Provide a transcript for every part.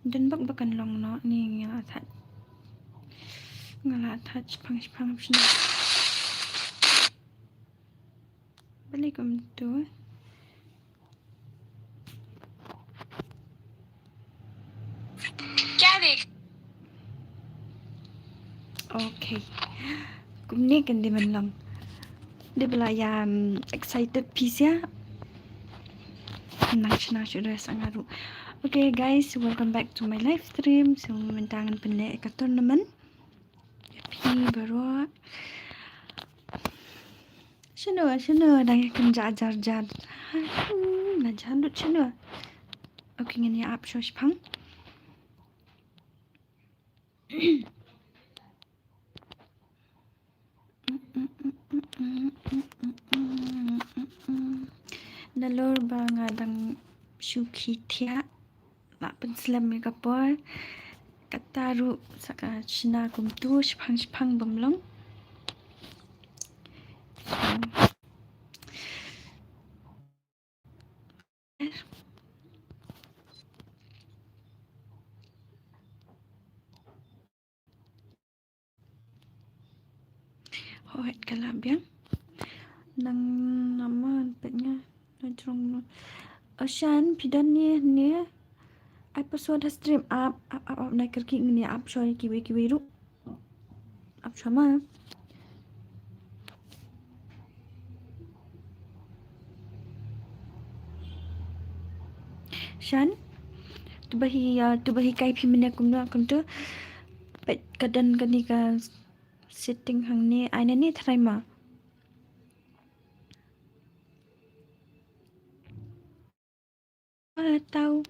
Dan bak-bakan long no ni ngalathat pang sini. Balik tu. Okay. Kumni kan di man lang. Di bala excited piece ya. Nang sudah sangaru. Okay guys, welcome back to my live stream. So mentangan pendek ke tournament. Happy baru. Sino dah kan jar. Na jandut sino. Okay ngani up show pang. Nalor ba nga dang syuki tia. La penslam mi kapor. Kataru saka shina kum tu shpang bamlong. Hoet kalabyan. Nang naman petnya najrong Ashan pidan ni episode stream up na kerki ni up show kiwi ru up sama Shan tu bahi kai phi mene kum tu pet kadan kani ka setting hang ni aina ni thrai ma tahu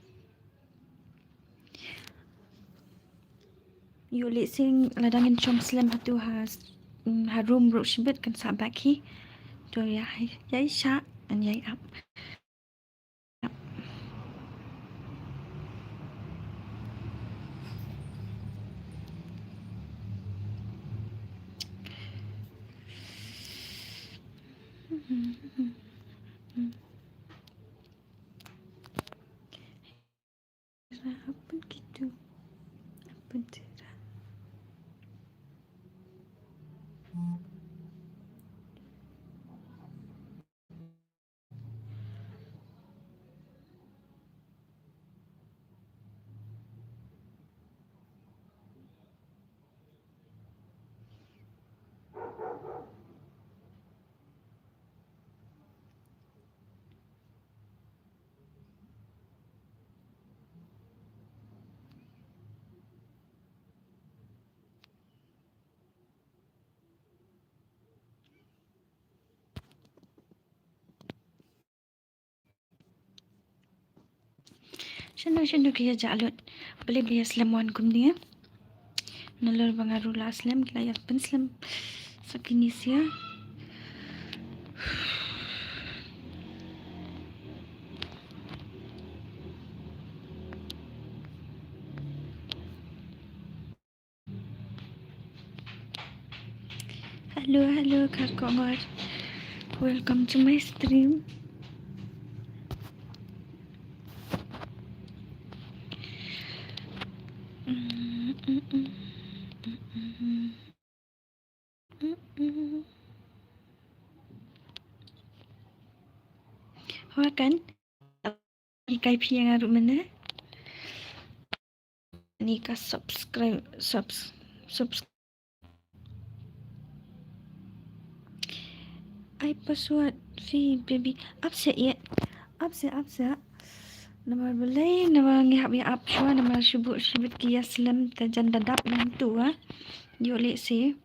you listening ladangin chom slam hatu ha room ro shibet kan sa back hi to yai sha and yai up apa gitu apa cerah Shano kaya jalut beli aslam kum dia nalor bangarula aslam kilayat penslam sakinisia Hello Kak Kongor. Welcome to my stream. Hoa kan ikai pi yang aru mana ni ka subscribe I password fi baby upset nama belai nama ngihap ya up shwa nama shibut ki aslam ta janda dap nan tu yo le se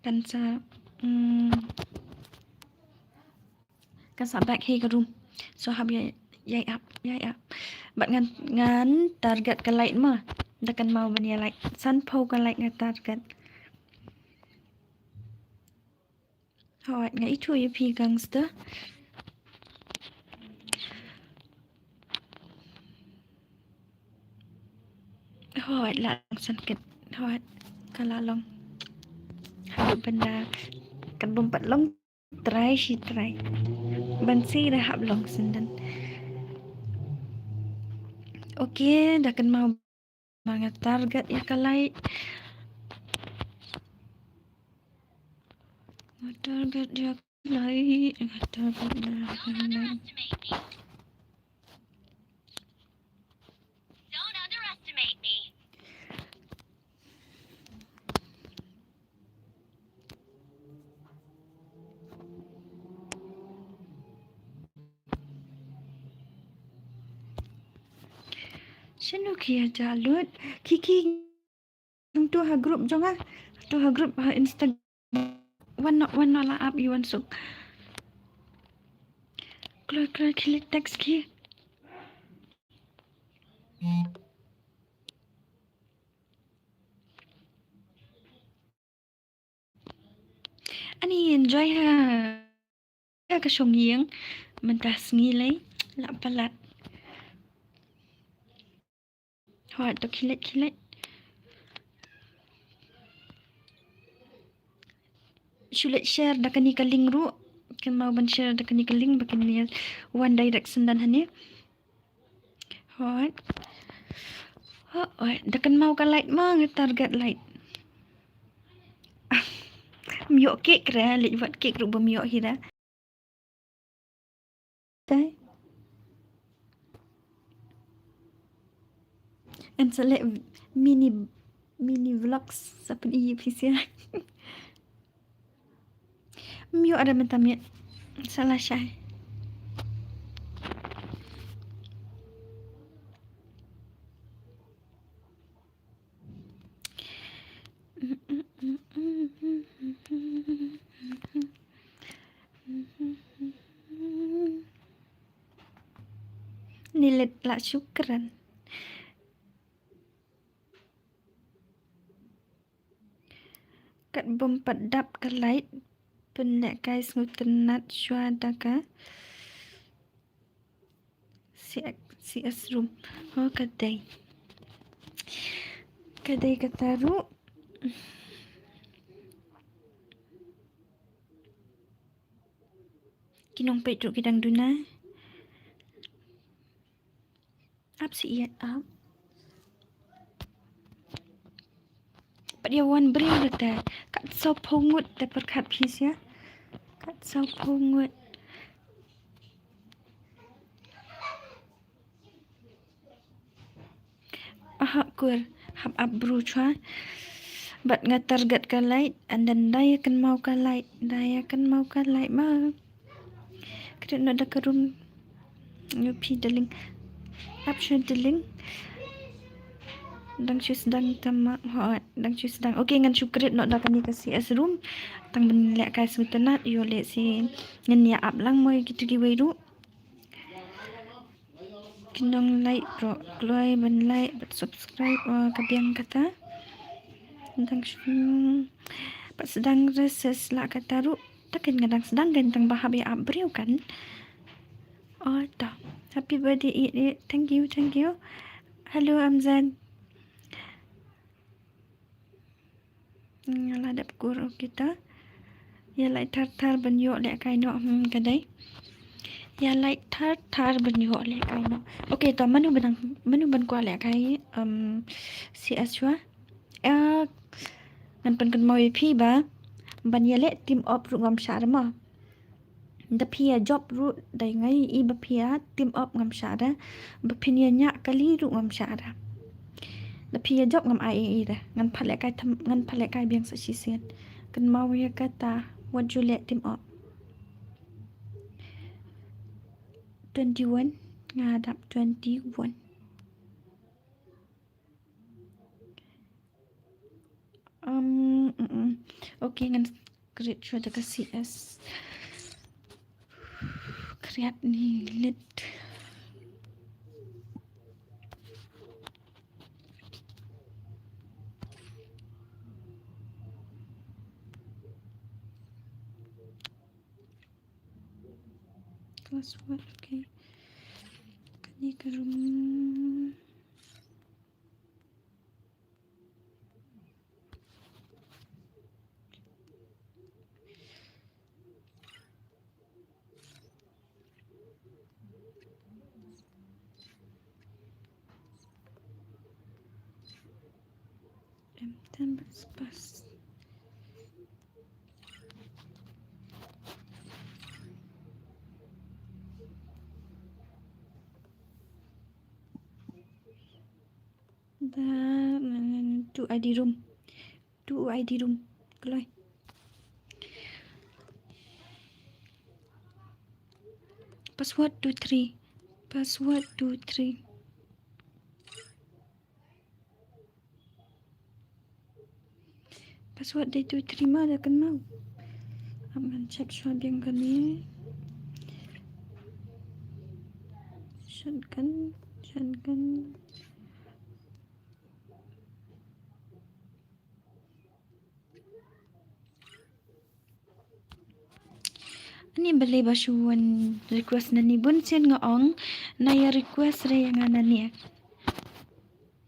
kan sa back he ka room so hab yai up bat ngan target ka like ma dakan mau bania like san phau ka like ngan target Hoi nga itu ya pi gangster Hoi lang sakit Hoi kalalong Hadu benda kan lompat long try bansi dah hab long sendan Okay dah kan mau Mga target ya kalay. Mga target ya kalay. Mga target ya kalay. Don't underestimate me. Sino kia jalut? Kiki tu ha group jong ah. Tu ha group ha Instagram. One la up Iwan Suk. Keluar kilik teks ki. Ani enjoy ha. Ka song yeng. Mentas ngilai. Lak palat. Hoi tu kilik. Sulit share dah kani ka link ru. Kan mau ban share dah kani ka link bakin ni One Direction dan hani. Hoi. Hoi, dah kan mau ka light mang target light. Miok kek kira, lek buat kek ru bemiok hira. Tai. And select mini vlogs sa pen PC. Miok ada mentamit. Salah syai. Nilit lah syukran. Kat bom padap ke light. Penek guys ngutenat syuada ka. Si asrum. Oh kadai. Kadai kataru. Kinong petruk kidang duna. Up si iat up. Pat dia wan beri kata. Kat sau pungut dapat kat pis ya. Kat sau pungut. Ahak kur. Hap up bru chua. Bat nga target ka light. And then daya kan mau ka light. Daya kan mau ka light ma. Kena nak ada kerun. Yupi daling. Option daling. Dang chu sedang tamak hot dang chu sedang okay ngan syukrit nok dah kami kasi as room tang benlek kai sutenat yo le si ngen ya up lang moi gitu di weiru kinong like ro kloi ben like but subscribe kabiang kata dang chu pat sedang reses la kata ru takin ngadang sedang gantang bahab ya up beriu kan oh ta happy birthday it thank you hello Amzan. Lah ada guru kita. Ya like tar benyo lek kai no kadai. Ya like tar benyo lek kai no. Okay to manu ban kwa lek kai si aswa. Ngan pen kan mau pi ba. Ban ya lek team up ru ngam syar ma. Da pia job ru dai ngai I ba pia team up ngam syar. Ba pinya nya kali ru ngam syar. Da pia job ngam ai dah. Ngan phalek kai biang sa sisen. Kan mau ya kata what you let team up 21 ngadap 21 okay ngan create show the CS create ni lit password okay kani karum M10 pas. To ID room. Keluar. Password 23. Password 23. Password day 23 mah dah kenal. Aman check yang kami. Shotgun. Ani beli basuan request nani bun sen ngaong naya request re yang anani.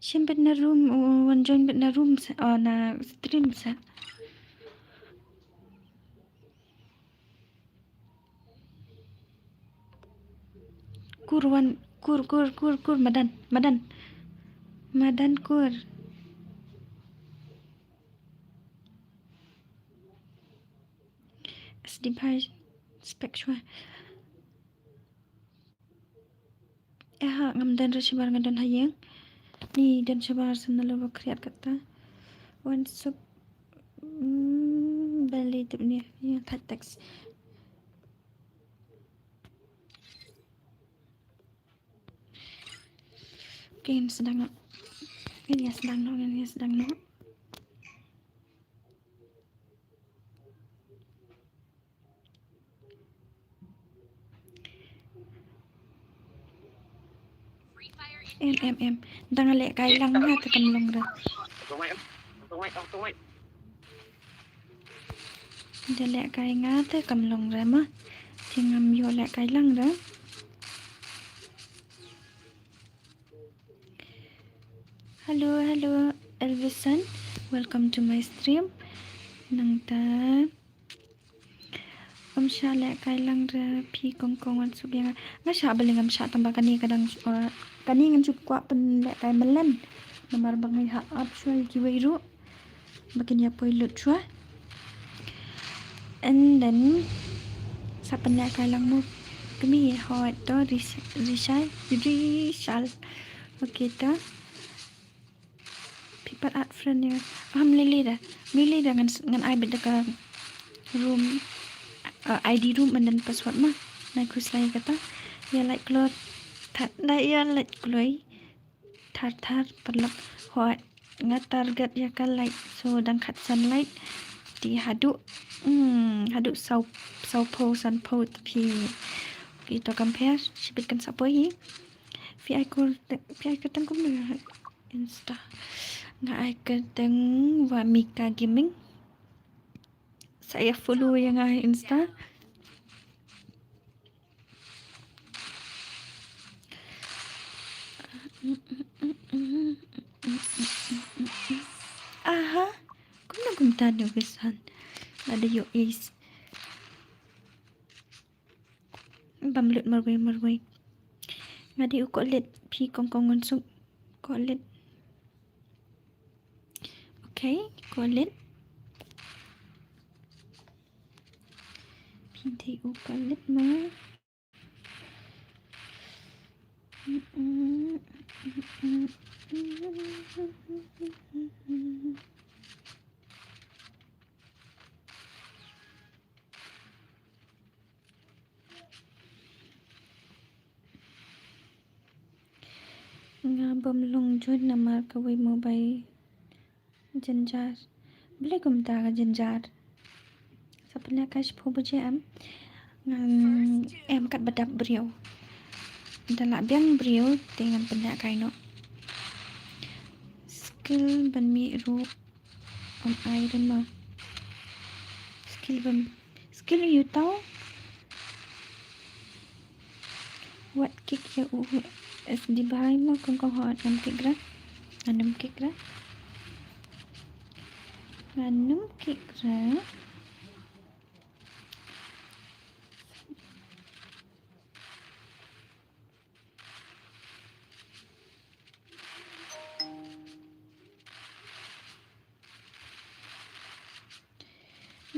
Siyem bet na room wan join bet na room na stream sa. Kur madan kur. SD bhai spek shwa. Ngam dan rashibar ngadan hayeng. Ni dan shabar sanalo bakriat kata. Wan sub beli tip ni yang teks. Okay, ini sedang no. Em đang lệ cái lăng ha ta cầm lông rồi giờ lệ cái ngá tới cầm lông rồi mà thì ngầm vô lệ cái lăng đó. Hello Elvisan, welcome to my stream. Nang ta sya lệ cái lăng ra pi kong an sub yang nga sya balingam sya tambah kani kadang kani ngan sub kwa pen lệ cái melen nomor bangai ha up shwa giwairu makin ya poilut shwa. And then sa pen lệ cái lăng mu kami hot to Rishal okay ta people at friend ya milih dah ngan ai beda ka room ID room and then password mah nai kuslai kata ya like klot that ya like kloi thar perlak hot nga target ya ka like so dang khat sunlight di hadu sau po san po pi kita compare sibitkan sapoi fi ai ketang kum na insta nga ai ketang wa Mika Gaming. Saya follow yang Insta. Aha, kung tado besan. Ada yo is. Bamlut marway. Ngadi uko let pi kongkongon suk ko let. Okay, ko let. Pinti uko let ma. Nga bamlong jod na markaway mobile janjar. Boleh kumta ka janjar. Sa panakas po ba jam? Em kat badap beriau. Dalak biang beriau dengan benda kaino. Skill ban mi ru on iron ma. Skill you tahu? What kick ya SD bahai ma kong hot ngam kick ra. Anam kick ra.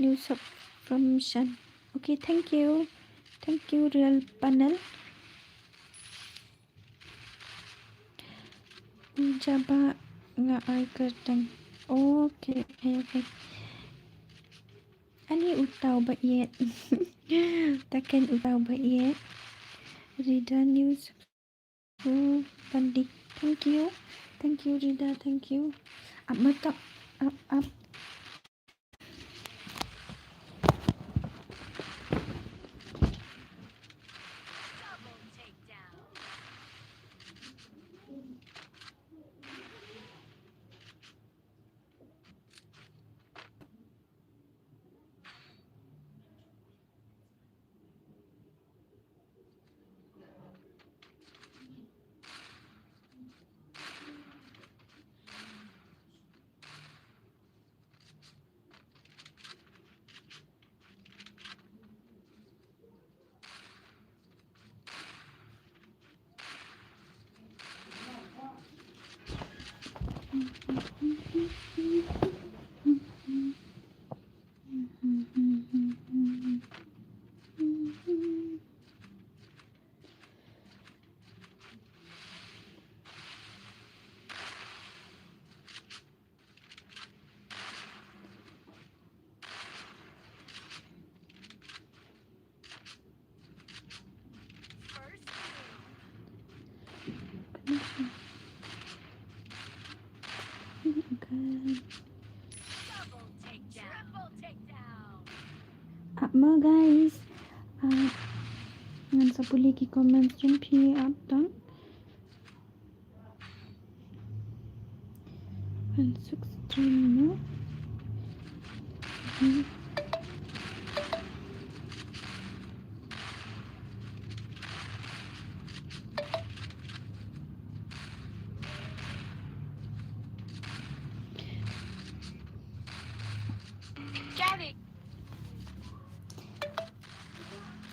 new sub from Shan. Okay, thank you real panel. Jaba nga ay kertang. Okay. Ani utaw ba yet? Takkan utaw ba yet? Rida news. Pandi. Thank you Rida, thank you. Up mata. Up. Apa guys? Ngan sa boleh ki comment yung apa? Masuk streamnya.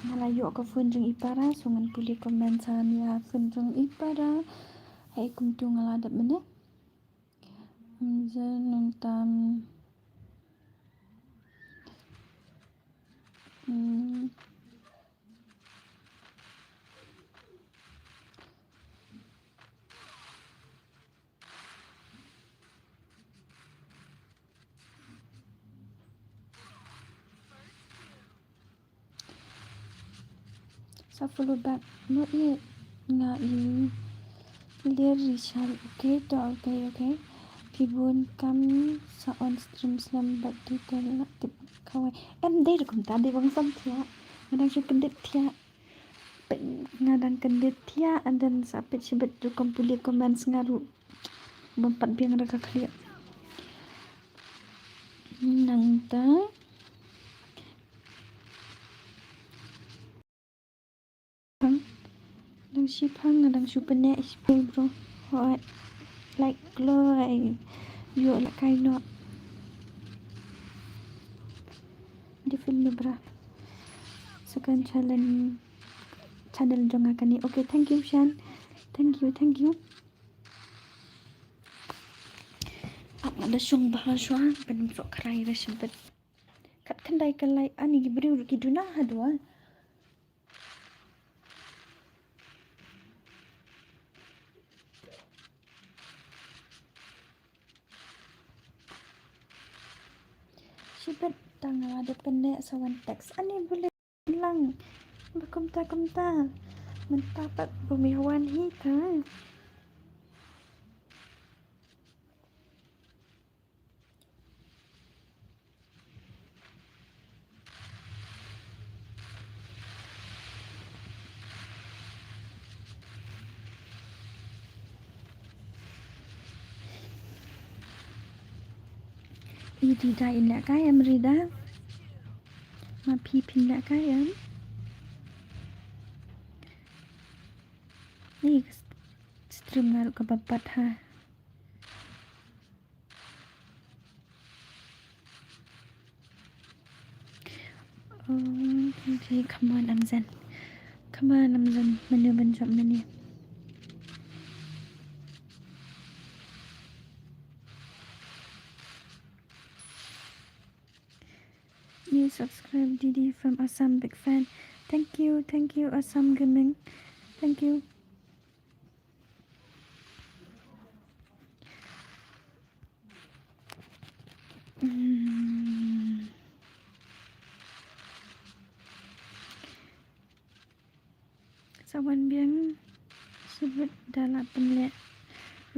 Malayo ako funjung ipara, sungan puli komensan ya funjung ipara. Hai kumtu ngaladap mana? Nonton. Sa follow back no yet nga clear Richard. Okay. Pibun kami sa on stream lambat dito na tip kawai. Day kum ta de bang sam thia. Ngadang si kendit thia. Ngadang kendit thia and then sa pit sibet du kompuli comments ngaru. Bampat biang raka clear. Nang ta Nang sipang ngadang super next bro. Hot like glow yo la kaino di film bra second channel jonga kani. Okay, thank you Shan, thank you. Ada syung bahal syuang penem sok kerai resempet kat kendai kelai ani gibri uruki duna hadwa. Sibet tanggal ada pendek sawan teks ani boleh hilang berkumta mentapat bumihawan hita. Rida indak kayam Rida ma pipin dak kayam ni stream ngaru ke babat ha. Okay, come on Amzan mana benjok mana. New subscribe Didi from Assam, big fan. Thank you Assam Gaming. Thank you. Sawan biang sebut dalam penlihat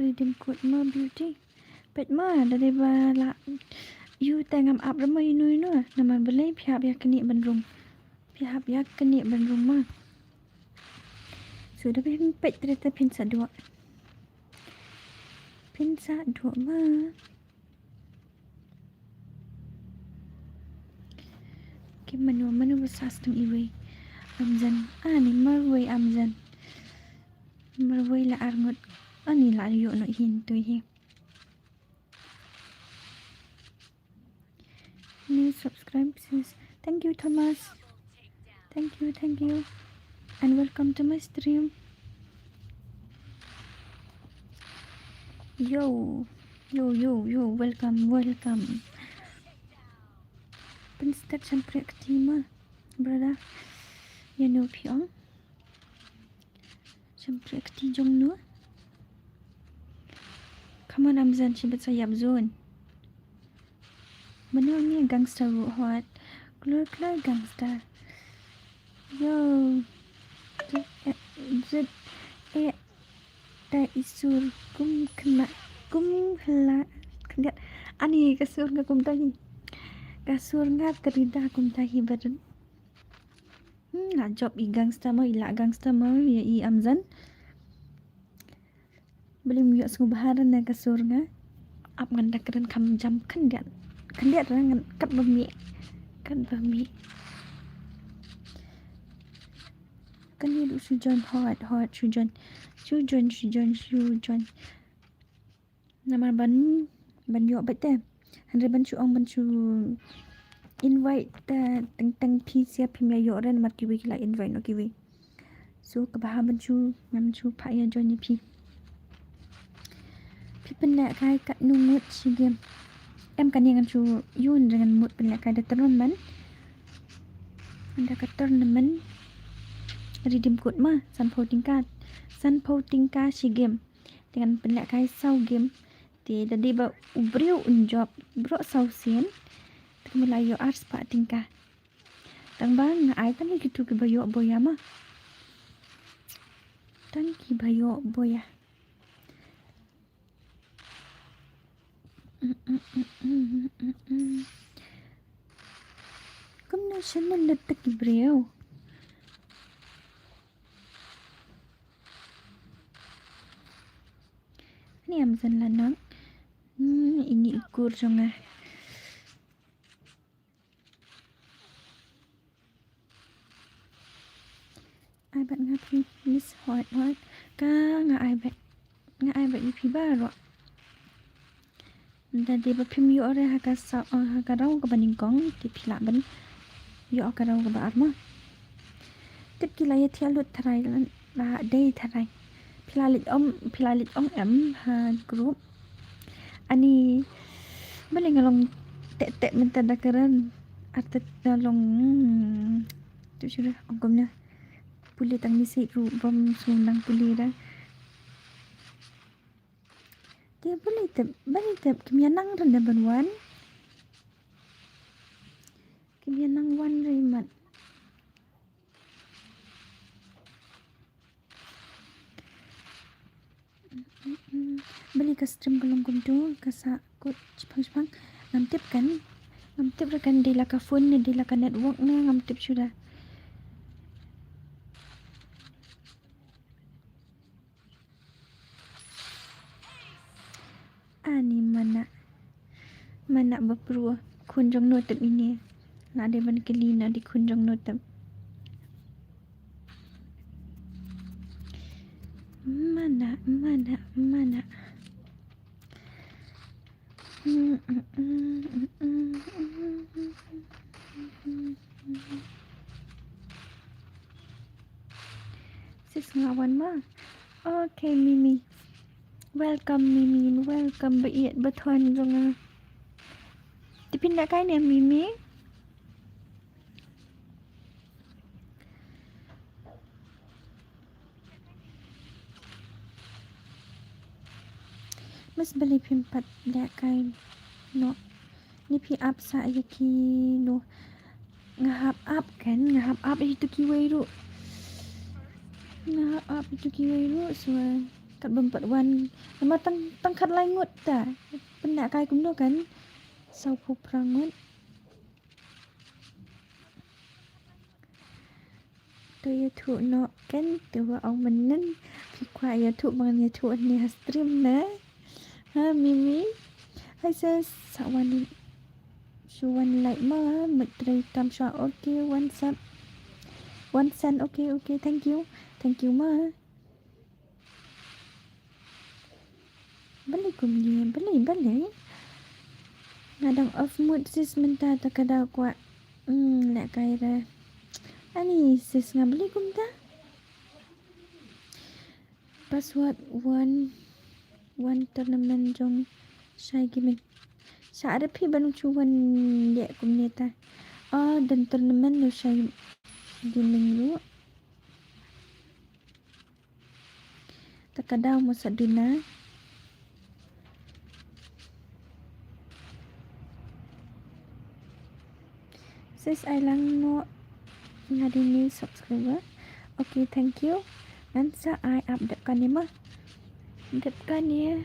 redeem code Mer Beauty. Pet Mer dari bala you tengam up ramah inu nama belai pihak ya keni bandrung. Pihak ya keni bandrung mah. Sudah pet ternyata pinsa dua mah. Ke manu besar seteng iwe Amzan. Ni marway Amzan. Marway la arngot. Ni la yuk no hintu hi. New subscribe sis. Thank you Thomas. Thank you. And welcome to my stream. Yo, welcome. Penstak sampai aktima, brother. Ya no pion. Sampai akti jong nu. Come on Amzan, sibet sayap zone. Mana ni gangster hot. Keluar gangster. Yo. Zed da isur kum hela kendat ani kasur nga kum tahi kasur nga terida kum tahi badan la job i gangster mo ya i Amzan beli muyok subaharan na kasur nga ap nganda keren kam jam kendat rangan kat bami kan ni du sujon hot sujon nama ban yo bete andre ban chu invite teng pisia pimya yo ren mat kiwi la invite no kiwi so kebahaban chu ngam chu pa ya join ni pi pendak kai kat numut sigem em kan yang chu yun dengan mut pendak kai da tournament anda kat tournament redeem code mah Sanpo tingkat sigem dengan pendak kai sau game ti dadi ba ubriu unjob bro sau sien melayo ars pak tingkah tang bang ai tan gitu ke bayo boya mah tan ki bayo boya kumna senen letak ibreu ni Amzan lanang ini ukur jonga ai bạn ngapi miss hot ka ai bạn ipi baro dan dia bapim yo ore haka rau ke banding kong ti pila ban yo ka rau ke ba arma tip kila ya tialut tharai la day tharai pilalit om em ha group ani balik ngalong tek minta dakaran artet ngalong tu sudah ongkomnya puli tang misi ru bom sunang puli dah dia boleh tep kemianang renda banwan kemianang wan rimat beli ke stream kelongkum tu kasa kut cepang ngamtip rekan dila ka phone ni dila ka network na ngamtip sudah ani mana bapru kunjung notep ini na de ban kelina di kunjung notep mana sis ngawan mah okay Mimi welcome beiat betuan zonga dipindah kai ni Mimi Mas beli P4 lihat kain no ni pi up sa yaki no ngahap up kan ngahap up itu kiwairu ngahap up itu kiwairu so kat bempat wan nama tangkat langut ta pendak kai kumno kan sau pu prangut tu ya thu no kan tu wa au menen pi kwa ya thu bang ya thu ni stream na ha mimi hai sis sawan one like ma matrai tam sha okay one sub one cent okay thank you ma balik kumnya balik ngadang off mood sis minta takada kwa nak kaira ani sis ngabeli kumta password one tournament jong shai gimmick sa ada pi banung chuan ye kumnya ta dan tournament no shai gimmick lu takada mo sa dina sis I lang no ngadi new subscriber okay thank you and sa I update kan ni mah update kan ya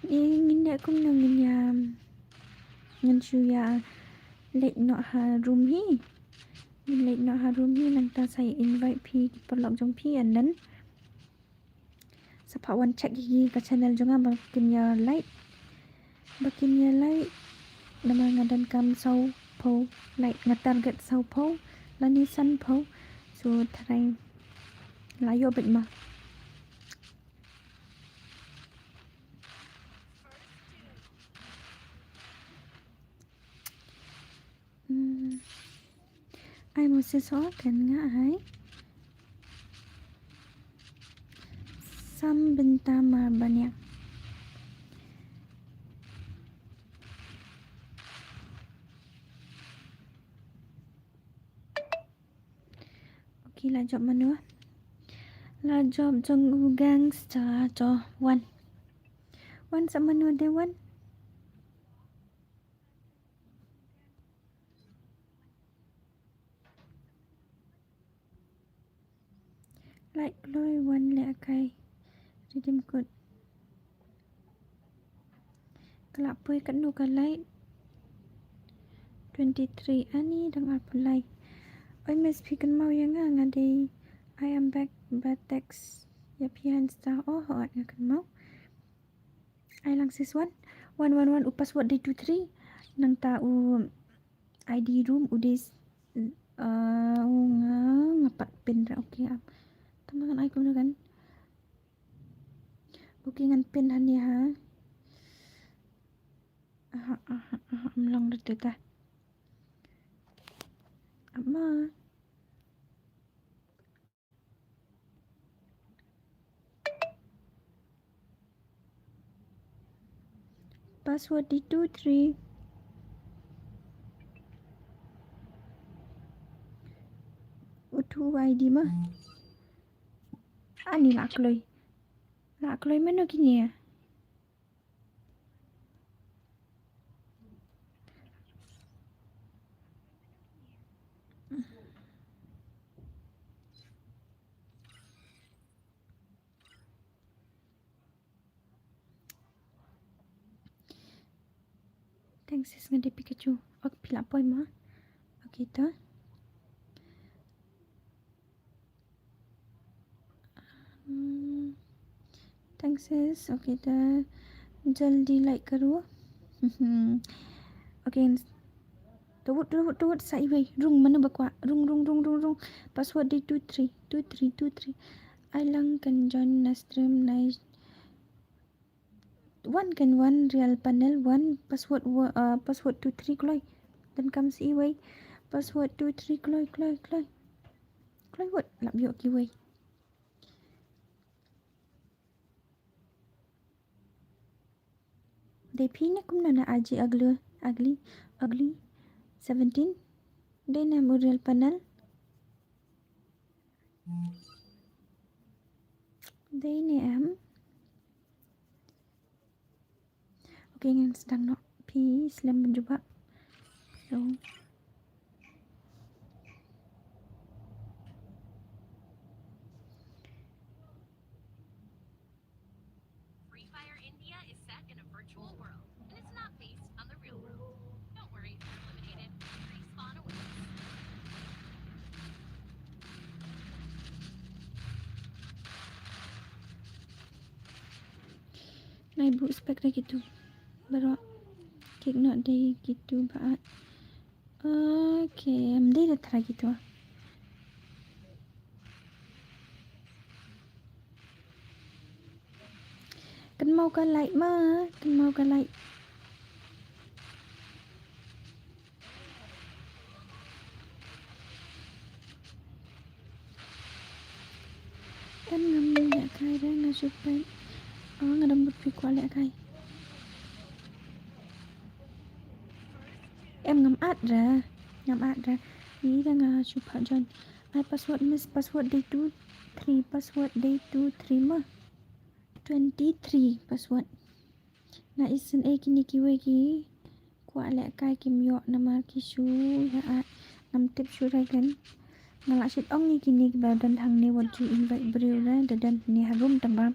Ngin aku ngin ngan suya late not ha room hi late not ha room hi nang ta sai invite pi perlok jong pi anan sapa wan check gi ka channel jonga bakin ya like nama ngadan kam sau po like ngatarget sau po lani san po so try layo bit ma ai mau sesuatu kan ngai sam bentama banyak okay la job mana la job jong gangster cho one sama no de one like loi one le kai redeem code kelak pui kat nu kan like 23 ani dang apply oi miss pikan mau yang ngadi I am back batex ya pian star hot kan mau I lang sis one password day 23 nang ta ID room udis ngapat pin ra okay teman ai kum kan bookingan pin hani ha long được ta amma password di 23 utu ID mah ani lak loi mana kini ya thanks sis ngade Pikachu ok pila poi ma okay ta thanks sis okay ta जल्दी लाइक करो. Okay, tawut sai wei rung mana bakwa rung password di 23 I lang can join na stream nice one real panel one password 23 kloi dan kam si wei password 23 kloi what lap yo ki wei they pin kum na aji ugly 17 they na real panel they ni am okay ngan sedang no peace lam menjumpa so Free Fire India is set in a virtual world, and it's not based on the real world. Don't worry if you're eliminated. Respawn awaits. na ibu spek na gitu baru kek nak day gitu baat okay amde dah try gitu kan mau ka like ma kan mau ka like em ngâm lẹ khai đó là chụp bên ngà đâm bút phí qua lẹ khai em ngâm át ra ý là ngà chụp hạt chân I password miss password day 23 password day 23 mà 23 password na isin e kini kiwe ki kwa lẹ khai kim yo nama kisu ya at nam tip syuragan ngalak sit ong ni kini badan hang ni wajib invite beriu na dadan ni harum tambam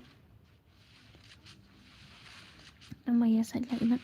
nama ya sad la inak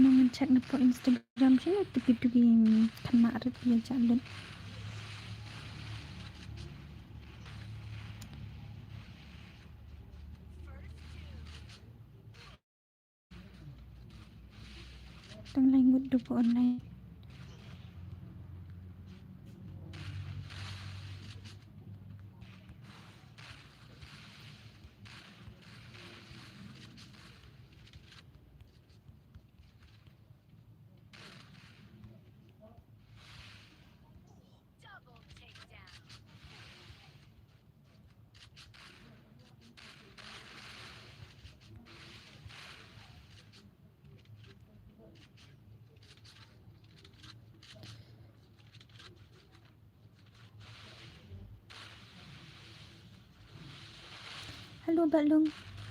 mau ngecek nepo Instagram sih tupi-tupi kena ret dia jalan tang language dupo online Double takedown.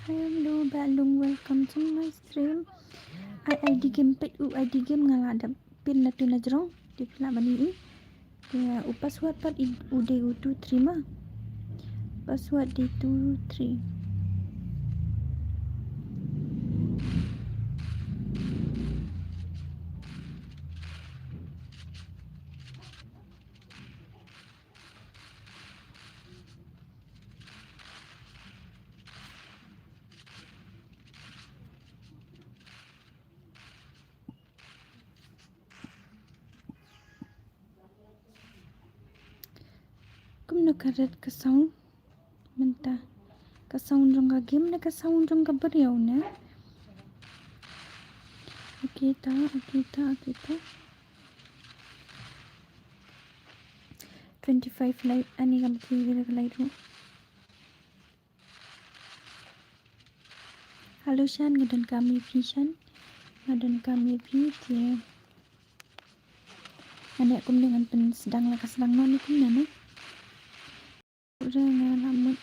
hello Balung welcome to my stream ID game pet ID game ngaladap pin na tu na jrong di pula bani ya password pat ude u2 terima password di 23 kum no karet ka sound mentah ka sound jong ka game na ka sound jong ka beriau na kita 25 light ani kam kiri ka light ro halo Shan ngadan kami Shan ngadan kami dia Anak kum dengan pen sedang lah sedang non itu mana? Udah ngalamun.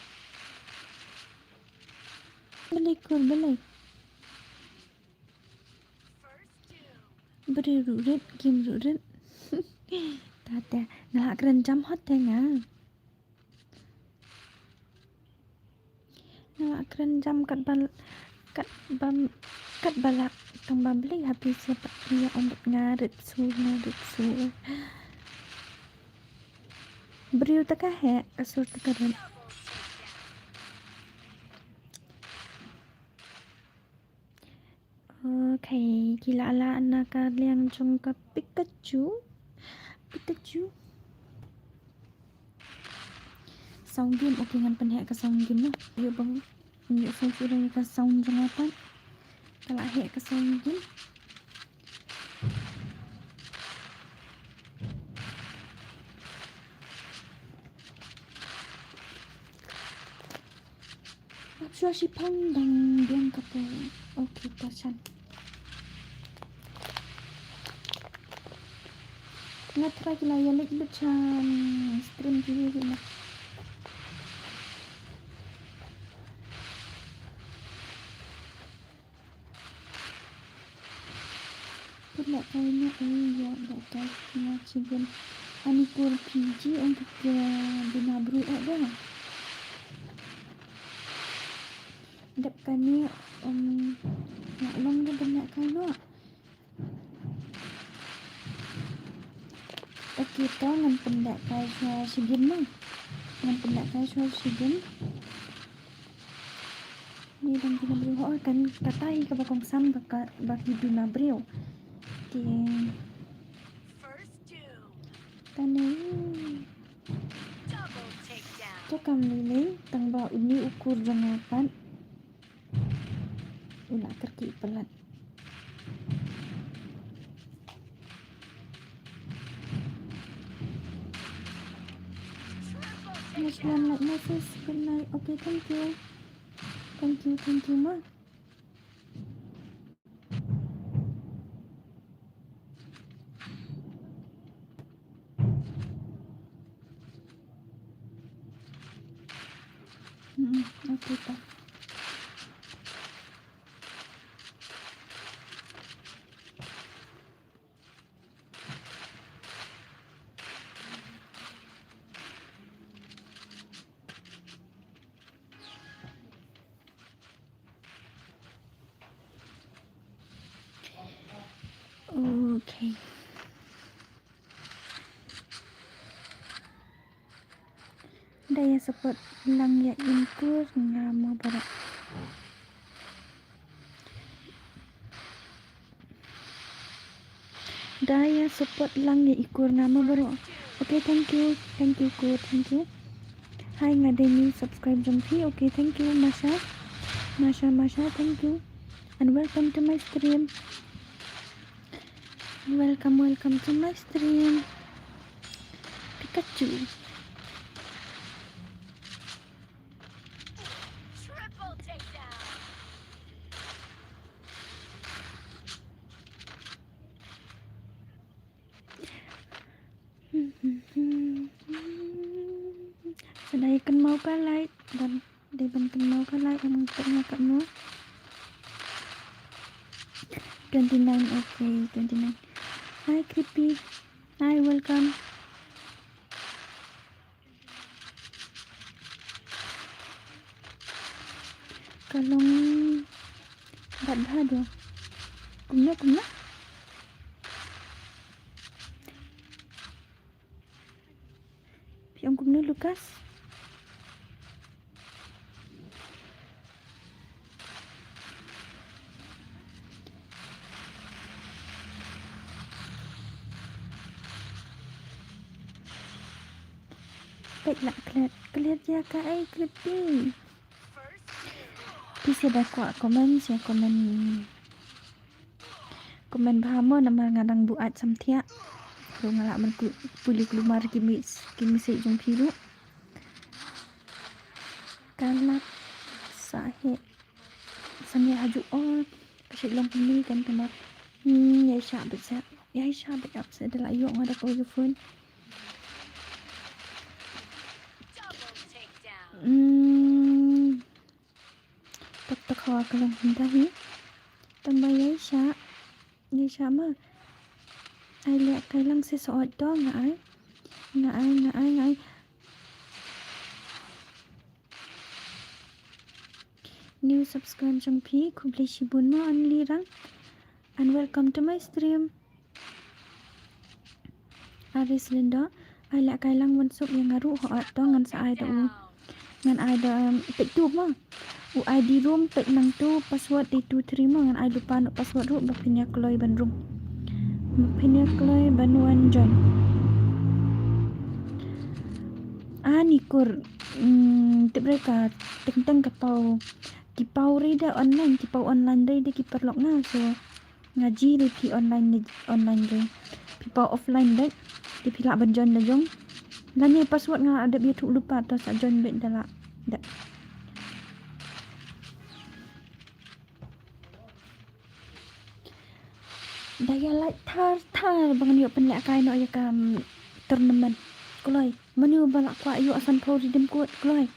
Beli. Beri rurit, kim rurit. Tata, ngelak kerencam hot nga. Ngelak kerencam kat balak tong beli habis siapa dia untuk ngarit su. Beri utaka he, kasur takaran. Okay, kilala anak kalian chung ka Pikachu. Sound game okay ngan penhek ke sound game lah. Yuk bang, yuk sudah ke sound jeng apa? Kalau hek ke sound game. Aku si pandang biang kata. Okay, pasal. Ngat try lah ya lagi macam stream TV lah. Pula kayaknya ya dah kayaknya cigen anikur PG untuk bina bru ada. Dap kani nak long dia banyak kalau. Kita ngan pendak kaya sigin mah. Ngan pendak kaya sigin. Ni dan bina bru kan katai ke bakong sam bagi bina bru. Tani cakam lili tangba ini ukur jangapan unak kerki pelat National like message good night. Okay, thank you ma. Okay pa. Okay. Daya support lang ya inkur nga mo bara. Daya support lang ya ikur nga mo bara. Okay, thank you kur, thank you. Hi nga Demi subscribe jumpi. Okay, thank you Masha, thank you and welcome to my stream. Welcome to my stream. Pikachu. Sedaya kan mau ka like dan deban kan mau ka like ang ternyata no 29. Okay, 29. Hi Creepy. Hi, welcome. Kalong badhado. Kumna. Piang kumna Lucas. Baiklah, kelihat ya kak Creepy. Bisa dah kuat komen bahamo nama ngadang buat samtia. Kalau ngalak man pulih keluar kimis jong piru. Kalak sahe haju kasih long pemili kan tempat ya syak besar Jeg har backup så det la yok ngada ko yo phone. Double takedown. Tak khawa kalang hindahi. Tambah Yai Sha mah. Ai lẹ cái lăng sẽ sọ đó ngại. New subscribe trong phí kumple shibun mo only rang. And welcome to my stream. Aris Linda. Ai lẹ cái lăng wan sup yang ngaru ho đó ngan sa ai Down. ngan ai da pek tu mah. U ID room pek nang tu password di 23 mah ngan ai lupa nak password ru bapinya kloi ban room. Bapinya kloi ban wan join. Nikur tip mereka tentang kipau rida online deh dia kipar lok na so ngaji deh pi online deh kipau offline deh dia pilak berjoin dah jong dan ni password nga ada biar tu lupa atau sak join deh dah dak daya like thar bang yo penlak kai no ya kam tournament kloi menu balak kwa yo asan pro redeem code kloi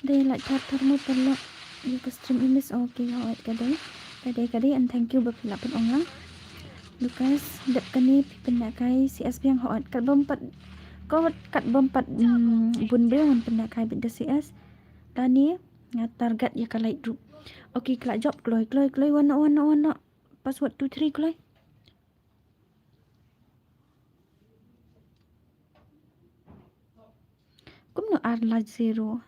daya like thar mo pelak yo ke stream imis okay hawat kadai and thank you berpilak pen ong lang Lucas dep kani pendak kai CS yang hawat kat bompat bun beun pendak kai benda CS tani nga target ya kalai group okay kelak job kloi wana password 23 kloi kum no arla 0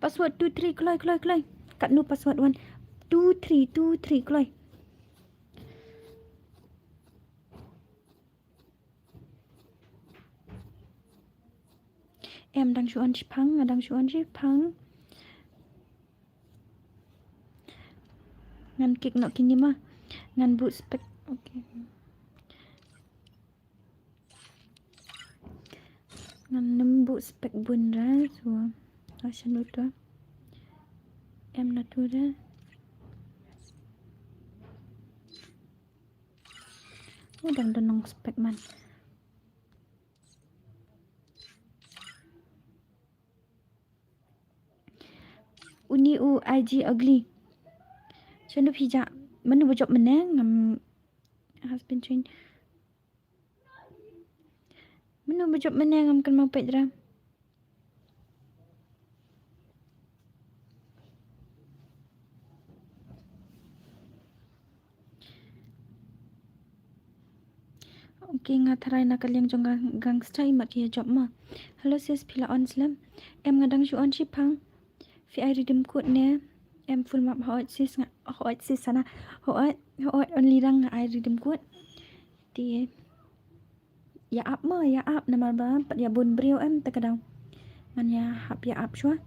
password 23 kloi kat nu password 1 23 kloi em đang chuan phang ngan kik no kini mah ngan boot spec okay ngan nembu spec bun ra so asan itu em natura udang denong spec man uni IG ugly Chanu pija manu bojok meneng ngam husband train manu bojok meneng ngam kan mau pedra okay ngatarai nak kaliang jong gangster imak ya job ma hello sis pila on slam em ngadang ju on shipang fi I redeem code ne em full map hoat sis sana hoat only rang I redeem code ti ya up nama ba pat ya bun brio em takadang ngan ya hap ya up shwa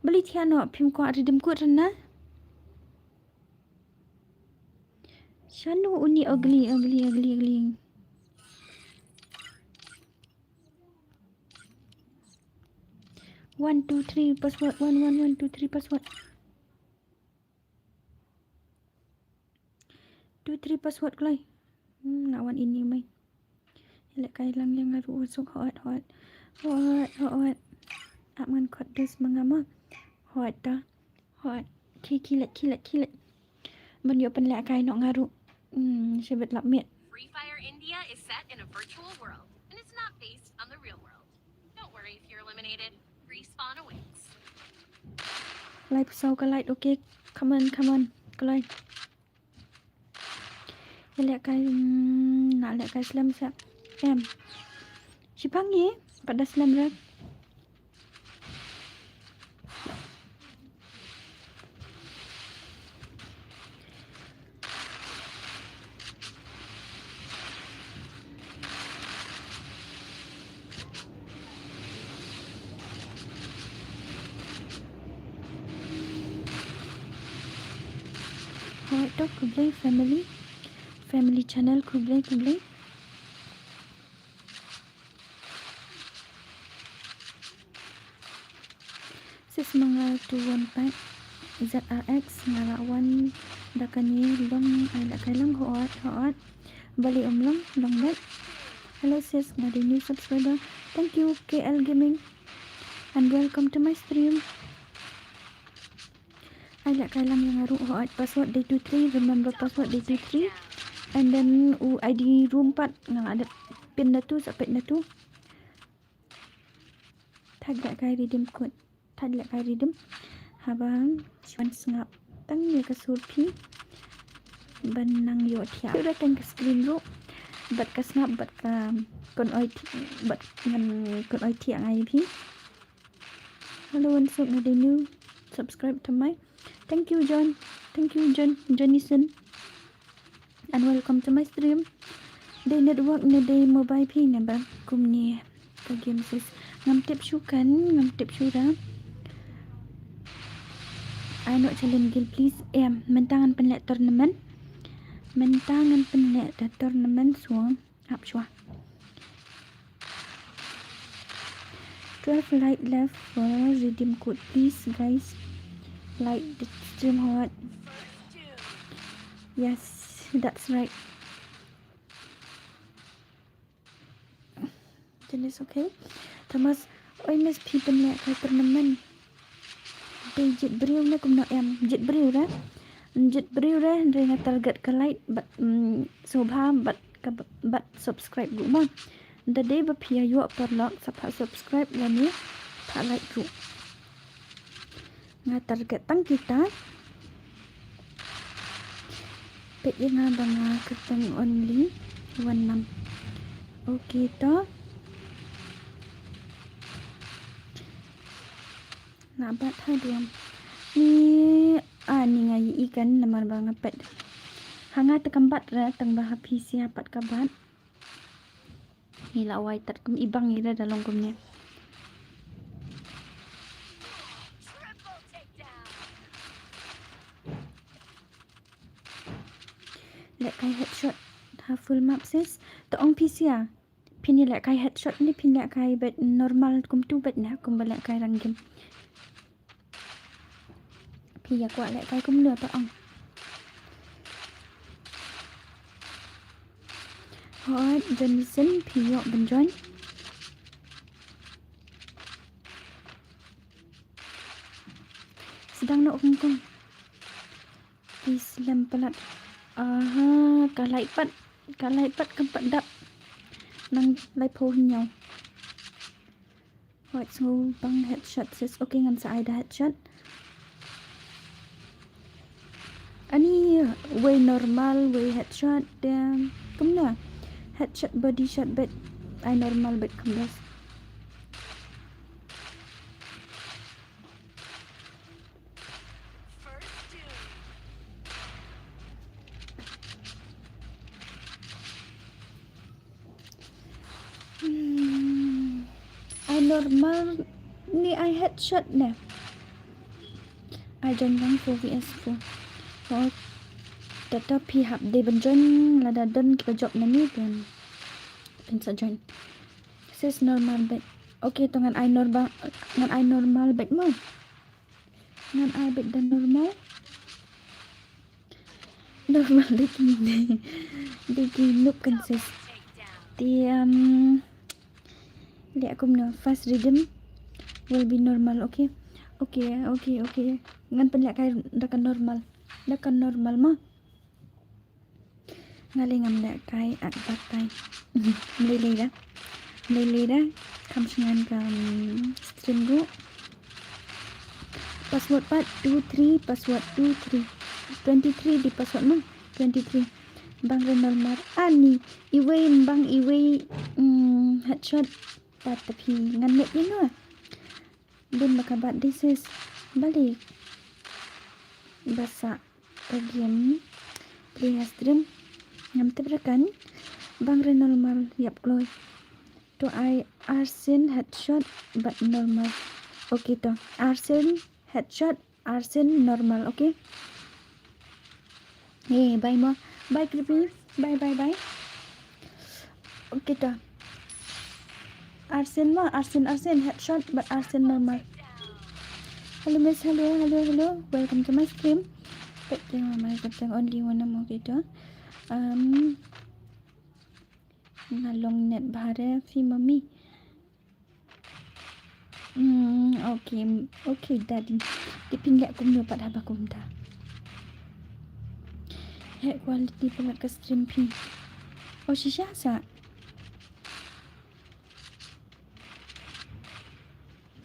beli tiano pim ko redeem code na Shanu uni ugly 1 2 3 password 1 1 1 2 3 password 2 3 password klai nak wan ini mai lek kai lang yang ngaru usuk hot aman kod des mangama hot kilat ban yo pen lek kai nok ngaru sebet lap miet Free Fire India is set in a virtual world, and it's not based on the real world. Don't worry if you're eliminated. Respawn awaits. live sau ka light okay come on klai lek kai nak lek kai slam siap em Sipang ye pada slam rak Hot dog play family family channel kuble sis mga 214 ZRX ngalawan dakani long ay dakay lang hoat bali long bet. Hello sis, not a new subscriber. Thank you KL Gaming and welcome to my stream. Ay dakay lang yung ngaru hoat password day 23, remember password day 23 and then ID room 4 nga ada pin na tu sa pin na tu. Tag dakay redeem code. Tag dakay redeem habang cuan ngap tang ni kasurpi banang yo tia udah tang ke screen ro bat ka snap bat ka kon oi bat ngan kon oi tia ngai pi. Hello and so na new subscribe to my. Thank you John Johnson and welcome to my stream. Day network na day mobile pi na ba kum ni ka game sis ngam tip syura. Ano challenge gil please mentangan penlek tournament suang hap chua 12 light left for redeem code please guys, like the stream hot. Yes, that's right. Then it's okay Thomas oi miss people penlek ka tournament jet beriu na kum na jet beriu ra dengan target ke like but sobha but subscribe gu ma the day ba pia yo per lock sapa subscribe la ni ta like gu nga target tang kita pe nga banga keteng only 16 okay to na bat ha diam ni ni ngai ikan namar bang pet hanga tekambat ra tang bah PC apat kabat ni lawai tat kum ibang ira dalong kumnya lek kai headshot ha full map sis to ong PC pin lek kai headshot ni pin lek kai bet normal kum tu bet na kum lek kai rang game thì giờ quạ lại cái cũng được phải không? Hỏi Johnson thì dọn bình join. Sedang nak kong. Islam pelat. Aha, kalai pat kempat dap. Nang lai po nhau. Hỏi so bang headshot sis okay ngan sa ada headshot. Ani way normal way headshot dan kumna headshot body shot bet I normal bet kumdas I normal ni I headshot na I jangan 4vs4 oh tetapi hab de benjon la dadan kita job na ni kan pensa join sis normal bet okay to ngan I normal bet mo ngan I bet dan normal de look kan sis di lihat aku na fast rhythm will be normal okay ngan penlihat kai dekat normal mah ngalingam dak kai akbat kai melili dah kam sengan kam stream gu password 423 password 23 di password mah 23 bang normal ani iwe headshot tapi ngan net ni no din makabat this is balik basa game play stream ngam tebrakan bang normal yap kloy to I arsen headshot but normal okay to arsen headshot arsen normal okay bye mo bye creepy Bye. Okay dah. Arsen mah, Arsen headshot, but Arsen normal. Hello miss, hello. Welcome to my stream. But my katang only one mo gitu. Ngalong net bahare fi mami. Okay, daddy. Dipinggak kum dapat habah kum dah. Head quality pelat ke stream pi. Oh shisha sa.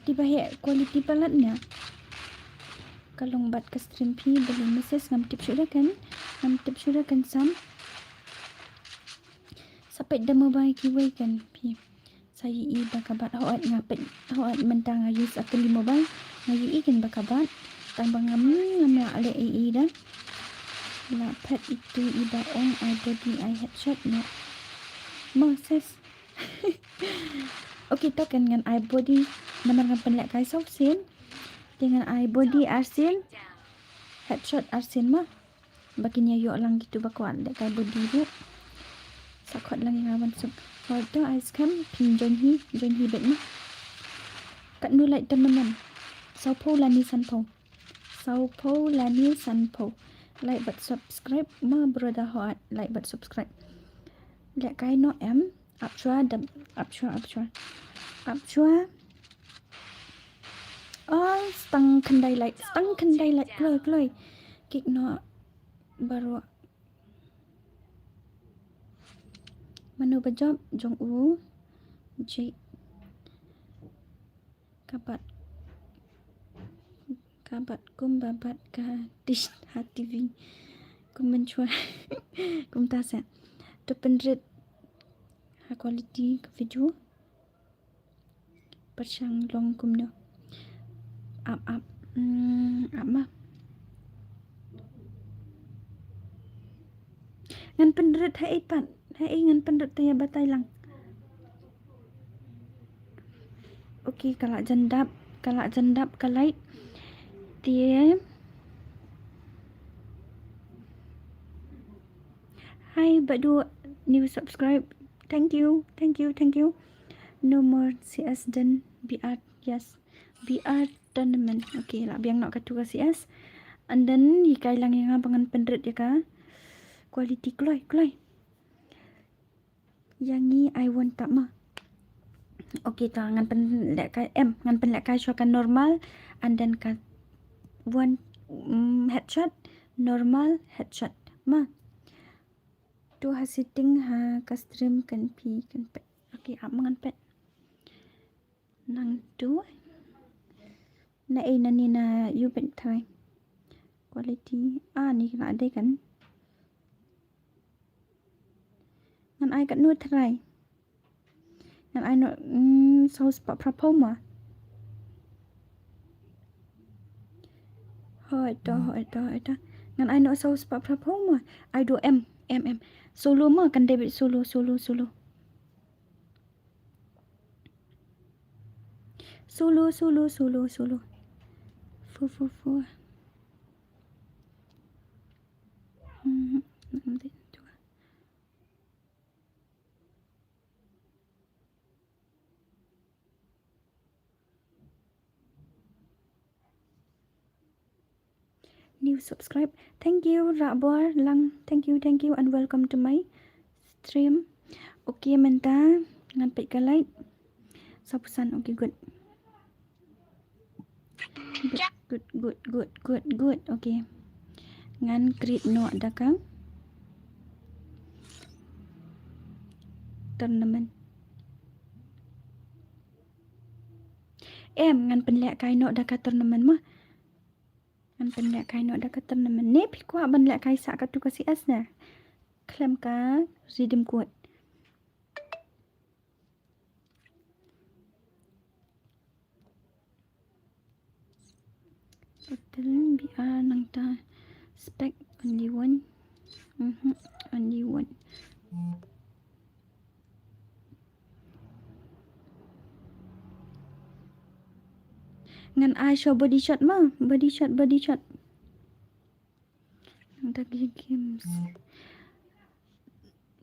Tiba head quality pelatnya. Kalong bat ke stream pi boleh message ngam tip sudah kan sam. Sampai dah baik kiwai kan pi. Saya bakabat hawat ngapet hawat mentang ayus akan lima bang ngayu kan bakabat tambang ngam ale dah lapet itu iba on I body I headshot no Moses. Okay tak kan dengan I body menangan penlek kai sausin dengan I body Arsen headshot Arsen mah baginya yuk lang gitu bakuan dek kai body tu sakot lang yang awan suk Order ice cream pin John He bet mah. Kat nu like teman-teman. Sao po lani san po. Like but subscribe ma brother hot like but subscribe. Lek kai no em up chua. Oh, stang kendai like kloi. Kik no baru Manu berjob Jong U J kabat kum babat ka dish TV kum mencuat kum tasa tu penrit high quality video persang long kum no up mah ngan penrit hai ngan penrit tanya batai lang. Okay, kalak jendap kalai dia. Hi badu new subscribe. Thank you. No more CS dan BR. Yes, BR tournament. Okay lah biang nak katu ka CS. And then hikai lang yang abangan penrit ya ka. Quality kloi. Yang ni I want tak mah. Okay ta ngan penlek kai ngan penlek kai shokan normal and then ka one headshot normal headshot ma tu ha setting ha ka stream kan pi kan pet. Okay mangan pet nang tu na nani na you pet thai quality ni ka ada kan ngan ai kat nu try ngan ai no so spot propoma hoi to ngan ai no so spot propoma ai do m solo ma kan David solo fu new subscribe. Thank you Rabor lang. Thank you and welcome to my stream. Okay menta ngan pet ka like. Sapusan okay good. Okay. Ngan create no ada kang tournament. Ngan penlek kai no ada ka tournament mah. Ngan penlek kai no ada ka tournament. Ne pi kwa penlek kai sak ka tu ka CS na. Klaim ka redeem code. Hotel BR nang ta spec only one. Only one. Ngan I show body shot mah, body shot. Nang ta games.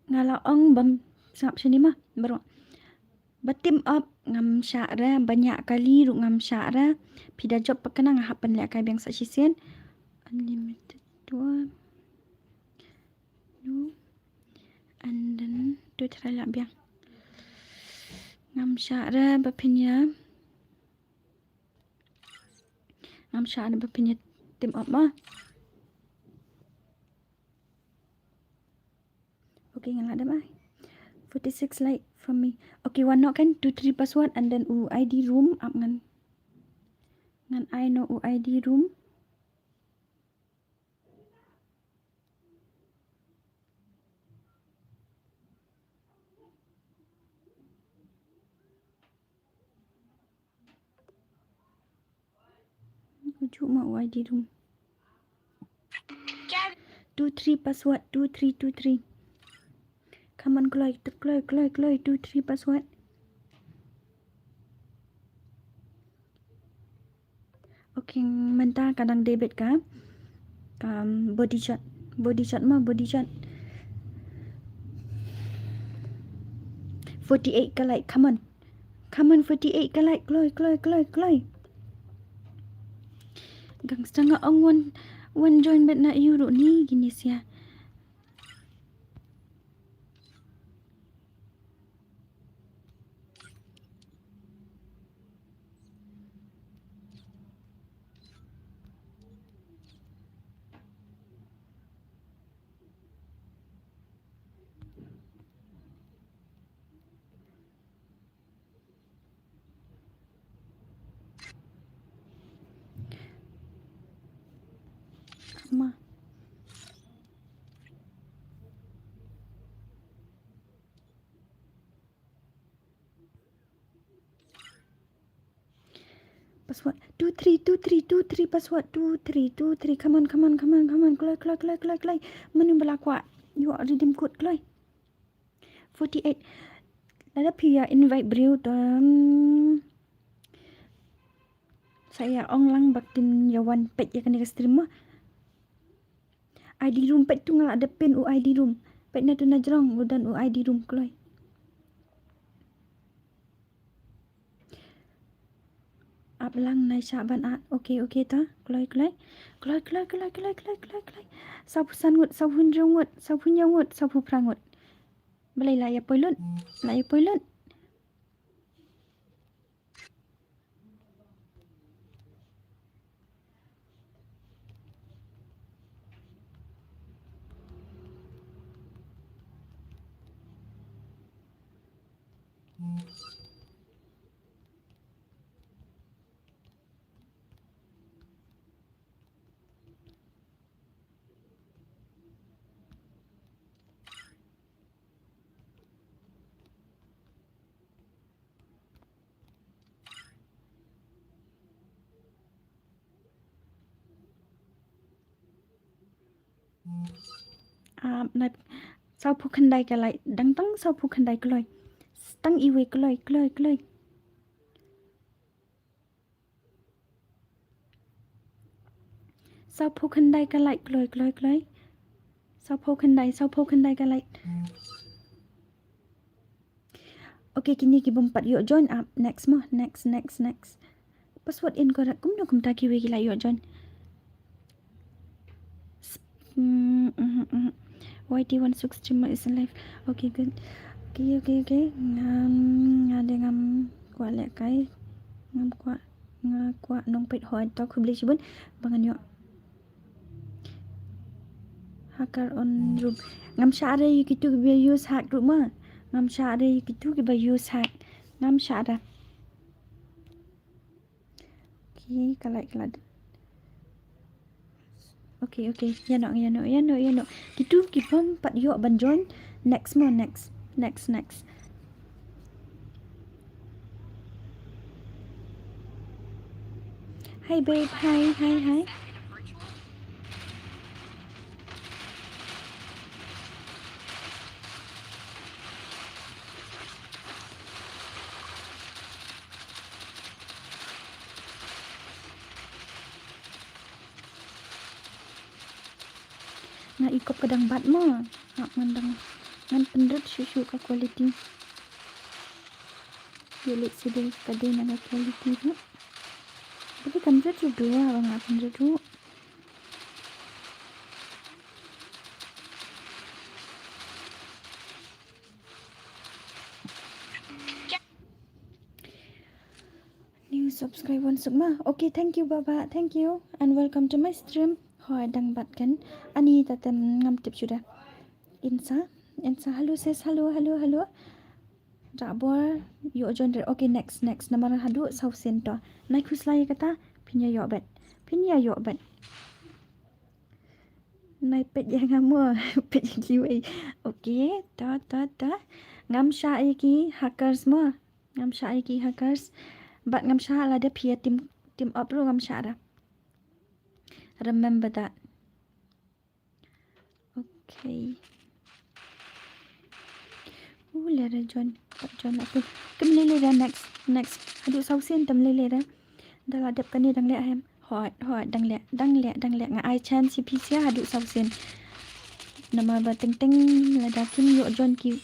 ngalaong bam sap sini mah baru batim up ngam syara banyak kali ru ngam syara pida job pakana ngahapan le kai bang sa sisen unlimited dua no and then do try la biang ngam syara bapinya ngam syara bapinya tim up mah okay ngala ada mah 46 like from me. Okay, one not kan 23 password and then UID room up ngan I know UID room. Ujuk mah UID room. 23 password 2323. Come on, Chloe, 23 password. Okay, mentah kadang debit ka? Body shot mah body shot. 48 ka like, come on 48 ka like, Chloe. Gang setengah ong one join bet na euro ni gini sia. Ma. Password 23 password 23 come on Chloe mana berlaku you are redeem code Chloe 48 ada pia invite beliau saya onglang baktin yawan pet ya kan dia stream mah ID room pet tu ngal ada pin UID room pet na tu na jerong dan UID room Chloe ablang nai syaban at okay ta Chloe sapu sangut sapu njongut sapu nyangut sapu prangut balai la ya poilun nai sau phu khandai ka lai dang tang sau phu khandai Chloe tang iwe Chloe sau phu khandai ka lai Chloe sau phu khandai ka lai okay kini ki bom pat yo join up next password incorrect kum no kum ta ki we ki lai yo join YT1 streamer is live. Okay, good. Okay. Ada ngam kuat lek kai. Ngam kuat nong pet hoi to ku beli sibun bangan yo. Hacker on room. Ngam syara gitu be use hack rumah. Ngam syara gitu be use hack. Ngam syara. Okay, kalai. Okay. Ya no. Gitu kipom pat yo ban join next. Hi babe, hi. In a virtual Nga ikop kadang bat mo. Ha mandang ngan pendut susu ka quality yelit sedih kadai naga quality tu tapi pendut tu dua bang pendut tu new subscriber sukma. Okay, thank you baba, thank you and welcome to my stream. Hoi dang bat kan ani tatem ngam tip sudah insa hello sis, hello Rabor yo join. Okay, next nama hadu South Center naik huslai kata pinya yo bet naik pet yang ngamu pet yang kiwi. Okay, ta ngam sha iki hackers mo ngam sha iki hackers but ngam sha la de pia tim up ru ngam sha da. Remember that. Okay. Lera John lah tu. Kem lele dah next. Aduh sausin tam lele dah. Dah ladap kan ni dang le ayam. Hot dang le nga ai chan si pisia aduh sausin. Nama ba teng lada kim yo John ki.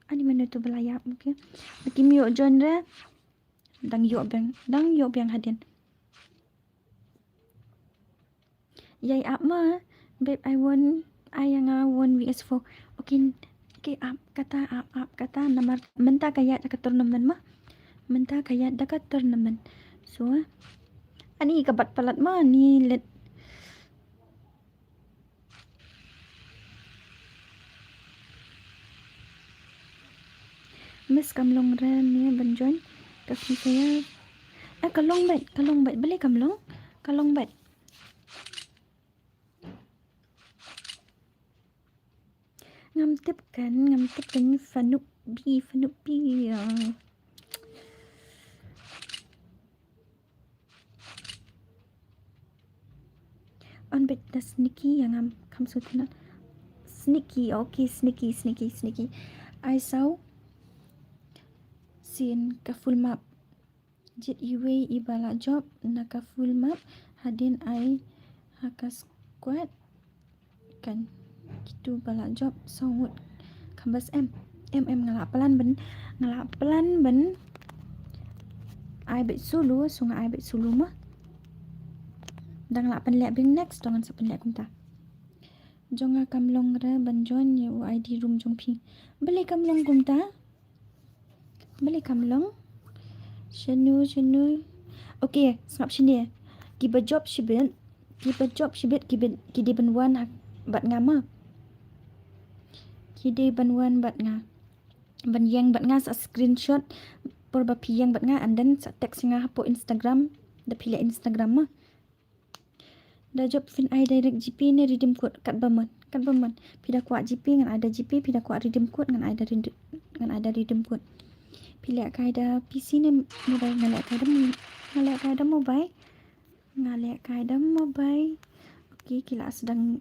Ani mana tu belayap okey. Kim yo John dah. Dang yo bang hadin. Yai up ma. Babe I want VS4. Okay, up kata nama menta kaya dekat tournament mah. So, ani kabat palat mah ni let Miss kamlong ra ni banjon kasi saya kalong bet beli kalong bet ngam tip kan fanuk bi on bet the sneaky yang ngam kam sutuna sneaky. Okay, sneaky I saw sin ka full map jet iwe ibala job na ka full map hadin I haka squad kan gitu bala job songut kambas ngalap pelan ben I bet sulu sungai I bet sulu mah dang la pen lek bing next dongan sa pen lek kunta jonga kamlong ra banjon ye ID room jong phi beli kamlong kunta beli kamlong shenu okay ngap sini giba job shibet kidi ban wan bat ngama kidi ban wan bat nga ban yang bat nga sa screenshot por ba piyang bat nga and then sa text nga po Instagram da pila Instagram mah da job fin I direct GP ni redeem code kat baman pida kuat GP ngan ada GP pida kuat redeem code ngan ada redeem code pila ka ada PC ni mobile ngalek ka ada mobile okay kila sedang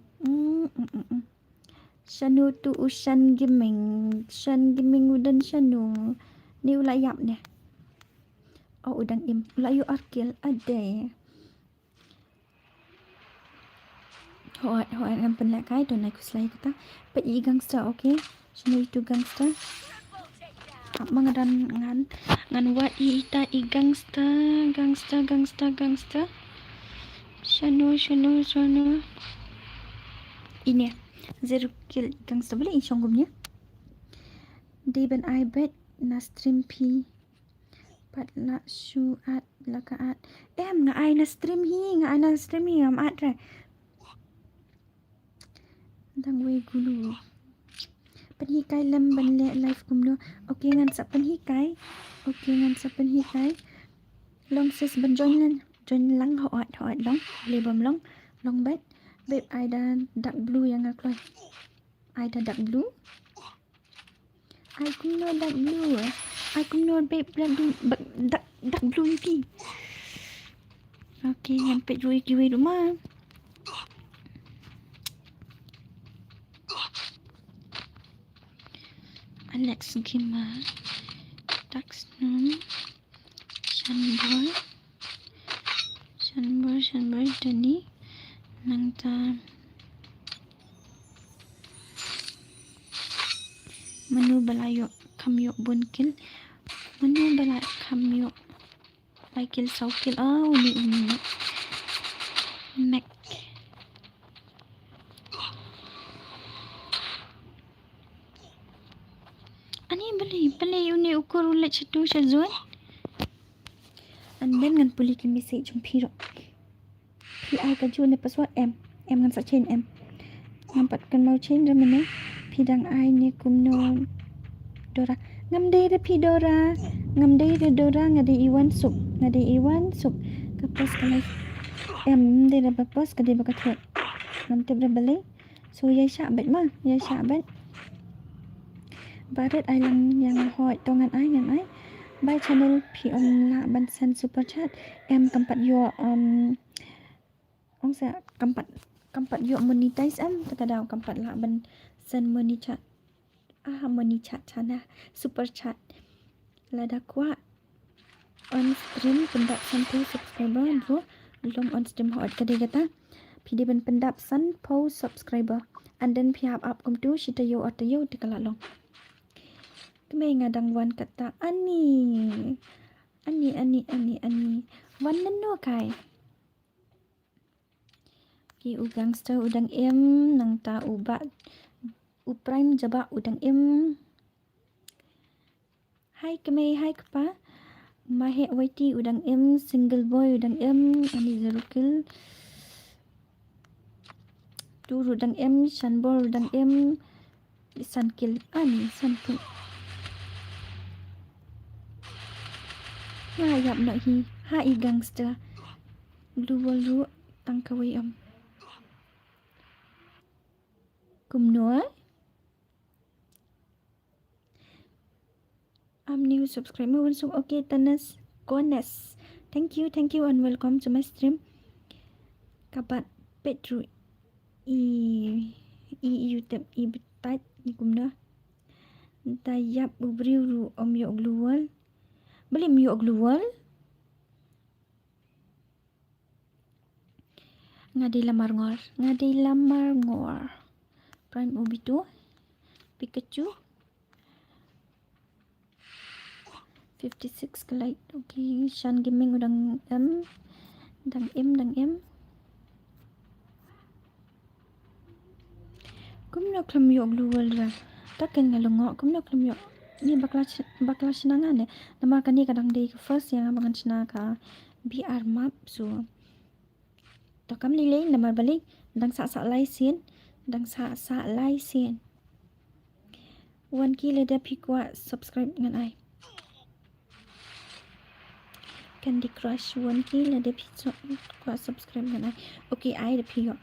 Shanu tu Shan Gaming udan Shanu ni ulayap ni udang im ulayu arkil ada Hoi ngam pen lek kai tu naik kuslai kata pe I gangster. Okay, Shanu itu gangster mangadan ngan wat ita I gangster Shanu ini zero kill gangster boleh insyongumnya di ben I bet na stream pi pat la shuat lakaat nga ai na stream hi ngam at ra dang we gulu penhikai lem ban le live kumno. Okay ngan sa penhikai long sis ban join lang hoat long lebam long bet babe I dan dark blue yang ngakloy I dan dark blue I kumno babe dark blue ini. Okay nyampe kiwi rumah Alex Gima Daxnum Shanboy Dani Nangta Menu balayo kamyo bunkil. Menu balay kamyo. Laikil saukil. Uni. Mac. Ani beli uni ukur ulit situ syazun. And then ngan puli ke message jom piro. PI kaju ne password M ngan sa chain M. Nampat kan mau chain dah mana? Pidang ai ni kumno Dora. Ngam dai pi Dora. Ngam dai Dora ngade Iwan sup. Kapas kalai M dai da papas kade bakathot. Ngam teb balik. So yai syak bet ma. Barat ai lang yang hot tongan ai ngan ai. By channel pi la ban sen super chat. M kampat yo ông sẽ kampat yo monetize takadaw kampat la ban sen money chat chana super chat lada kwa on stream pendap sampai subscriber bro belum on stream hot kadai kata pidi ban pendap san po subscriber and then pihap up kum tu shita yo otayo tikala long kemai ngadang wan kata ani wan nano kai ki u gangster udang em nang ta ubat u prime jaba udang em hai kemai hai kapa mahe waiti udang em single boy udang em ani zarukil tu udang em shanbor udang em sankil ani sankil yap no hi hai gangster lu tangkawai kumno new subscriber so okay tanas kones thank you and welcome to my stream kapat petru youtube betat ni kumno tayap ubriu yo gluwal beli yo gluwal ngadi lamar ngor prime obito Pikachu 56 kelait okay Shan Gaming udang M kumno klam yo gluwal ra taken ngalongo kumno klam yo ni bakla senangan nama kan ni kadang day first yang abangan senaka BR map so to kam lilay namar balik dang sa lai sin 1k leda pikwa subscribe ngan ai Candy Crush 1k leda pikwa subscribe ngan ai okay ai de piyo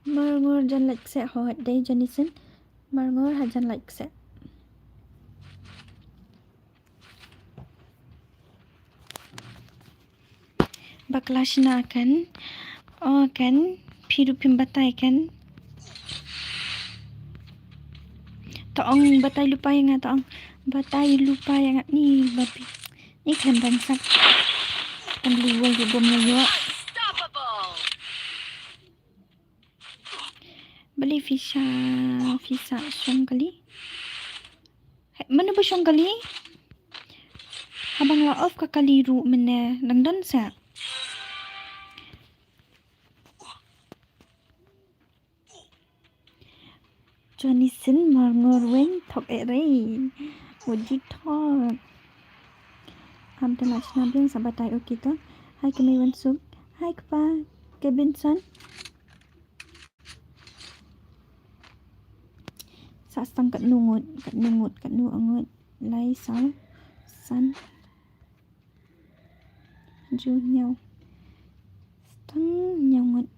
marngor jan like se hot day janison marngor hajan like se baklashna kan kan pidupim batai kan taong batai lupa yang ni babi ni kan bangsak kan luwal di bomnya yo beli visa syongkali mana ba syongkali habang la off ka kaliru mene nangdon sa Johnny Sin marngor weng thok rei would you talk Abdullah Nabil sabatai okay to hai kami wansuk hai kapa Kevin son sastang kat nungut angut lai sao san ju nhau stang nyangut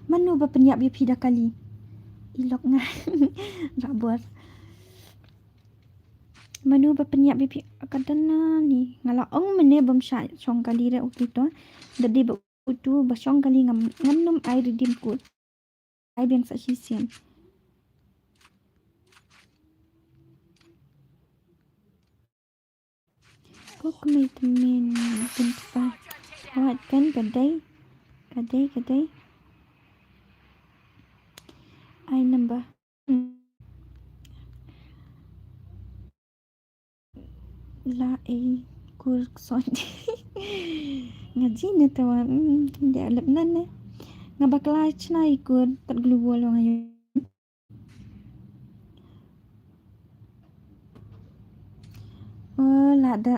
manu ba penyap ya pida kali ilok nga rabor manu ba penyap ya kadana ni ngalaong mene bam sha chong kali re ukito dadi ba utu ba chong kali ngamnum ai redeem code ai beng sa sisian kok may temen pinta awat kan kadai I nambah la kur son ngaji na tawa dia lebnan ne ngabakla chna ikur tat glubol ngayo la da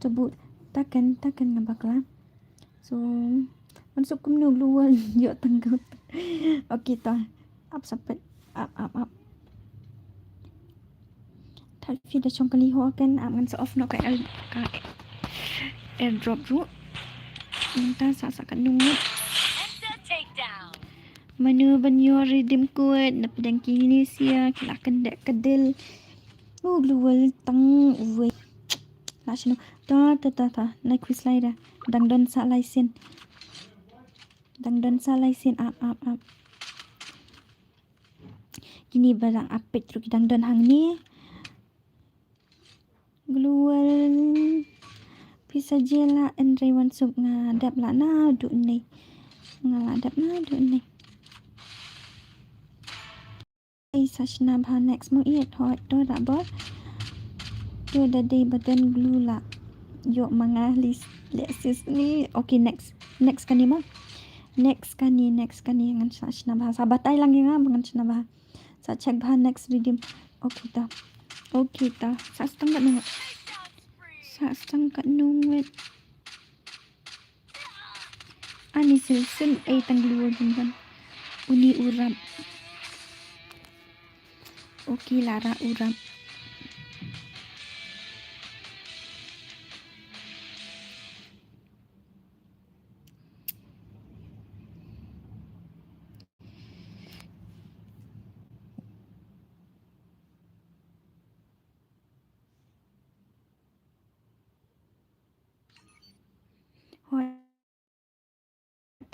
tebut takkan ngabakla so masuk kumnu glubol yo tenggut okey ta up sapet up thật phi da chong kali ho kan am ngan sa off no ka airdrop ru minta sa kan nungut Enta takedown. menu banyo redeem code na pedang Indonesia kilakan dek kedel global tang uwe la sino ta na quiz laida dang don sa license up kini barang apet tru dang don hang ni global bisa jela Andre wan sub ngadap la na du ni ngaladap na du ni sashna bha next mo iet hot do da bot do da day button glue la yo mga lesis ni okay next kani ma next kani ngan sashna bha sabatai lang nga ngan sashna bha sa check bha next redeem okay ta sa stang kat nungwet ani silsin ay tang glue bundan uni urap okay lara urap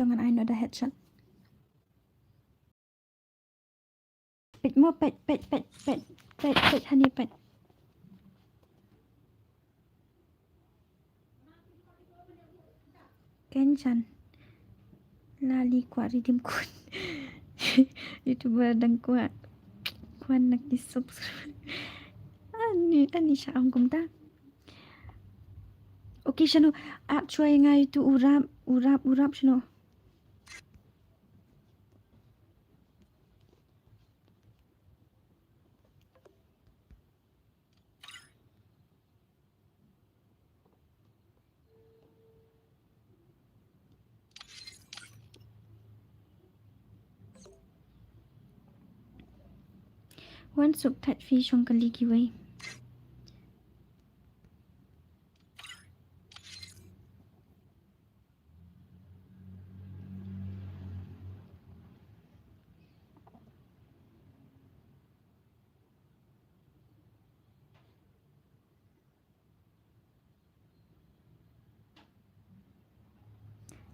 dengan I ada headshot pet mo pet honey pet Kenchan lali kuat redeem code youtuber dan kuat nak di subscribe ani sya angkum ta okay shano app cuai ngai tu urap shano wan sub that fish ong kali kiwai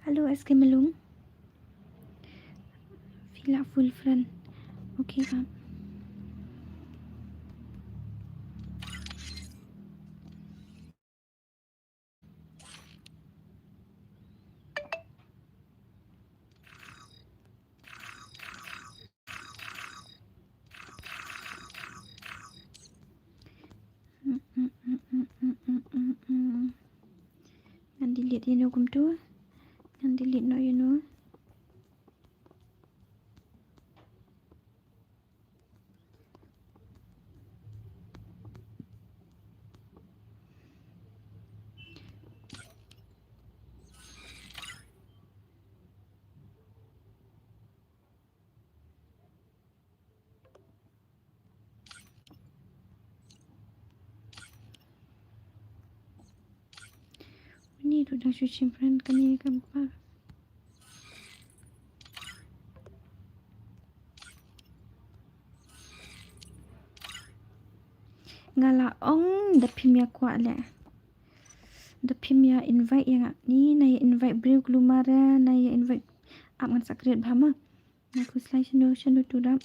halo SK Melung Villa full friend okay bang ngan delete you know kum tu ngan delete no you know ni tu dah cuci friend kani kampar ngala ong da pimya kwa le da pimya invite yang ni na invite brew glumara na invite aman sakret bhama na ku slide shanu tu da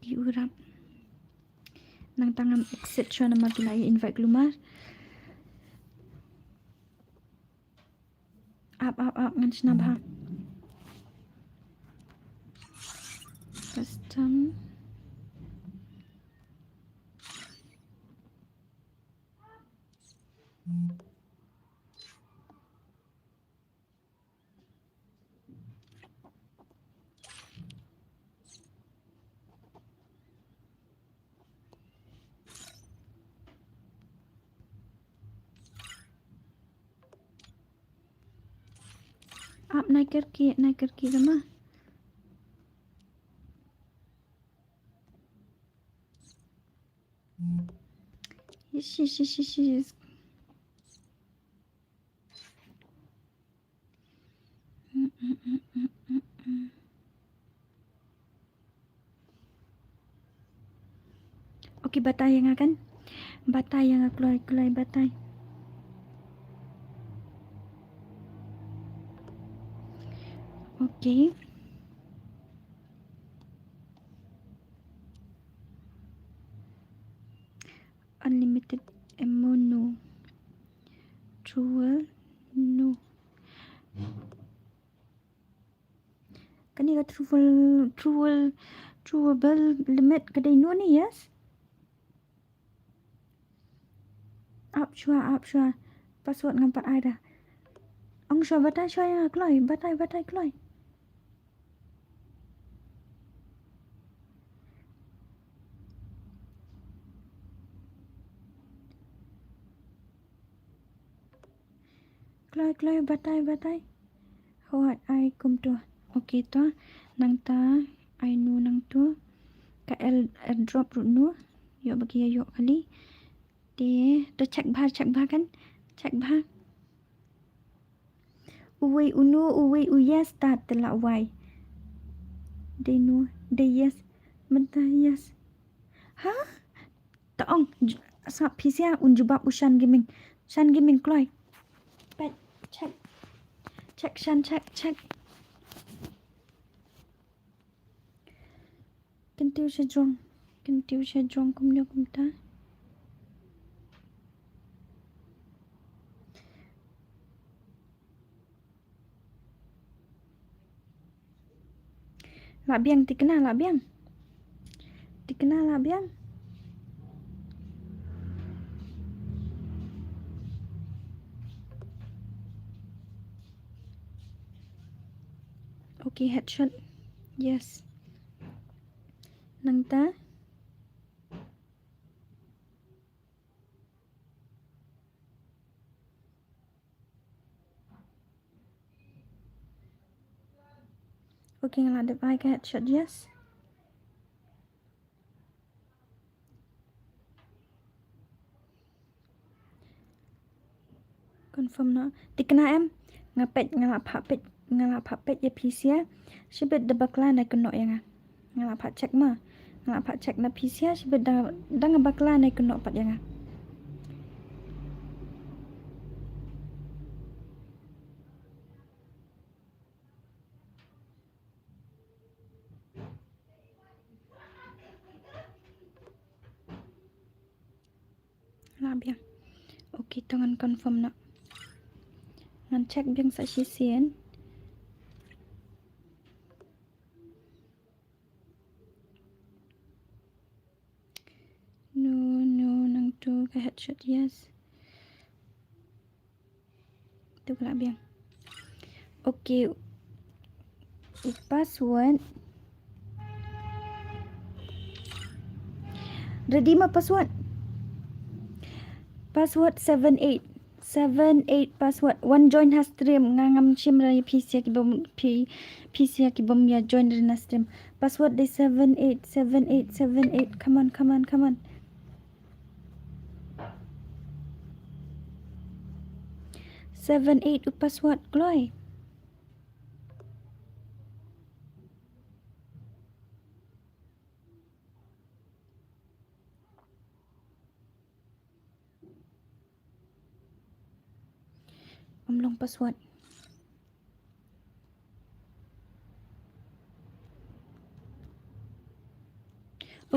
bagi urap. Nang tangan exit siya na magilay invite lumar. Up ngan sinabha. Custom. Up naik kerki sama. Yes. Okey, batai yang akan. Batai yang keluar batai. Okey. Unlimited ammo no. Truel no. Kani ka truable limit kadai no ni, yes? Up shua. Password ngampat ai dah. Ong shua batai shua yang keluar. Batai keluar. Keluar batai. Hawat ai kum tu. Okey tu. Nang ta ai nu nang tu. Ka airdrop rut nu. Yuk bagi yuk kali. Dia check bah kan? Check bah. Uwi yes start telah wai. Dia nu, dia yes. Mentah yes. Ha? Taong sa pisia unjubab ushan gaming. Shan gaming keluar. Baik, check. Check. Kentiu sejong kumnya kumta. Lak biang dikenal lak biang. Okay, headshot. Yes. Nang ta. Okay, ngeladap ai ka headshot, yes. Confirm na. Tikna em. Ngapet ngalap hapet ya PC. Sibet debakla na keno yang. Ngalap hak check ma. Ngalap hak check na PC sibet dah ngabakla na keno pat yang. Biang. Okay, tangan confirm na. Ngan check biang sa sisian. No, nang tu ka headshot, yes. Tu pula biang. Okay. Password. Ready ma password? Password 78 password. One join has stream ngangam shim ra PC ki bom ya join na stream. Password day 78. Come on. 78 password gloy. Omlong password.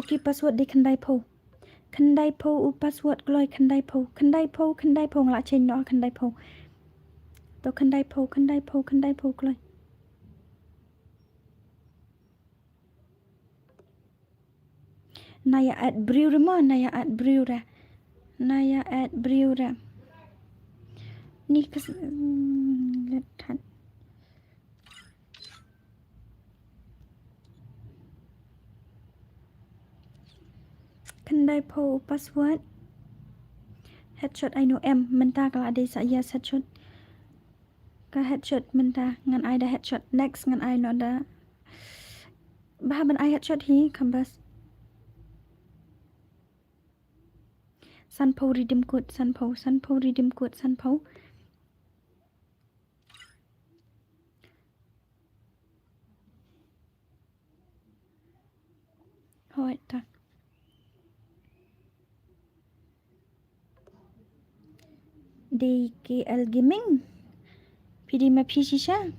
Okay, password di kendai po. Kendai po u password gloi kendai po. Kendai po ngala chen no kendai po. To kendai po gloi. Naya at brew mo, naya at brew ra. Naya at brew ra. Ni kes lihat. Kendai po password. Headshot I know M menta kalau ada saya headshot. Ka headshot menta ngan I dah headshot. Next ngan I no ada. Bahaban I headshot hi kambas. Sanpo redeem code Sanpo redeem code Sanpo. Thôi ta. DKL Gaming. PD ma PC siya.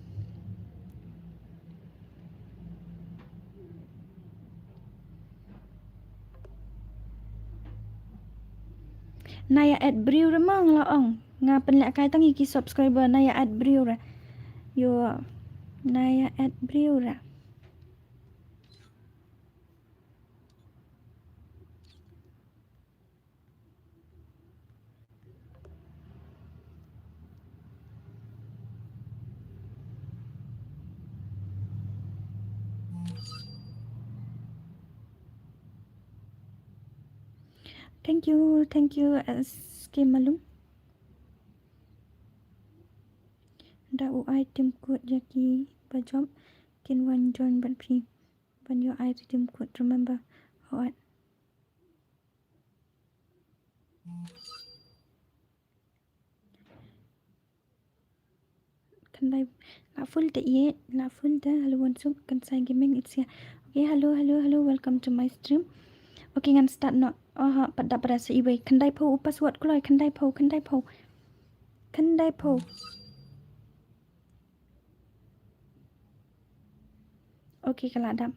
Naya at brew remang laong. Nga penlak kai tangi ki subscriber Naya at brew ra. Yo Naya at brew ra. Thank you SK Malum. Da u item code jaki bajom can one join but p when your item code remember how kan live la full da ye la full da hello one so kan sai gaming it's here. Okay, hello welcome to my stream. Okay, ngan start no pada sa iway kandai po password ko loy kandai po okay kaladam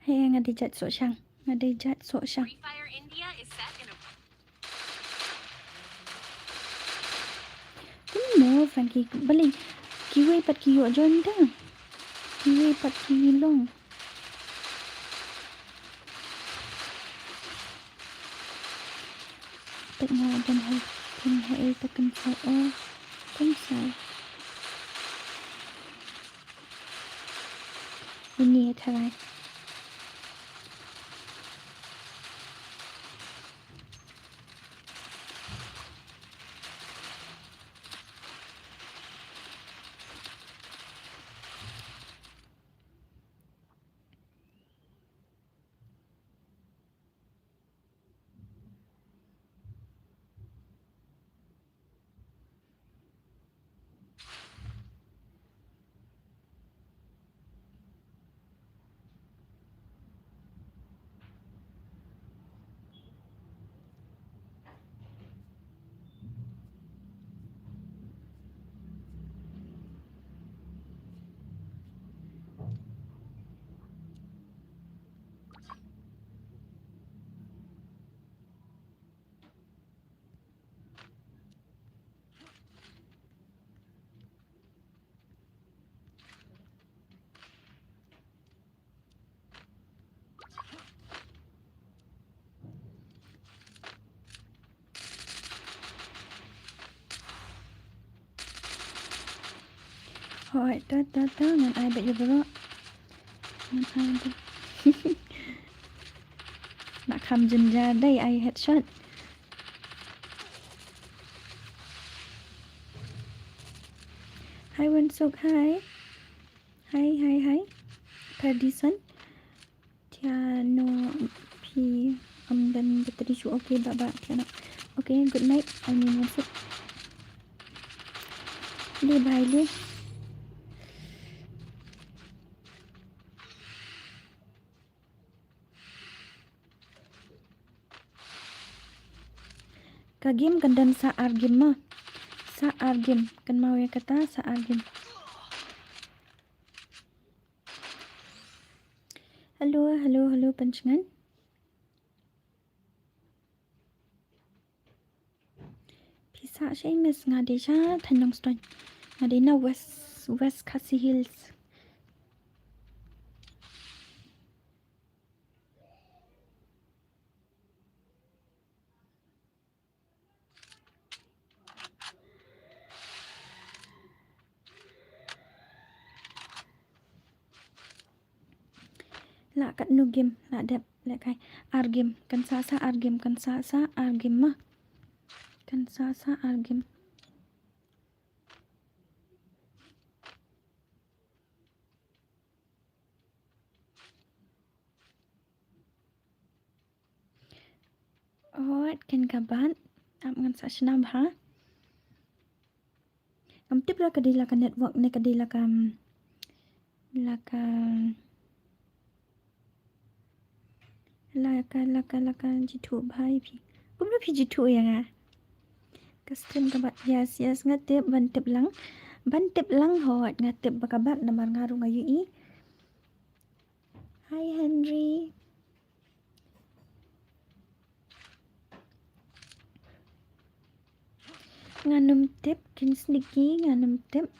hey ngadijat so syang Free Fire India is set in a no Frankie balik kiway pat kiyo join da kiway pat kilong tak nga dan hai takan sa kan sai ini tharai Hỏi tớ ngàn ai bị vô đó ngàn ai đi đã khăm dần ra đây ai headshot hi Wansuk hi Tradition Tiano P dan Patricio okay baba Tiano okay good night I mean Wansuk đi bài đi ka game kandan sa ar game ma Sa argim. Kan mau ya kata sa argim. Halo pencengan. Pisa Seamus ngade sha Tanjung Stone. Ngade na West Khasi Hills. La kat nu game la dep la kai argim kan sa argim kan sa argim mah kan sa argim. Oh kan kaban am ngan sa snam ha am tip la kadila ka network ne kadila ka laka jitu bhai phi pumna phi jitu ya nga custom ka bat yes ngatip ban tip lang hot ngatip bakabat namar ngaru ngayu i. Hi Henry. Nganum tip kin sneaky nganum tip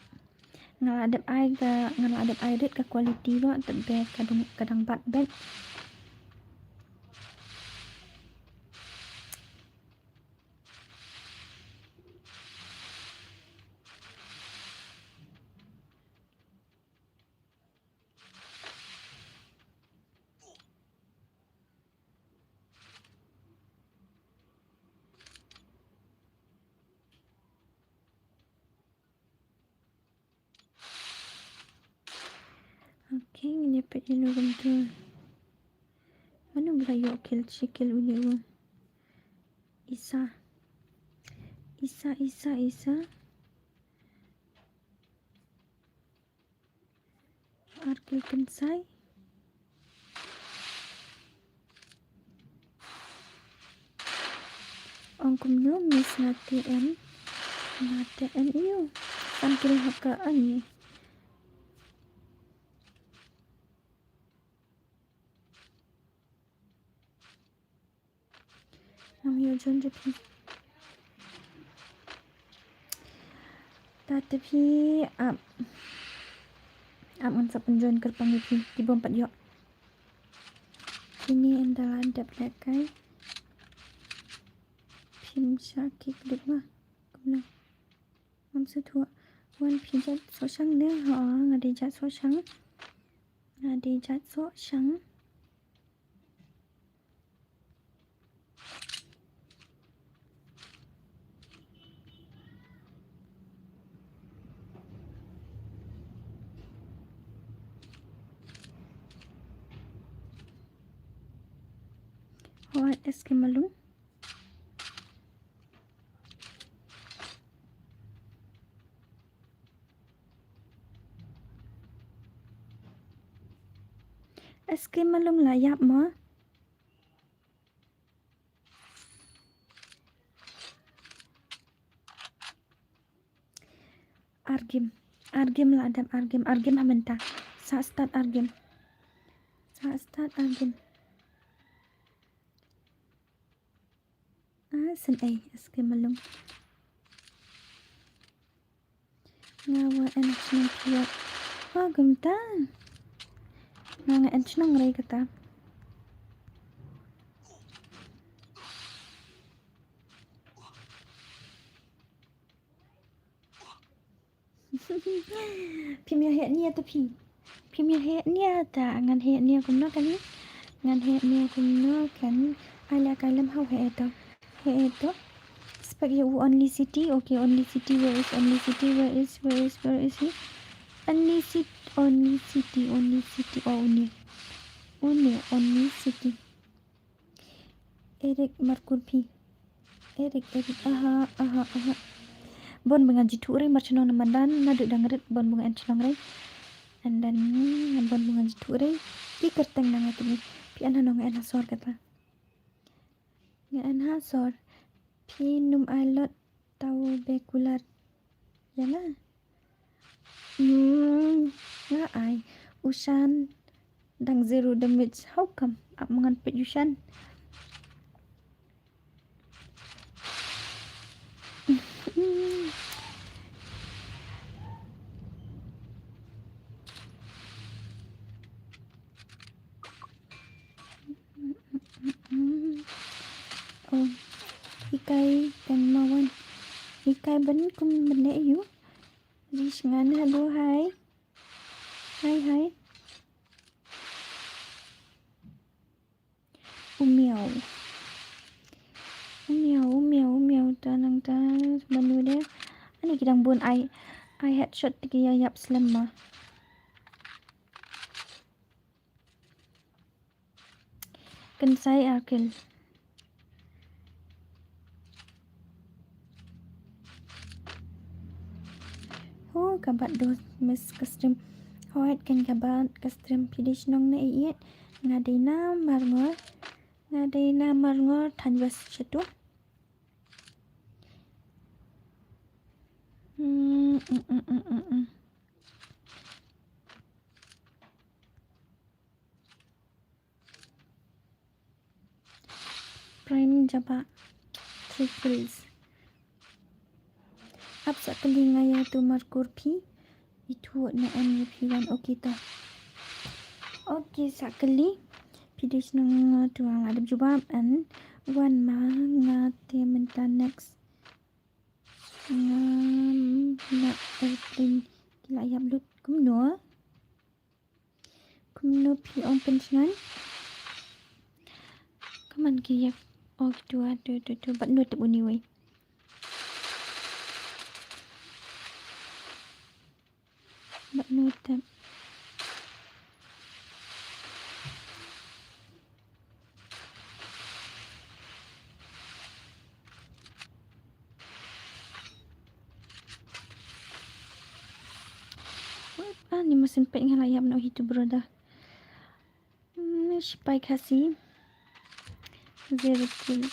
ngaladap ai rit ka quality ro tebe kadang bat bet. Okay, ngepet ini betul. Mana belayu sikil unya. Isa. Arkil kensai. Ongkum nyo miss natiin iyo. Tampil hakaan ni. Namyo John Jepi. Tatapi am ang sa penjuan kerpang itu di bompat yok. Ini adalah adab lekai. Pim syaki kedip mah. Kumna. Mam setua. Wan pijat so shang ne ha ngadijat so shang. Hot Eskimo. Eskimo layap mah. Argim lah adab argim hamenta. Sa start argim. Sen ay Eskimo ngawa enak senang piyok. Oh gemta. Nga enchong ray kata. Pimya het nia ta pi. Pimya het nia ta ngan het nia kumno kan. Ala kalam how het to. Spek you only city. Okay, only city. Where is only city? Where is he? Only city. Only city. Eric Markurpi. Eric. Aha. Bon bunga jitu ring marchnong namandan nadu dangret bon bunga enchong ring. And then bon bunga jitu ring ki kerteng nang atini pi ana nong ana sor kata. Nga ana sor pi num alot tau bekular Yalah. Nga ai. Ushan đang zero damage. How come? Up mangan pet Ushan. Oh, Hikai dan Mawan. Hikai bấn cùng mình nãy yếu. Đi ngắn hello hi. Hi. Umiao tanang ta menu dia. Ani kidang bun I headshot tiga yap selama. Kan saya akil. Oh, kabat dos miss custom. Hoat kan kabat custom pidish nong na iit. Ngadina marngor tanwas chatu. Prime jaba 3 kills. Ab sakali ngaya tu markur pi. Itu na MVP 1 okay ta. Okay sakali pidish nong tu ang adab jubab and one ma ngate menta next. Na airplane kila yap lut kumno pi on pensiongan kaman ki yak oh tu bat no tu ni wei bat no tap ni mesin pet dengan layap nak hitu broda. Spy kasih 0 kill.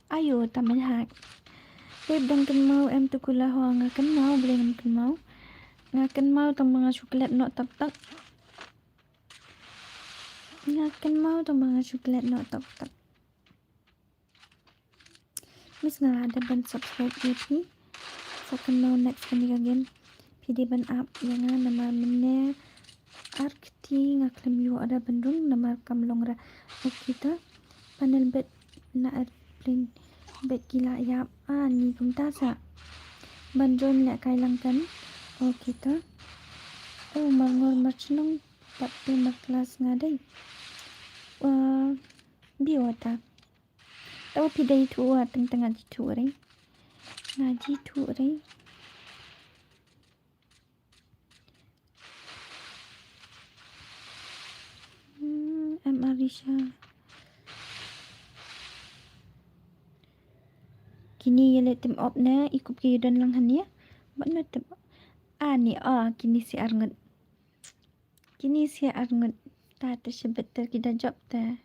Ayo taman hak. Web dan kenal em tu kula ho ngakan mau boleh ngakan mau. Ngakan mau tong mga coklat nok tak. Ngakan mau tong mga coklat nok tak. Miss ngala ada ban subscribe pi. Second now next kami again. PD ban up yang nama mene arkti ngaklam yo ada bandung nama kamlongra. Kita panel bet na airplane bet gila yap ni kumtasa. Bandron nak kailangkan. Kita marngor marchnong tapi markelas ngadai. Biota. Tahu pidai tu tengah jitu ring. Ngaji tu ring. Marisha. Kini yele tim op na ikup ke dan lang hania. Bakna tem. Ni kini si arngut. Ta tersebut kita job ta.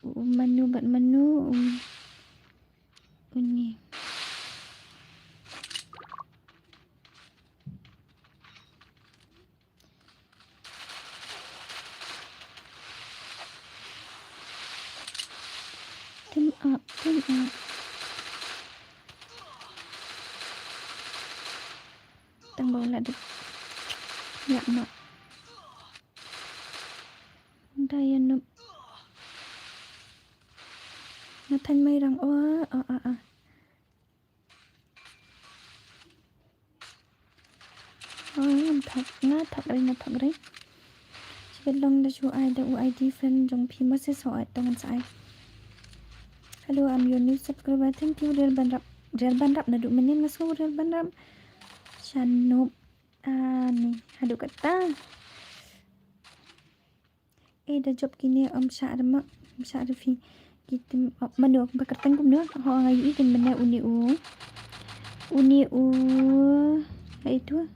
Menu ini team up tang bola dek ya mak daya nup nó thanh mây rằng thật đấy Sebet long da chu ai da UID friend jong pi ma se so ai tangan sai hello I'm your new subscriber thank you real banrap na du menin ngaso real banrap chanop ni hadu kata da job kini sya refi kita manu bakartan kum no ho ngai ikin benda uni u itu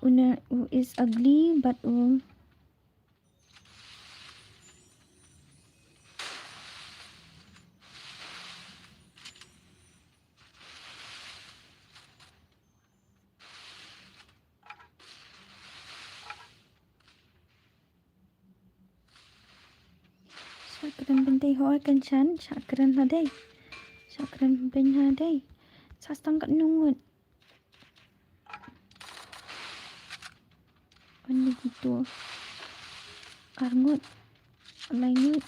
who is ugly, but Chakran bentai hoa kan chan, chakran hadai. Chakran ben hadai. Sastang kat nungut. Ani gitu. Karngut. Lainut.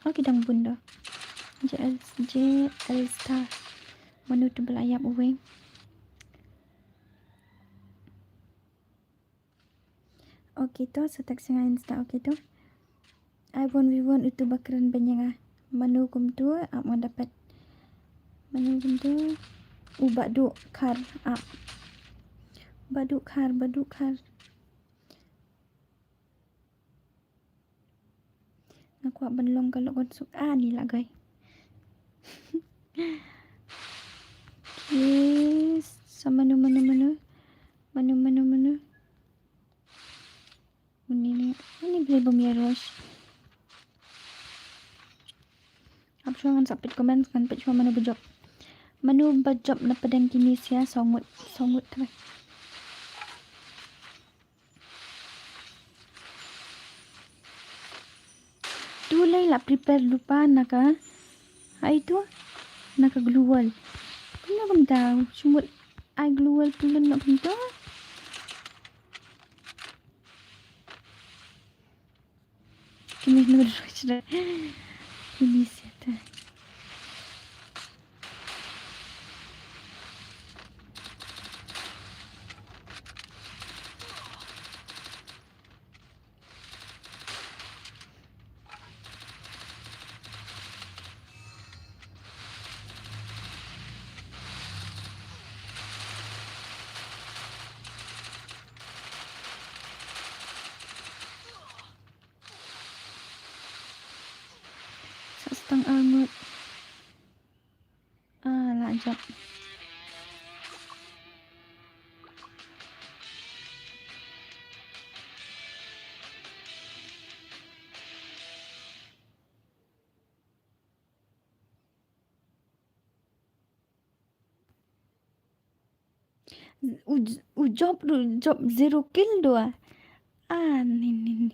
Oh, kidang bunda. JL star. Manu tu belayap uweng. Okay tu, setak singa insta okay tu. I want itu bakaran banyak manu kum tu ap dapat manu kum tu baduk kar ap baduk kar aku ap benlong kalau kau suka ni lah guys. Yes, sama manu ini beli bumi ros. Ap cuman sapit komen kan pet cuma manu berjob na pedang kini sia songut tu. Tu lai lah prepare lupa naka. Hai tu naka glual. Kena kamu tahu sumut ai glual pulun nak pintu. Kini nur cerita. Ini siapa? Setang armut. Lajak. Job 0 kill doa. Ni.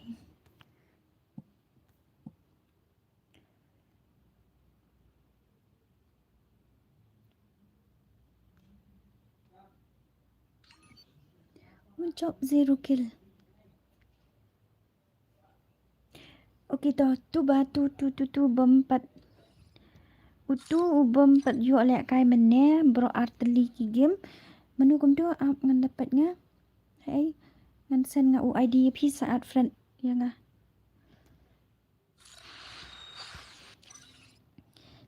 Job 0 kill. Okay dah tu batu tu bompat. Utu bompat yo lek kai mene bro arteli ki game. Menu kum tu ap ngan dapatnya. Hai ngan sen nga UID pi saat friend ya nga.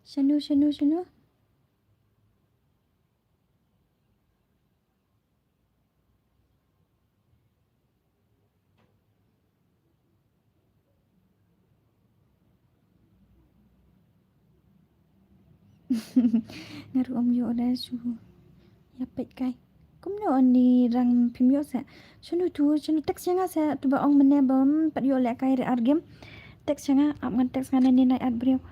Shanu. Ngaru om yo dah su. Ya pet kai. Kum no ni rang pimyo sa. Shanu teks yang sa tu ba ong mene bom pat yo lek kai re argem. Teks yang ap ngan teks ngan ni naik ad brio.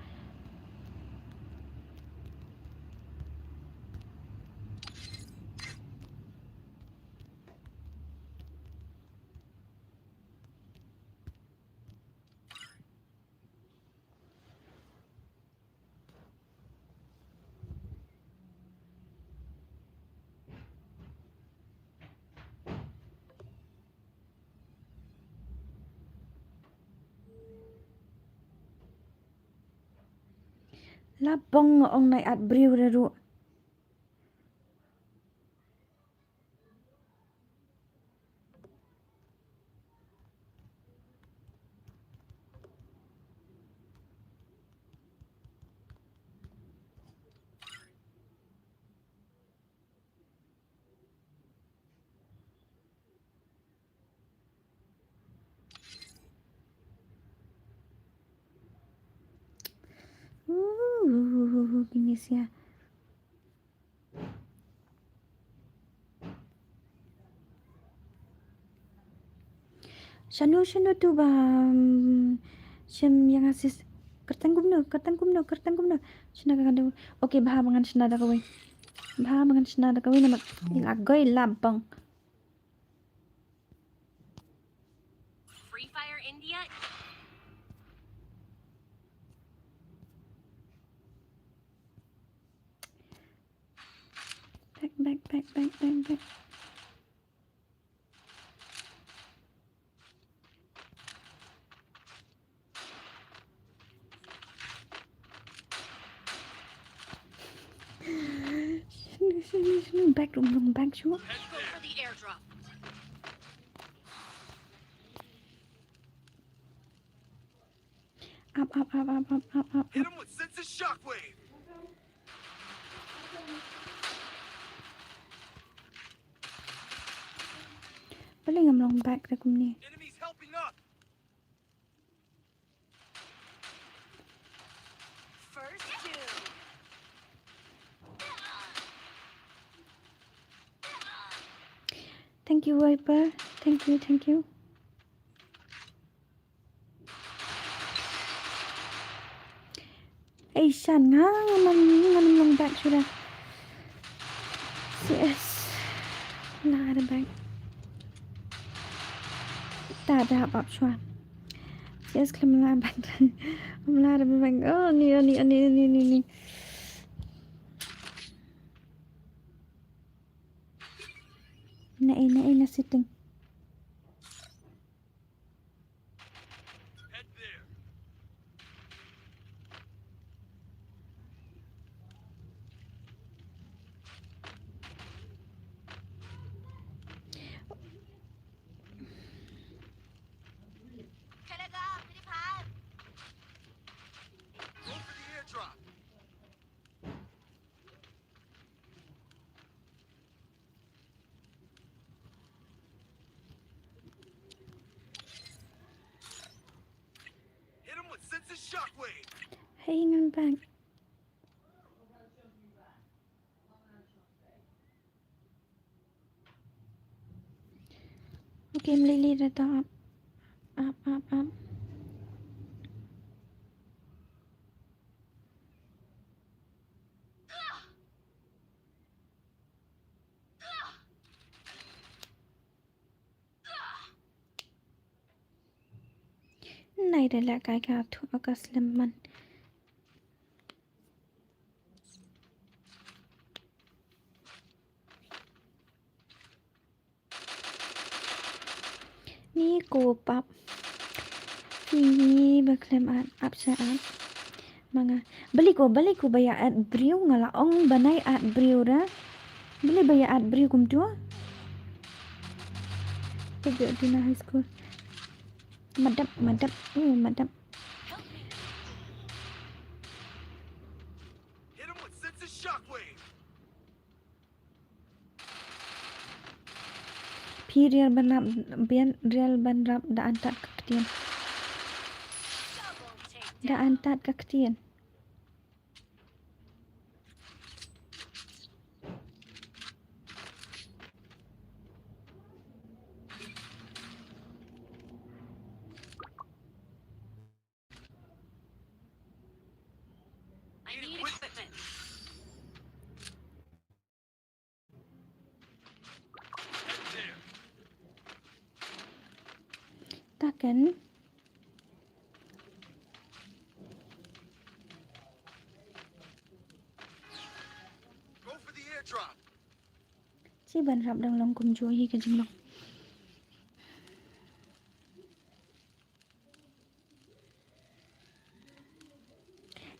Labong ong naik ad brio ru. Gini sia. Shanu tu Shem yang asis kertang gumno. Shana kaganda. Okay, baha mangan shana da kawin. Namat ilagoy labang. Free Fire India. Back. Back room, back sure. Go for the airdrop. Up. Hit him with sense of shockwave. Paling ngamlong back ra kum ni. Enemies helping up. First two. Thank you, Viper. Thank you. Shan nga ngamlong back sudah. CS. Nah, ada back. Tak ada apa suan. CS kemana back. Ada back. Oh, ni. Na sitting. Head there. Talaga, Pilipan. Go for the airdrop. Hit him with sense of shockwave. Hey, ngan back. Okay, Lily dah up. Này đây là cái gạo thuộc agas lemon. Ni cô bắp. Ini berkleman absaan. Mga beli ko bayar at briu ngala ong banai at briu ra. Beli bayar at briu kum tu. Pergi di high school. Madap. Madap. Hit him with sense of shockwave. Real banrap da antat kaktian. Double takedown. Da antat kaktian. I need equipment. Head there. Takkan Go for the airdrop. si banrap dang long kum jo hi ka jinglong.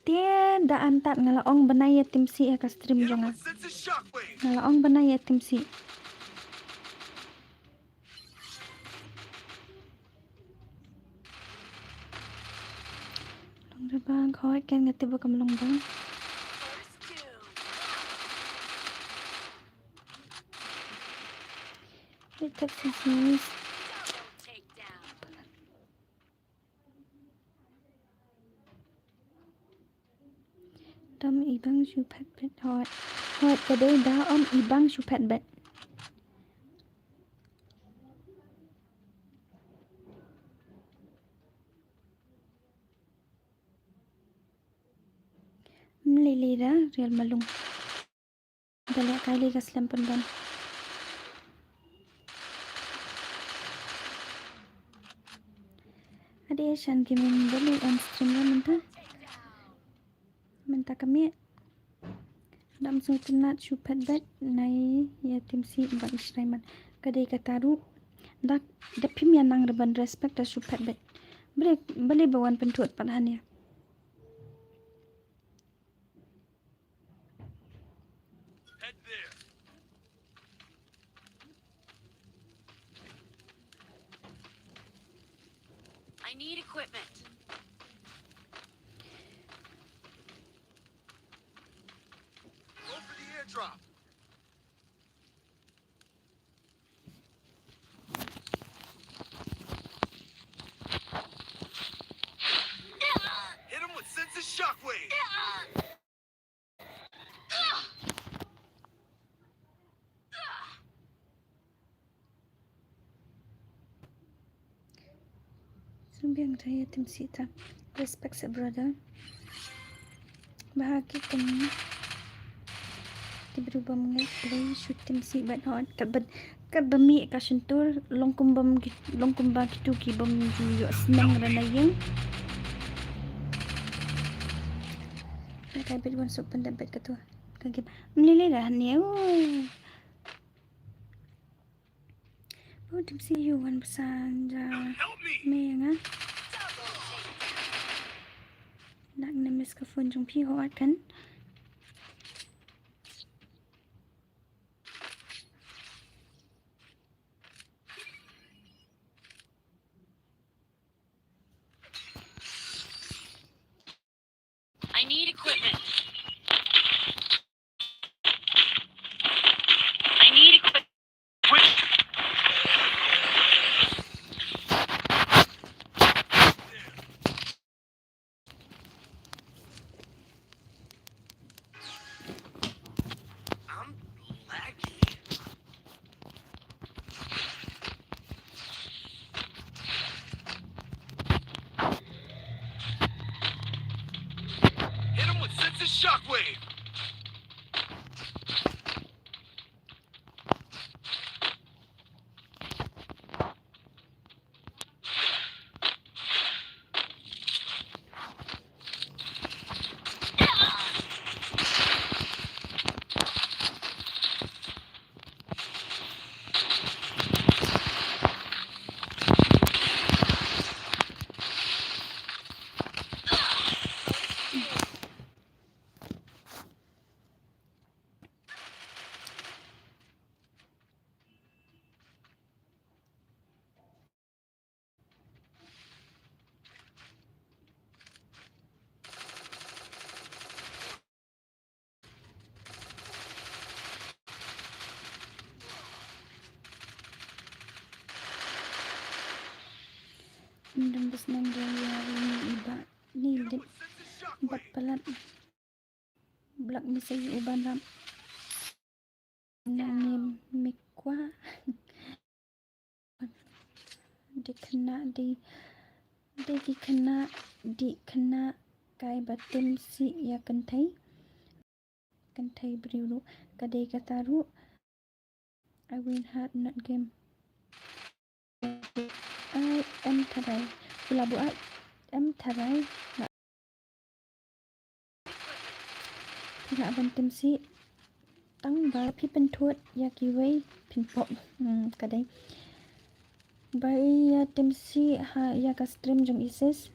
Dia da antat ngala ong banai tim si ka stream Hit him jangan. with sense of shockwave. Ngala ong banai tim si. Long ra bang khoi ken ngati ba kam long bang. First two. Lihat sih. Double takedown. Đâm ibang su pet pet hot. Hot cái đây đã om ibang su pet bet. Lira real malung. Dala kali ka slampan ban. Ade shan gaming bali on stream la minta kami dam sung tenat shupat bet nai ya tim si ban israiman kadai kataru dak dapim ya nang reban respect da shupat bet bali bawan pentuat padhan ya. Head there. I need equipment. Go for the airdrop. Hit him with sense of shockwave. Sumbiang saya tim sita respect sa brother bahagi kami berubah mengenai shoot tim si ban hot kad bami ka sentur longkumbam longkumba kitu ki bam ju senang rana yang kay bet wan so pendapat ketua kagib melili dah ni oh tim si you wan besanja Help me. me nga nak nemes ka phone jong pi hot kan I need equipment. I need equipment. I'm laggy. Hit him with sense of shockwave. Dambes nang gaya ni iba ni Hit him dit with sense of bat shockwave. palat blak ni sa uban ram nang ni mikwa di kena kai batim si ya kantai beriuru kadai kataru I win hard not game I am tharai pula buat am tharai nak bantim si tang ba pi pentuat ya kiwei pinpop kadai bai ya tim si ha ya ka stream jong isis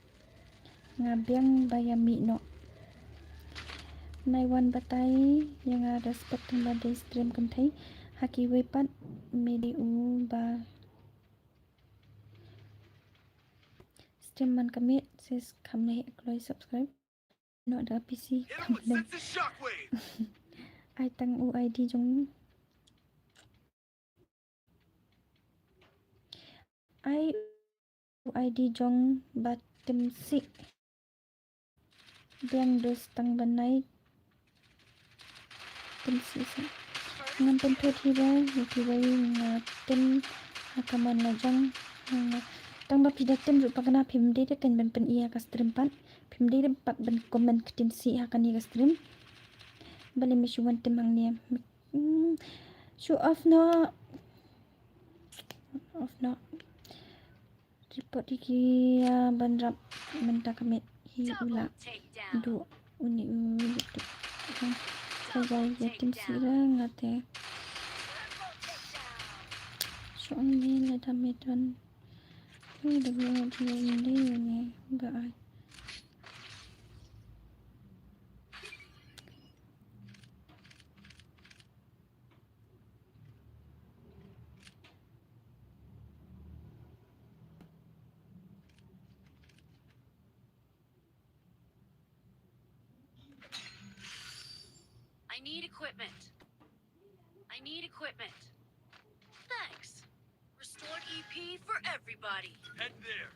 ngabiang bayami no naiwan batai yang respect badai stream kantai haki wepat medi ba stream man kami sis kami kloi subscribe no ada PC Hit him with kami sense of shockwave. ai tang UID jong ai UID jong batim si biang dos tang banai tim si sa ngam pentut hiba hiba tim hakaman lajang tang ba pidatem rupa kana pimde de kan ben pen iya ka stream pan pimde de pat ben komen tim si hakan iya ka stream Balik mesyuan temang ni. Show off no. Off no. Report diki bandrap menta kami hi ula. Double takedown. Du uni itu. Saya yatim sira ngate. Soalnya ada medan. Udah belum ini ba. I need equipment. I need equipment. Thanks. Restored EP for everybody. Head there.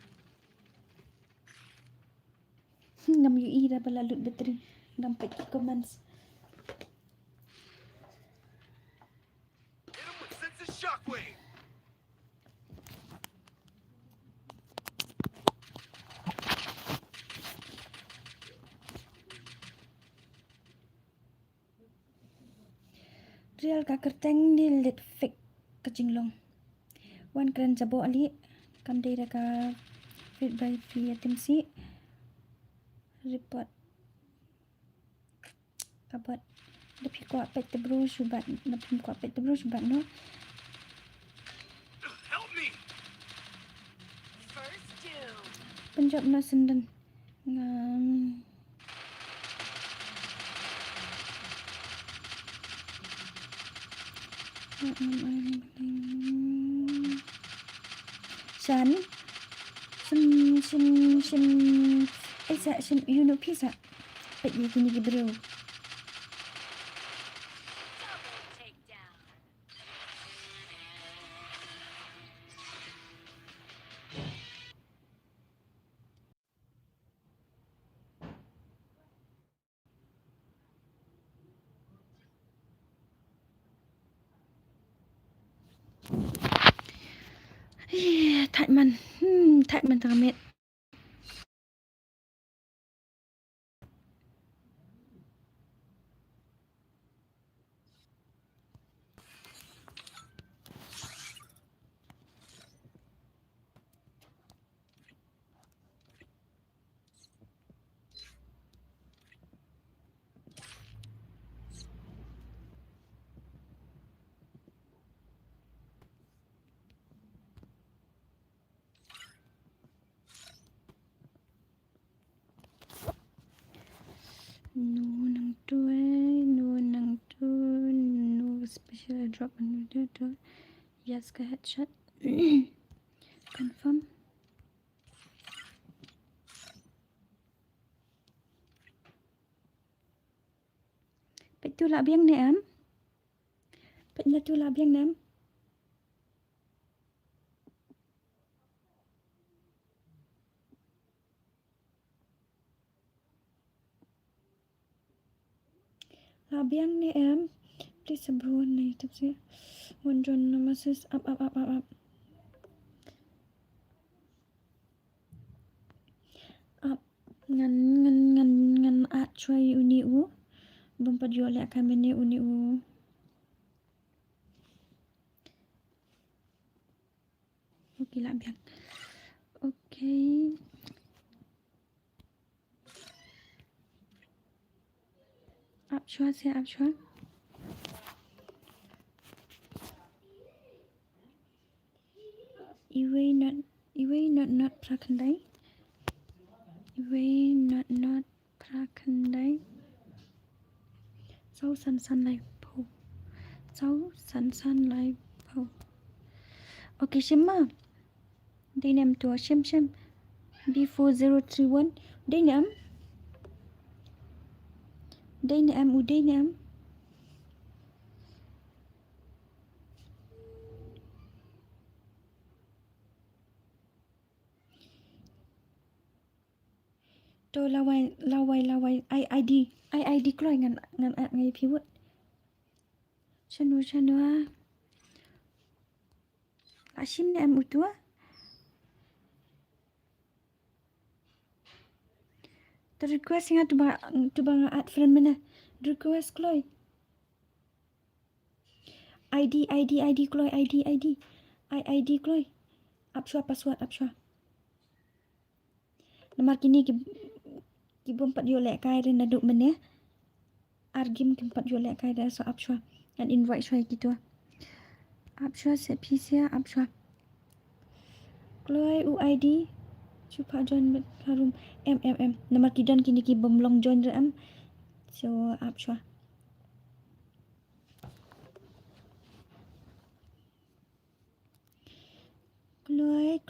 Ngam yu ira balalut betri. Dampet comments. Hit him with sense of shockwave. Real ka kerteng ni lit fake kajinglong. Wan keren jabo ali kam data ka fit by free yatim si report kabat dapi ko apet te bro subat dapi ko apet te bro subat no Help me. First doom. penjob na sendan ngam Shan Shan Isa Shan you know pizza Pet you gini bro Double takedown. Thạch man thằng mệt no special drop on yes ka headshot confirm Pet tu la biang ni am Pet la tu la biang nam La biang ni am please sebruan ni tu sih Wondron namasis up ngan at try uni u bumpa jual akan meni uni u okay la biang okay up chua Iwe not prakandai Iwe not prakandai Sau san lai po Sau san lai po Okay shimma Day name to shim B4031 Day name to lawai ID kloi ngan ngai piwut chanu ashim ne am utua the request nga tu bang at friend mana Request Chloe. ID Chloe, ID Chloe. Abshua password Abshua. Nomor kini ki bompat yo lek kai ren aduk meneh. Argim tempat yo lek kai dah so Abshua. And invite Shoi gitu. Abshua set PC Abshua. Chloe UID. Cuba join harum M. Nomor kidan kini ki bomlong join ram. So Abshua. Chloe.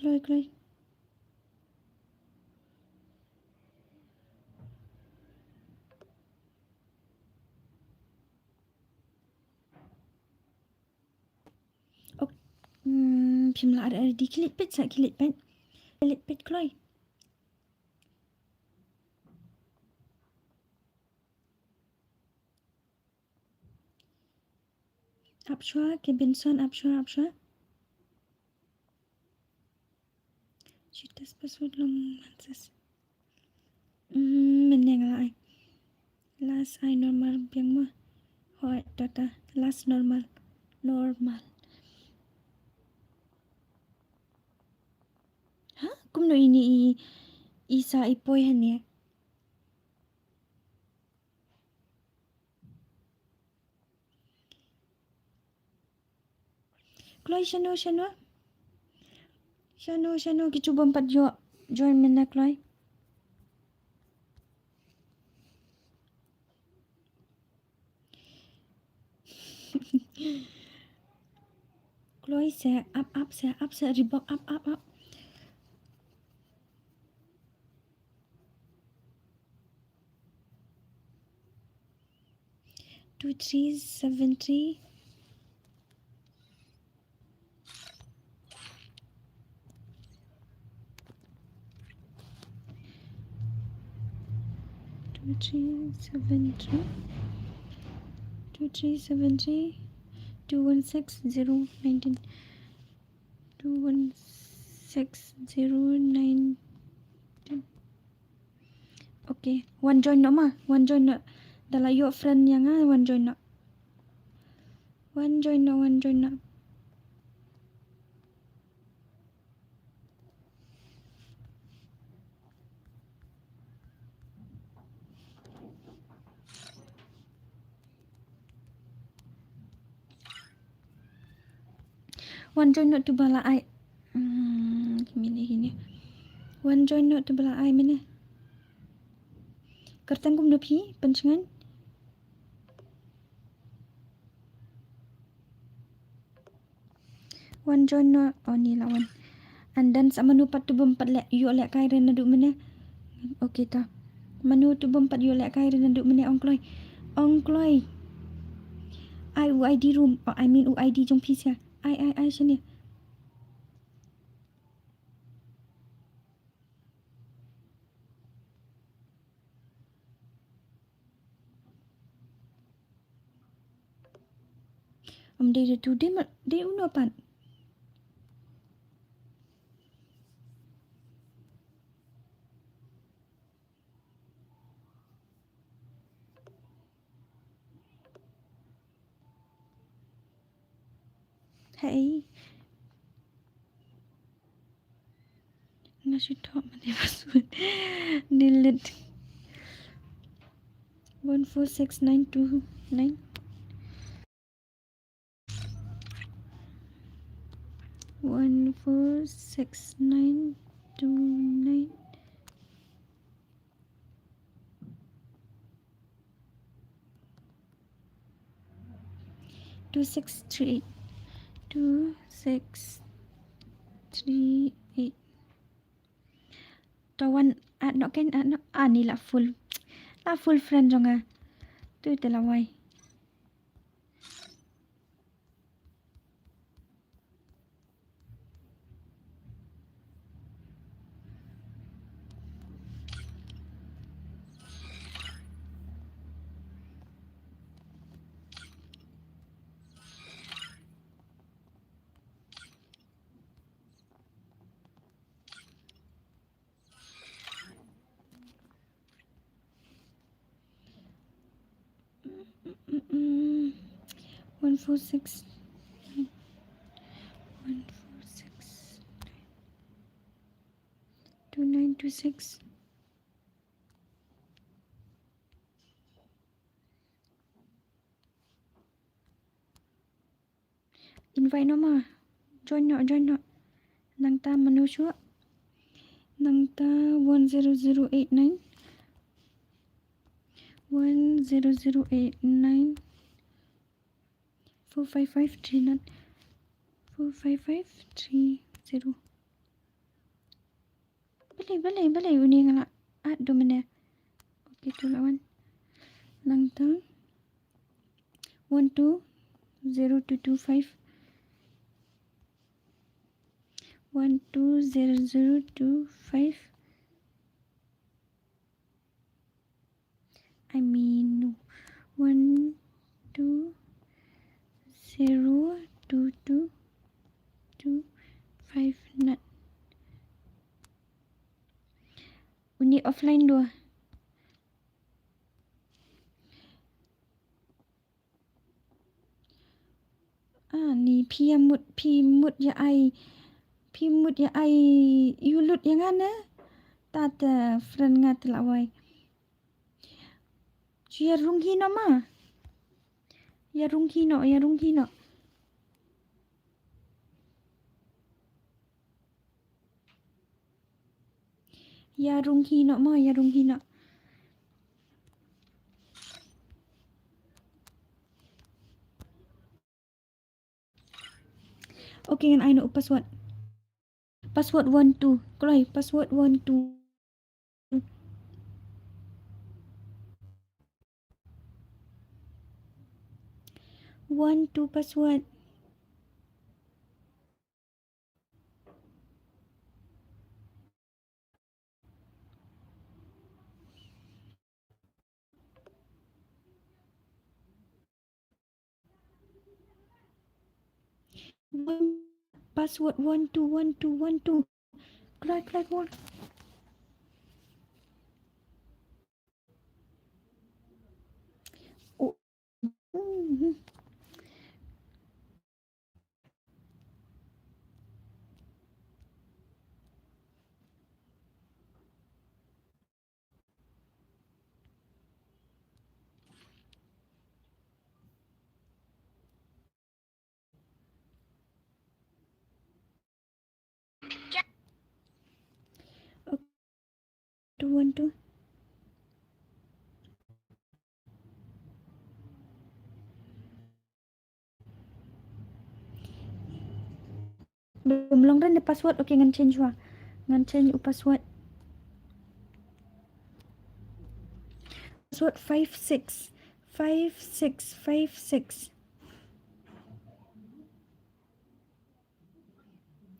Oh, พิมพ์ละอะไรดีคลิปเป็ดChloe. Abshua ke Benson Abshua. Citas password long manses. Meneng lại. Last I normal biang mo. Hỏi data last normal. Hah? Kum no ini isa ipoy hanya. Chloe Shano kicuba 4 join mena Chloe. Chloe say up say Reebok up. 2373 2373 216019 216019. Okay, one join no. Dalam your friend yang one join no. One join no. One join no tu bala ai. Gini. One join no tu bala ai mana? Kertangkum dopi pencengan. One join no. Oh ni lawan. And then sama nupat tu bompat lek yo lek kai ren duk mana? Okay ta. Manu tu bompat yo lek kai ren duk mana Ong Chloe. I UID room. Oh, I mean UID jong PC. I sini. Dia tu dia uno pan. Hey. Ngasih top mana password. Delete. 146929 146929 2638 2638 Tawan ni lah full friend jong tu telah wai. 146 2926. Invite nó mà. Join nó. Nang ta manusia. Nang ta 10089. 10089 45539 45530. Boleh uni ngala do mana. Okey tu lawan. Nang ta 120225 120025. I mean no. 120225. Uni offline dua. Ni pimut ya ai. Pimut ya ai yulut yang ana. Tata friend ngat lawai. Ya runghi no ma. Ya runghi no. Ya runghi no ma, ya runghi no. Okay, ngan I know password. Password 12. Kelai password 12. 12 password. Password 12. Kelai. Oh. One two. Belum ran the password. Okay, ngan change wa. Ngan change password. Password 56.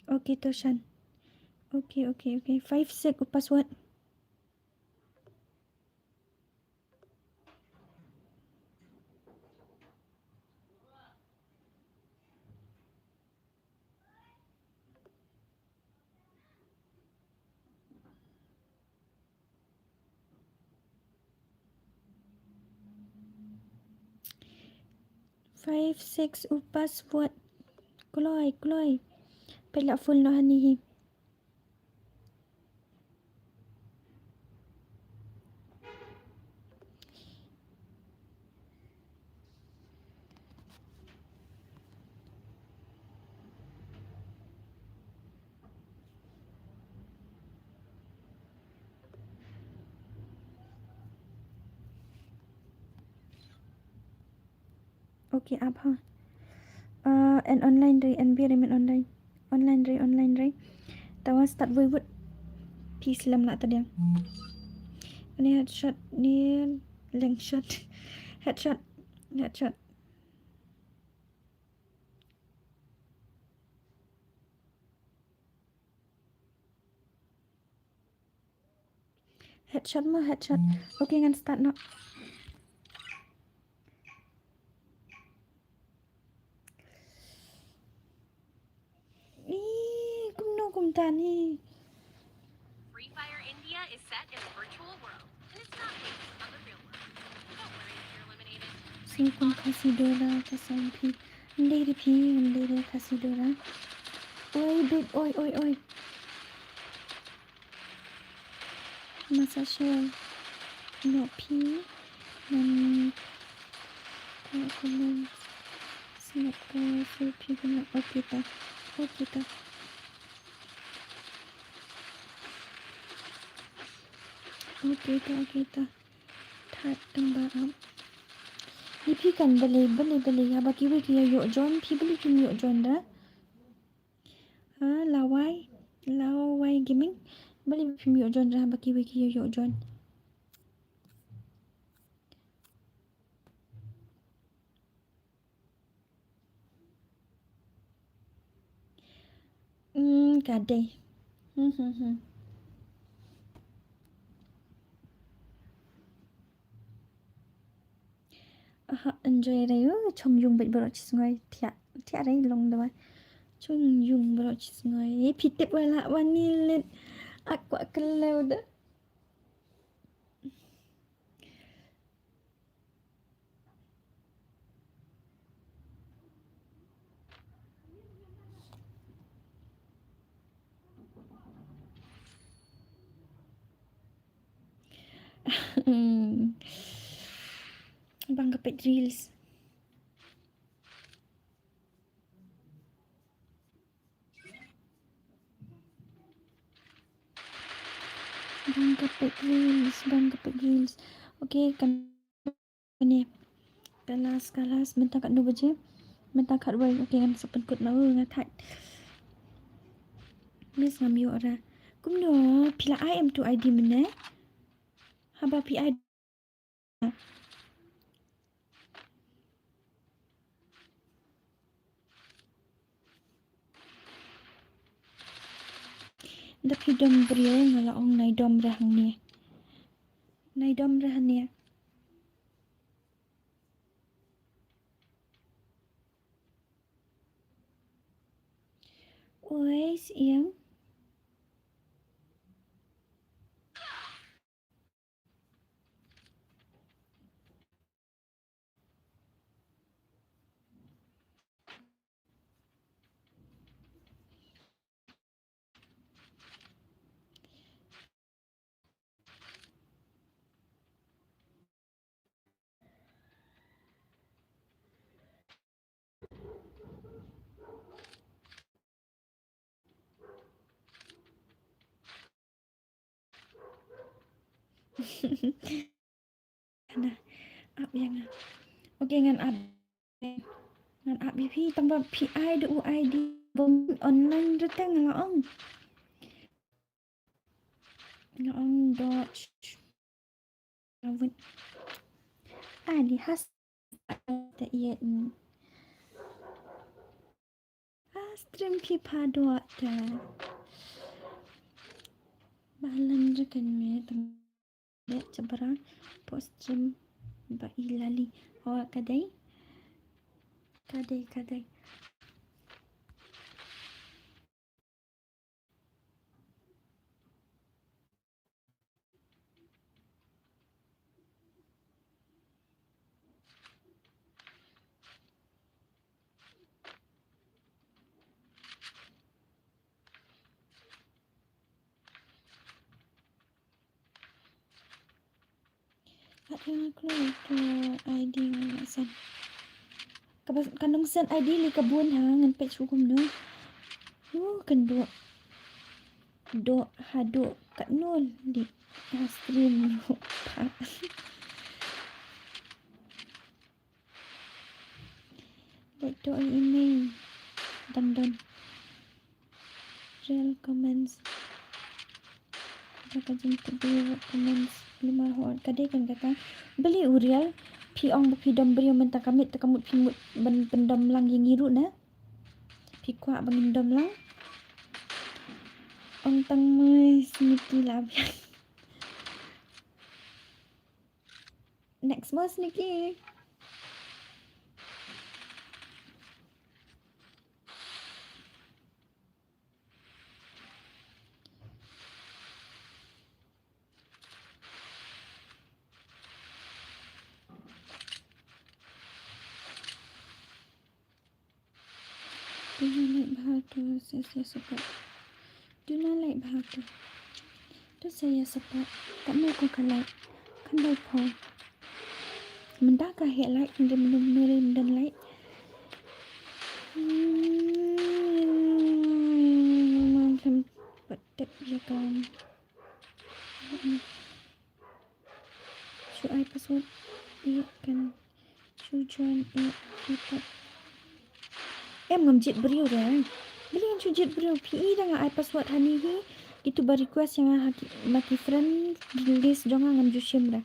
Okay, Toshan. Okay. 56 password. Five six password. Keloi. Pelak full no hani. โอเคอัพฮะand online ray and be remain online ray tawa start voivod peace lam nak tadi ni headshot ni length shot headshot headshot okay ngan start nak kum tani Free Fire India is set in a virtual world, and it's not based on the real world. Don't worry if you're eliminated. Assalamualaikum Kasidora Kasampi. Ndiri pi, ndiri Kasidora. Oi, babe, oi. Masa share. Nak pi. Dan komen. Snap ke pi kena. Okey ta. Okey ta. That gambar up. Ni pi kan beli. Ya bagi we kia yuk John. Pi beli pi yuk John dah. Lawai gaming. Beli pi yuk John dah bagi we kia yuk John. Gadai. Enjoy rayo chom yung bait bro chis ngoi thia rai long da chung yung bro chis ngoi pitep wala wanilet aku kelau dah. Bang kapit reels. Bang kapit reels. Okay, kan ni. Kalas mentah kat 2 baje. Mentah kat 2. Okay, kan sepen kut lau ngatat. Miss ngam yo ora. Kum no pila I am to ID mene. Haba pi ID. Tapi dom brio ngala ong nai dom rahang ni. Oi, siang. Nah, up yang. Okay, ngan up. Ngan up BP tambah PI do ID bom online retang ngala ong dot awit. Di has ta iya stream pi padot ta. Balan rekan me tam dek cabara post stream ba ilali. Kadai. Ada aku ke ID ngan sen. Kanong sen ID li kabun ha ngan page hukum no. Kan do hado kat nol di stream pa. Like do email dan real comments. Kata jemput dia comments 5 hot kadai kan kata beli urial pi ong pi dom beri mentah kamit tekamut pi mut pendam lang yang ngiru na pi kuak bangin dom lang ong tang mai sneaky lah. Next more sneaky. Do not like bahagia, saya support. Do not like bahagia. Tu saya support. Tak mau kau kan like. Kan like kau. Mendah kah hit like. Dia menurut dan like. Macam petik je kan. Should I password it kan. Sujuan it. Kita. Em ngam jit beriu dah. Bila yang jit beriu. PE dah ngam I password hani hi. Itu bar request yang maki friend list jangan ngam jushim dah.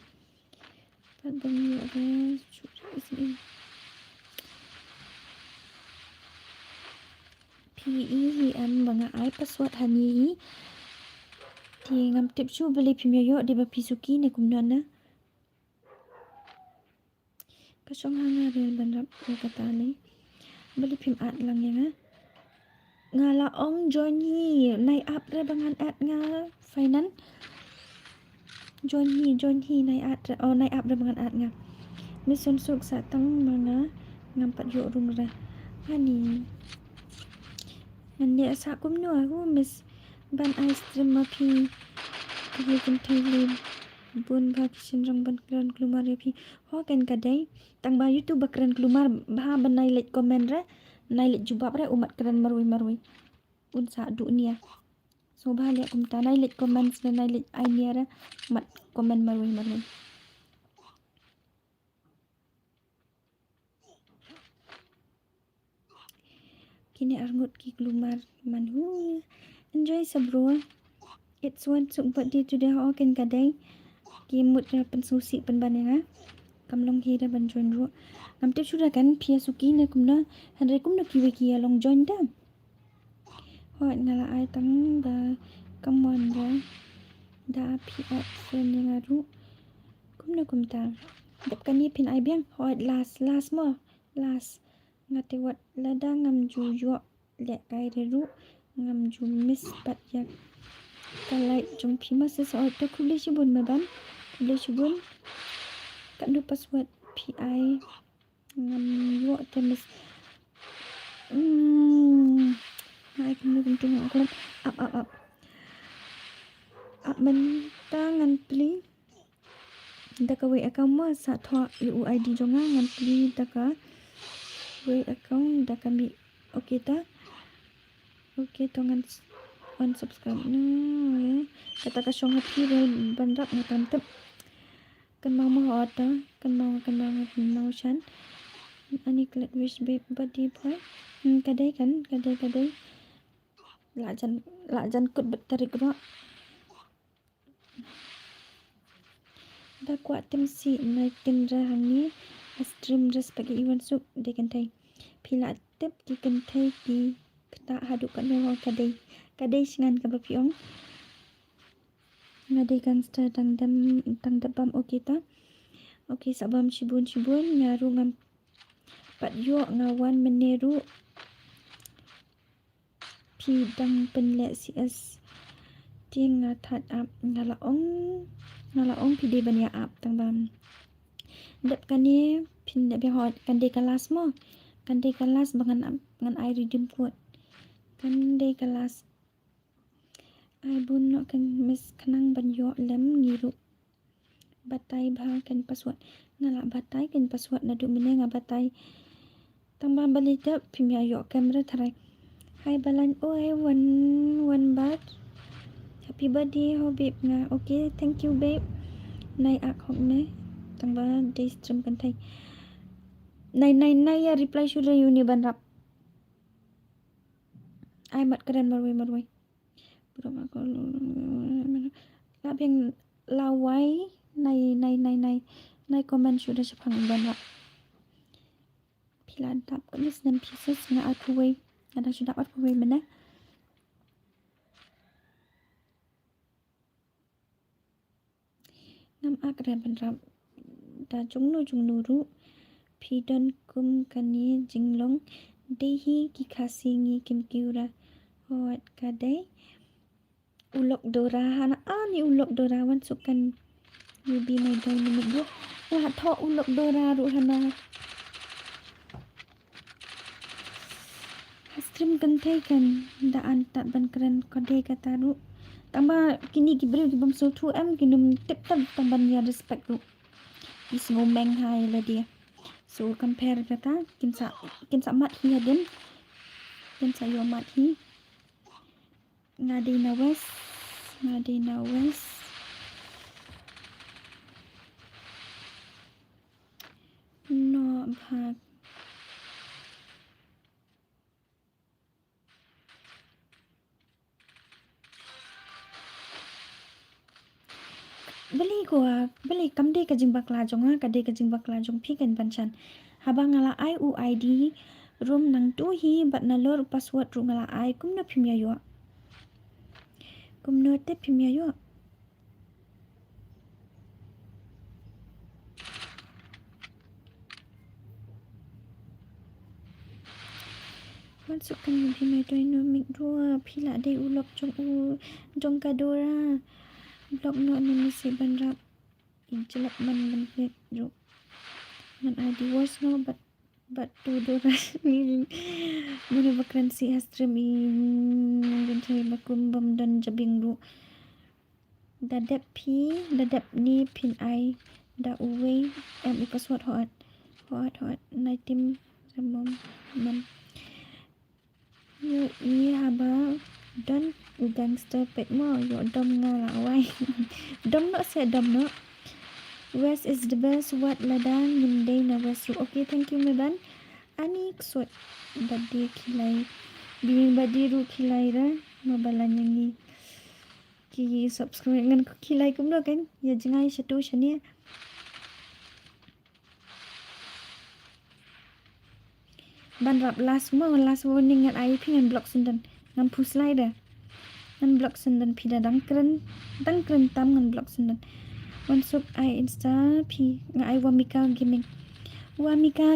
Pat bang ada ismi. PE hi am bang I password hani hi. Thì ngam tip chu beli pimya yo di ba pisuki ne kumna na. Kasong hanga real banrap ya kata ni. Beli pim at lang ya nga. Nga laong join hi nai up re bangan at nga finance. Join hi nai at nai up re bangan at nga. Mission suk sa tang mga ngampat yo rung ra. Hani. Nanti sa kumno aku miss ban ice cream mapi kemudian thailand bun bagi senrang ban kran kelumar yapi ho kan kadai tang ba youtube kran kelumar bah banai let komen ra nai let jubab ra umat kran marui un sa dunia so bah le kum tanai let komen nai let ainia ra mat komen marui kini arngut ki kelumar manhu enjoy sabro. It's one suk birthday today ho kan kadai. Kimut ra pensusi penban ya. Kamlong hira ban join ro. Ngam tip sudah kan pia suki na kumna. Handre kumna kiwe kia long join da. Ho ngala ai tang da kamon ra. Da pia friend yang aru. Kumna kumta. Dap kan ni pin ai biang. Ho last mo. Last. Ngati wat lada ngam juyo le kai ru. Ngam ju miss pat yak. Kalai jong pima sesuatu tu kulis shibun maban. Kulis shibun. Kat du password PI. Ngam yo temis. Hai kena bentung aku. Up. Up mentang ngan pli. Daka we account ma sa thwa UID jonga ngan pli daka we account daka mi okay ta. Okay to ngan unsubscribe no kata kasong happy real bandak ngatantep kan mau mahota kan mau motion ani click wish babe body boy kadai lajan kut tarik ro da kuat tim si naik tim ra hangi stream res pagi iwan suk de kan thai pila tip ki kan thai ki ta hadu kan no kadai singan ka bapiong ngadai gangster tang debam okita okay sabam shibun nyaru ngam pat yo ngawan meneru pi dang penle cs ting ngathat ap ngalaong pi de banya ap tang bam dep kani pin de hot kan de kelas mo kan de kelas bangan ai redeem code kan de kelas ai bun no kan mis kanang banyo lem ngiru batai bah kan password ngala batai kan password na du menenga batai tambah balita pimya yo kamera tharai hai balan oi one bat happy birthday ho babe nga okay thank you babe nai ak hok ne tambah day stream kan thai nai ya reply sudah uni ban rap ai mat keren marwai Burung aku labing lawai nai komen sudah sepang banyak pilan tap kemis dan pieces nga akuwe ada sudah akuwe mana nam akre banrap da jungnu ru pidon kum kani jinglong dehi ki khasi ngi kim kiura hot kadai ulok dora hana ani ulok dora wan sukan yubi nai dai minit dia lah tho ulok dora ru hana stream kentai kan daan tak ban keren kode kata ru tambah kini gibril di bom so 2M kinum tip tam tambah ya respect ru is ngomeng hai lah dia so compare kata kinsa mat hi adem kinsa yo mat hi ngadi na west no bhag beli kamde ka jing bakla jonga kade ka jing bakla jong phi kan panchan haba ngala I u ID room nang tu hi bat na lor password ru ngala I kumna phimya yo kumno te phimya yo masukkan lebih mai dynamic dua pila de ulok jong kadora blog no ni si banrap injelap man ru man ID was no but to do ni muna bakran si stream in cari bakum bam dan jabing ru dadap ni pin I da uwe password hot naitim samom man ni haba don gangster pet mo yo dom ngala awai dom no se dom no west is the best what ladang nyimday na west ru okay thank you meban anik sot badi kilai bing badi ru kilai ra mabala nyangi ki subscribe ngan ko kilai kum do kan ya jangai satu shani ban rap last warning ngan ai phi ngan block sundan ngan pu slider ngan block sundan phi da dang kren tam ngan block sundan wan sup ai insta phi ngan ai wamika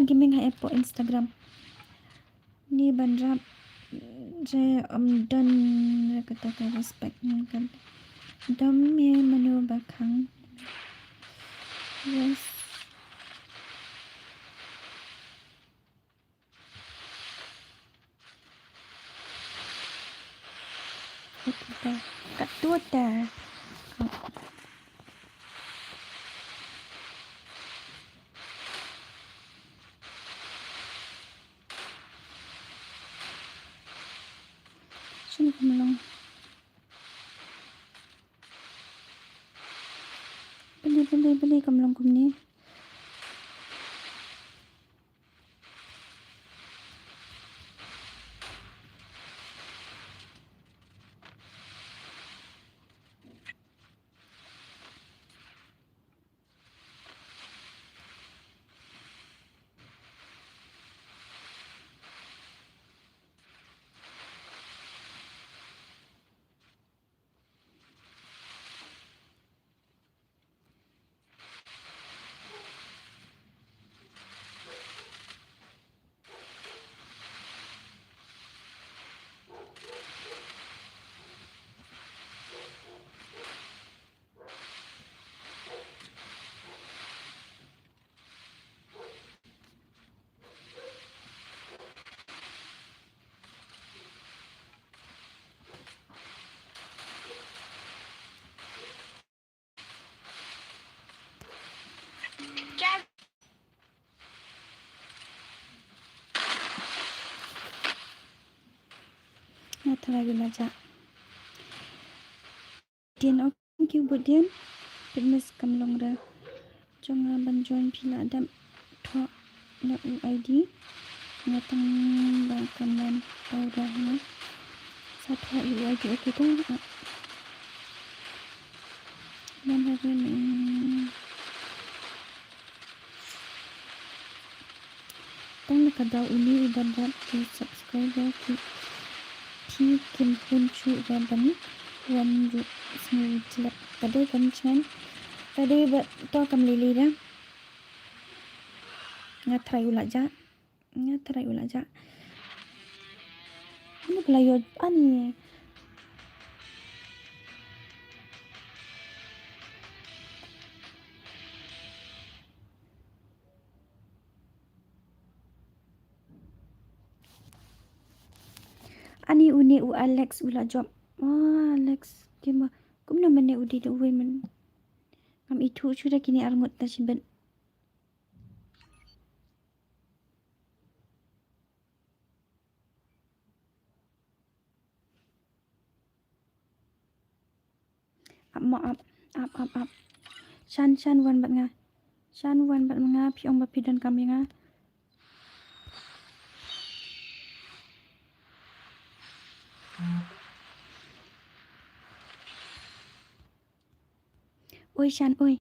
gaming ha app Instagram ni ban rap je dan kata respect kan dom me manu bakang yes kita kat tu ta sini kemelong beli kemelong kum ni lagi baca Dian thank you buat Dian fitness kemelong ra jangan banjuan pila adam tho na UID ngatang bakaman dah na satu UID okay tu dan hari ni tang nakadaw ini iban rap to subscriber ki kim pun cu raban wan ru sni jelak tadi kan chan tadi to kam lili dah ngatrai ulak ja ini pelayot ani Ani uni u Alex ula job. Oh, Alex. Kima. Kum na mane udi do women. Kam itu sudah kini arngot na si Ben. Up. Shan wan bat nga. Shan wan bat nga piong bapidan kami nga. Oi Shan, oi.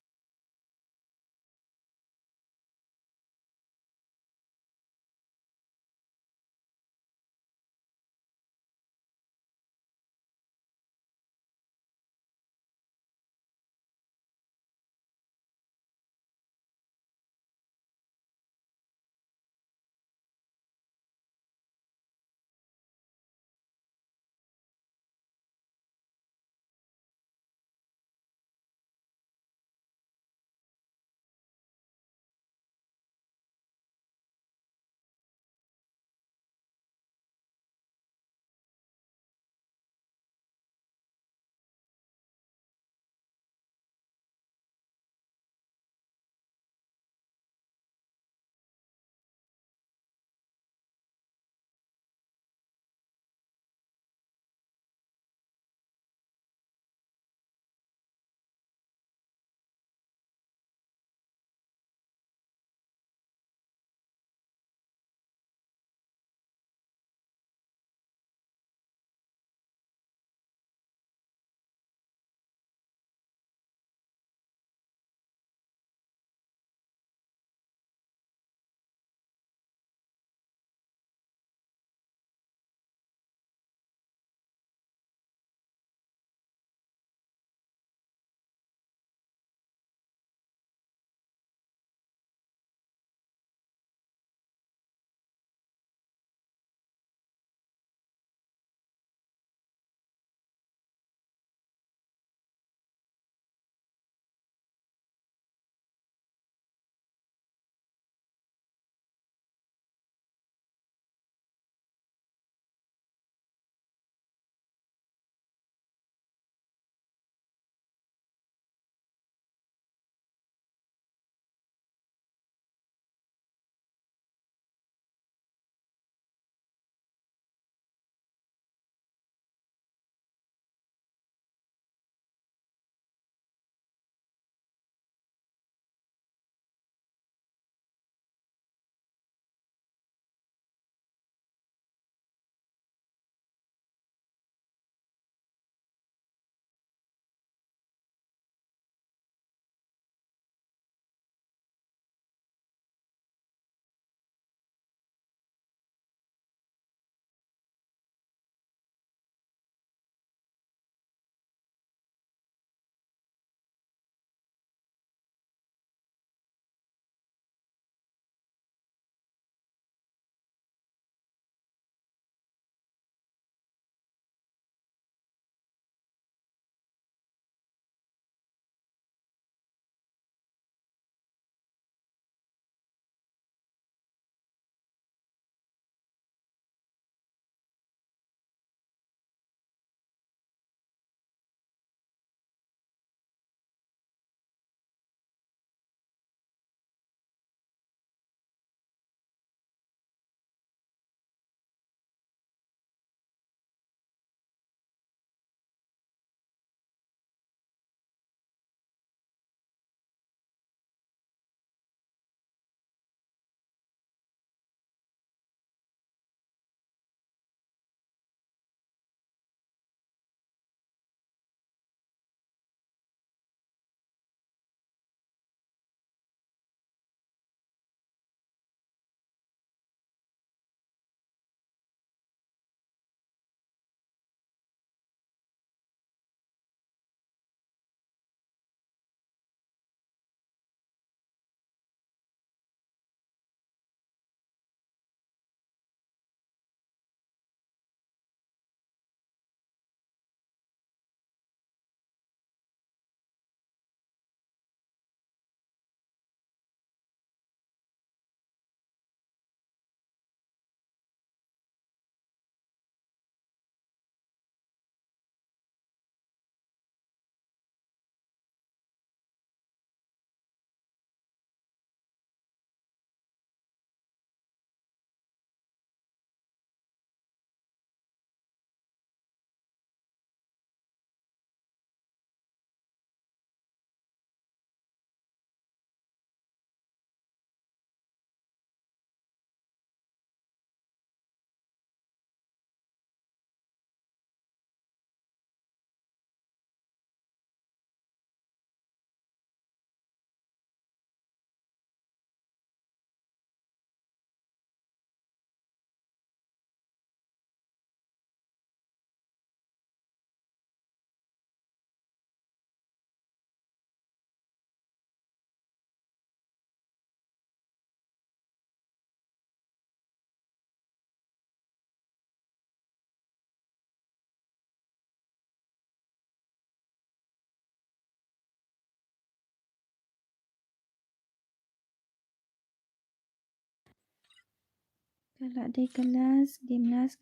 Kalau di kelas, gimnas.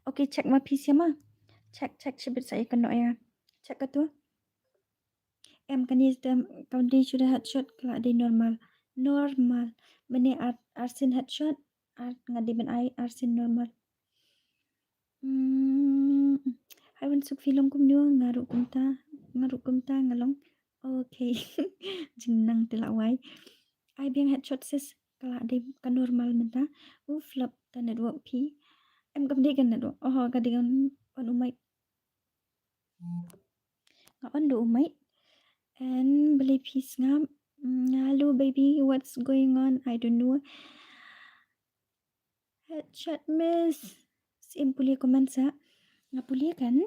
Okey, cek ma PC ma. Cek sebut saya kena ya. Cek ke tu. Em kan di sudah headshot kalau di normal. Meni arsin headshot. Ngadi ben ai arsin normal. Hai suk film kum nyo ngaruk kumta ngalong. Okay. Jenang tilawai. Ai biang headshot sis kalau di kan normal menta. Flop tan network P. Em cầm đi gần là độ cái đi on umay on do umay and believe he's ngam. Hello baby, what's going on? I don't know. Headshot miss. Sim pulia comment sa ngapulia kan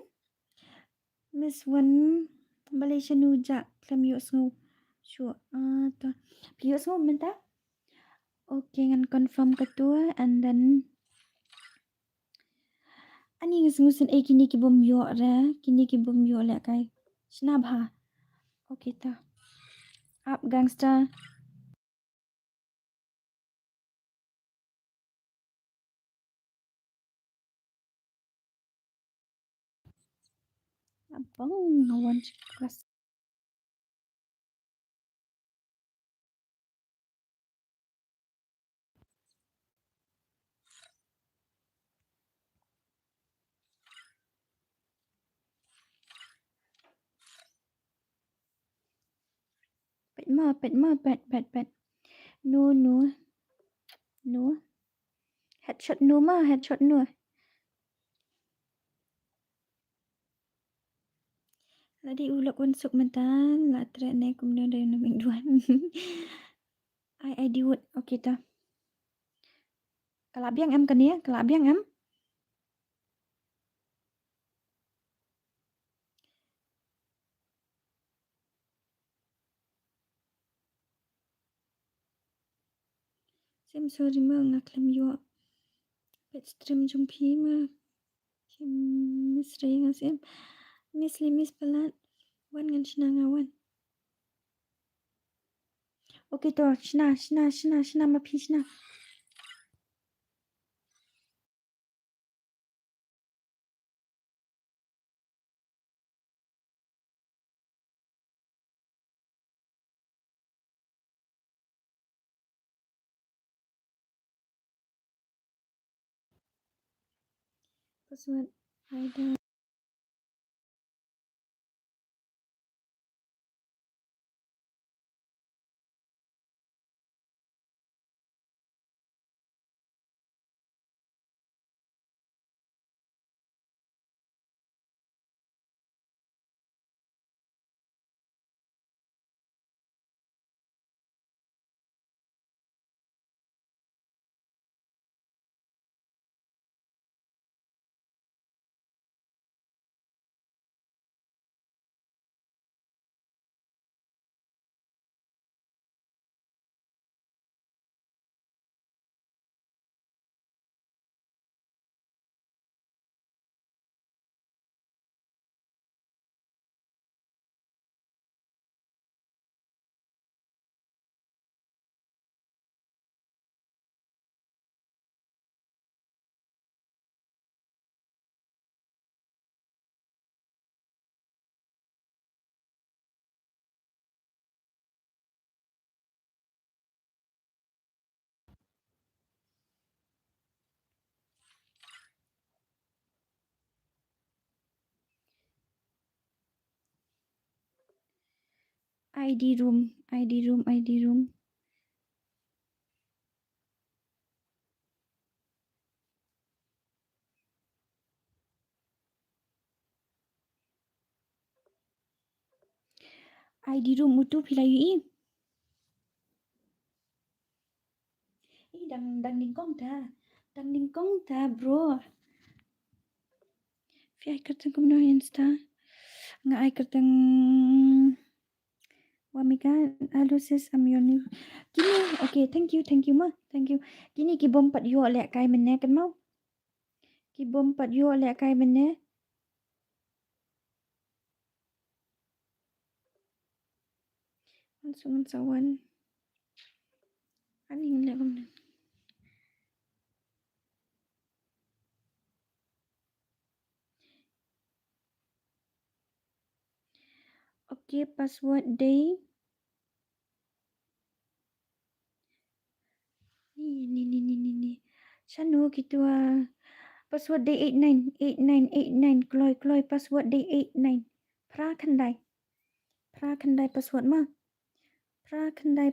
miss one Malaysia nuja klam yus ngo sure to yus ngo menta. Okay, ngan confirm ketua and then ani ngusin kini ki bom yo ra kini ki bom yo la kai snab ha. Okay ta up gangster. Abang ngawan kelas. Pet. No. Headshot no. Ladi ulak unsuk mentan la tre ne kemudian dari naming duan. I diwut okay ta. Kalabiang em kan ya, kalabiang em. Sim sorry ma ngaklam yo. Pet stream jumpi ma. Kim miss ray ngasim. Miss pelat. Wan ngan ngawan. Okay to, shna ma pi shna. Password Aida. ID room. ID room mutu pilayu i. Dang ningkong ta bro. Fi ai kerteng kumno insta. Nga ai kerteng Wamika, hello sis, I'm your new. Kini, okay, thank you ma, thank you. Kini ki bom pat yo lek kai mene kan mau. Ki bom pat yo lek kai mene. Langsung sawan. Ani lek kom. Okay, password day. Ni. Sano gitu password day 89 Kloy password day 89 pra khandai password ma pra khandai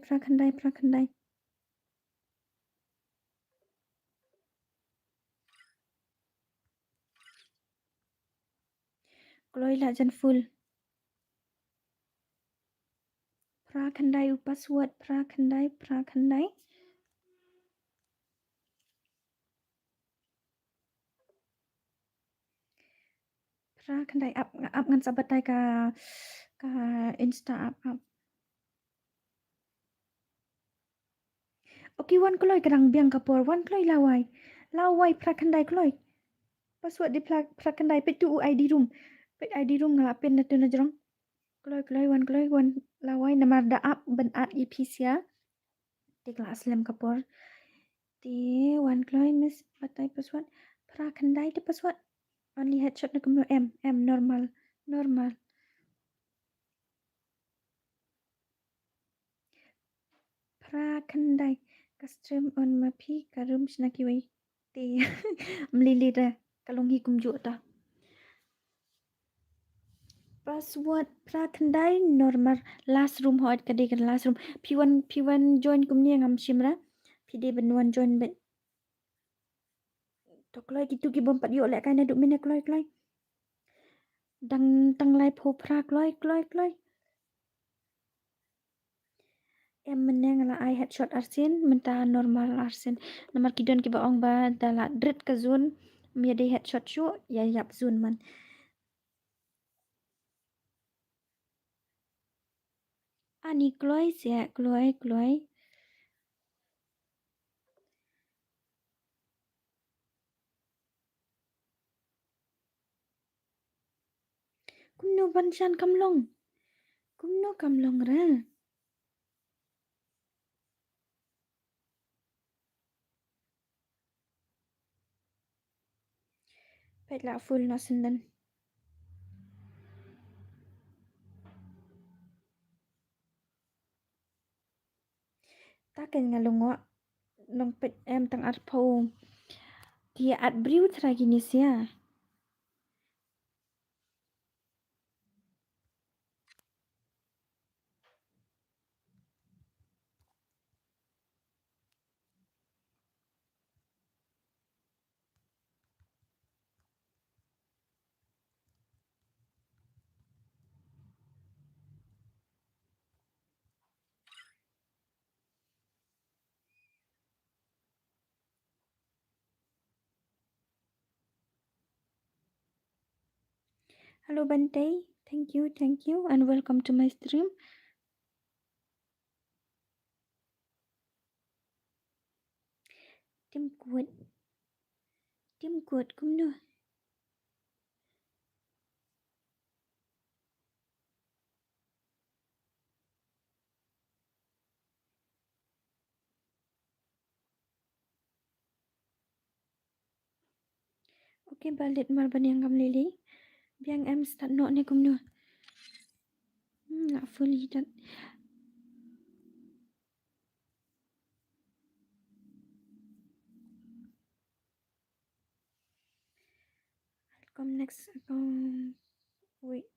Kloy la jan full pra khandai password pra khandai up ngan sabatai ka insta up okay wan Kloy kerang biang kapor wan Kloy lawai pra khandai Kloy password di pra khandai pet tu ID room ngalapin na tu na jrong Kloy wan lawai namar da up ben at ipisia di kelas lem kapor di wan Kloy miss batai password pra khandai di password only headshot na kumno M normal pra khandai custom on mapi karum snaki wai ti mlili da kalunghi kumju ta password pra khandai normal last room hot kade kan last room p1 join kumni ngam simra pide benuan join bet to kloi gitu ki bom pat yo lek kai na duk mine kloi dang tang lai pho pra kloi em meneng la I headshot arsin menta normal arsin namar kidon ki baong ba dala drit ka zun mi de headshot shu ya yap zun man ani kloi se kloi kumno banshan kamlong ra pet la full no sendan ta ken ngalungo nong pet em tang at pho dia at briu tra gini sia hello Bante, thank you and welcome to my stream. Tim kuat kumno okay balik mar baniang kam lili biang em start no ne kumno la fully done. Come next wait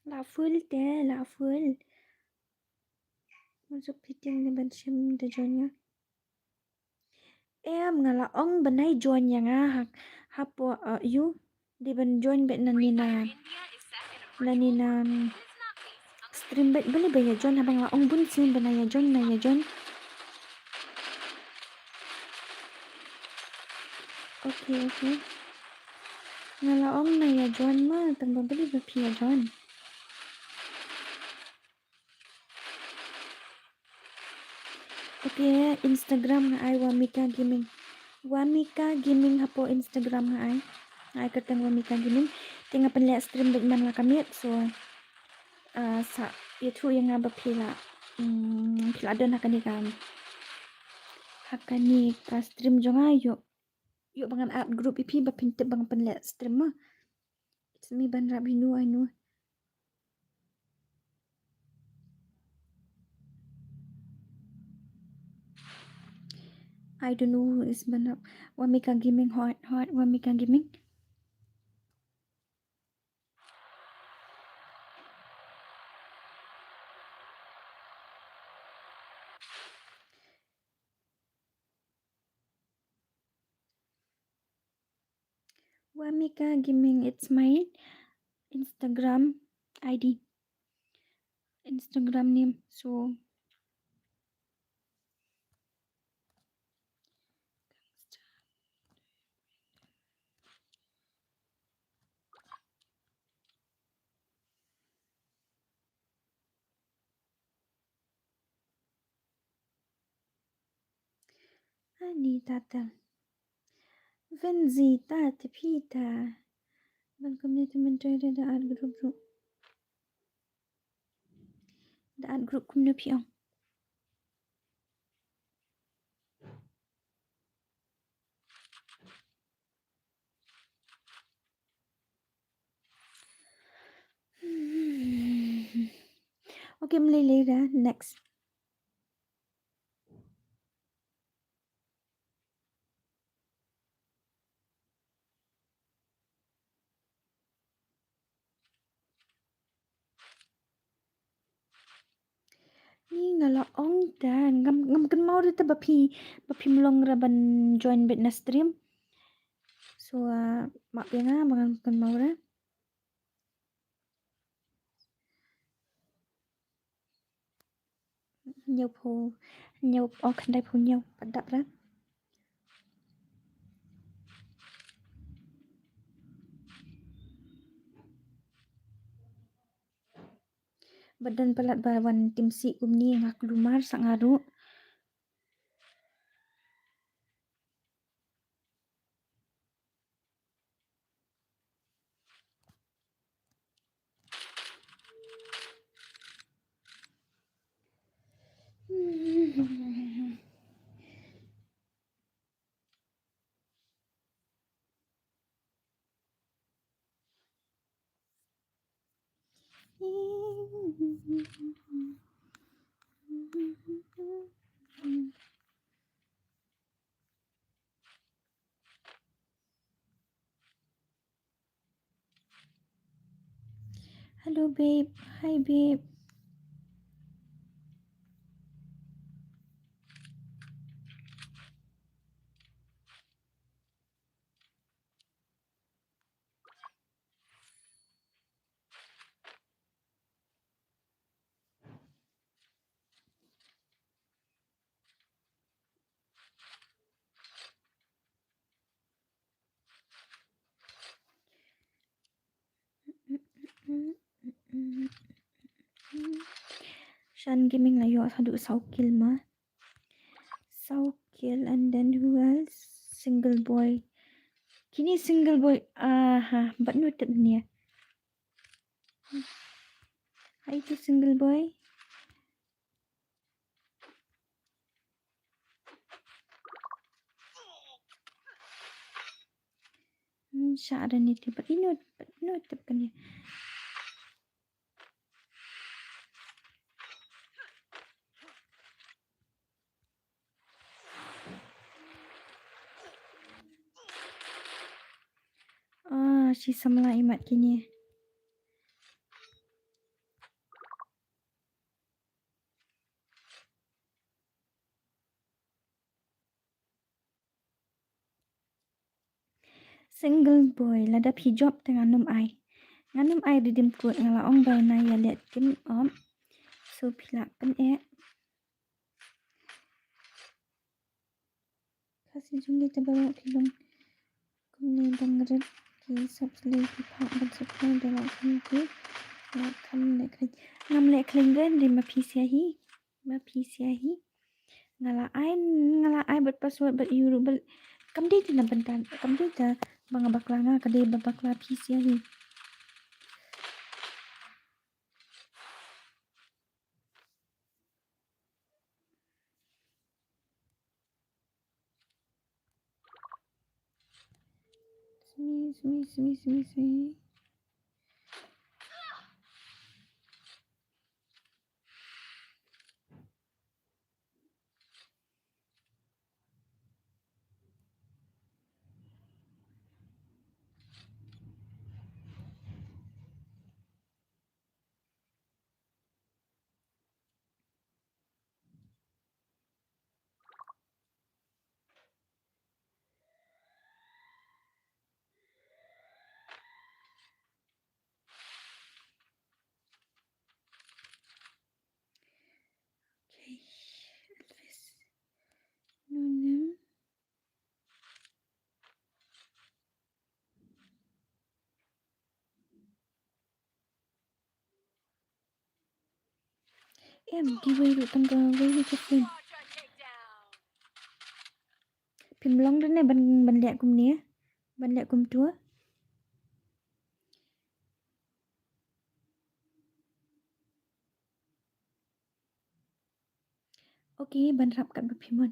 la full masuk fitting ni ban sim de jonya em ngala ong banai join yang hapo you di ban join bet nanina India is set in a virtual world, and it's not based on the stream bet beli baya join habang la ong bun sim banaya join okay ngala ong na ya join ma tang beli ba pia join okay Instagram nga ay Wamika Gaming hapo Instagram nga ay katang Wamika Gaming tinga panlihat stream bet man la kami so sa itu yang nga ba pila adon hakani ka stream jo nga yo bangan at group ipi ba pintip bang panlihat stream ma it's me ban rabinu I know I don't know who is Banap. Wamika Gaming, hot, Wamika Gaming. Wamika Gaming, it's my Instagram ID, Instagram name. So Anita Tel, Venzita Tepita, Ban community mentor the art group, the art group community. Okay, mulai later. Next. Ni ngala ong dan ngam kan mau rita bapi melong raban join bit na stream. So mak nga bangang kan mau ra. Nhau kan dai phu nhau padap ra. Badan pelat bawan tim si kumni ngak lumar sak ngaru. Hello babe. Hi babe. Shan Gaming layo sadu Saukil ma. Saukil and then who else? Single boy. Kini single boy. But no tip niya. Hi to single boy. Syara ni tip. But no tip kan niya. Si samla imat kini. Single boy ladap hijab dengan num ai. Nganum ai didim kuat ngala ong bay na ya liat tim om. So pila pen Kasih jungi terbawa film. Kumni dangret ki subscribe ki pak dan subscribe dalam kumki. Lakam lekling. Ngam lekling gan di mapisiahi. Ngala ai bet password bet euro bet kam di na bentan. Kam di ta banga baklanga kade babakla pisiahi. Smi. em giveaway được tăng cơ với cái phim phim long đó này ban lẹ cùng nia ban lẹ cùng chúa ok ban rap kat phim mình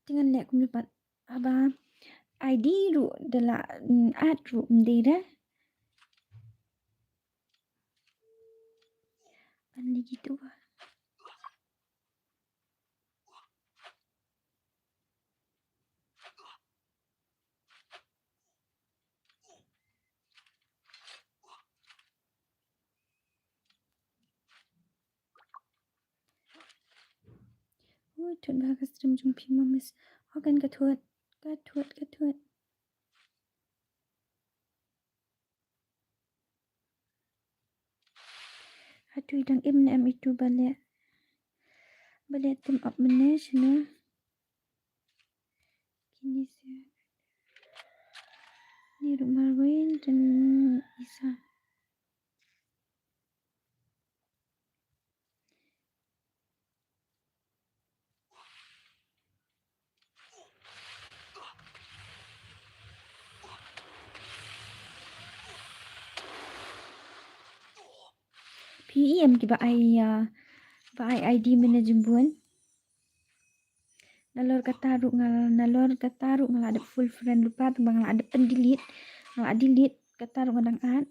tinggal lẹ cùng bạn aba ID ru dala ad ru mdira ani gitu ba thuận ba cái stream trong phim mà miss hogan cái thuận Hatui dang im em itu balik tim up mana sana kini sih ni rumah Marwin dan Isa PM ki ba ai ID mana jembuan nalor kata ru ngal ada full friend lupa tu bang ada pendelete ngal delete kata ru ngadang ad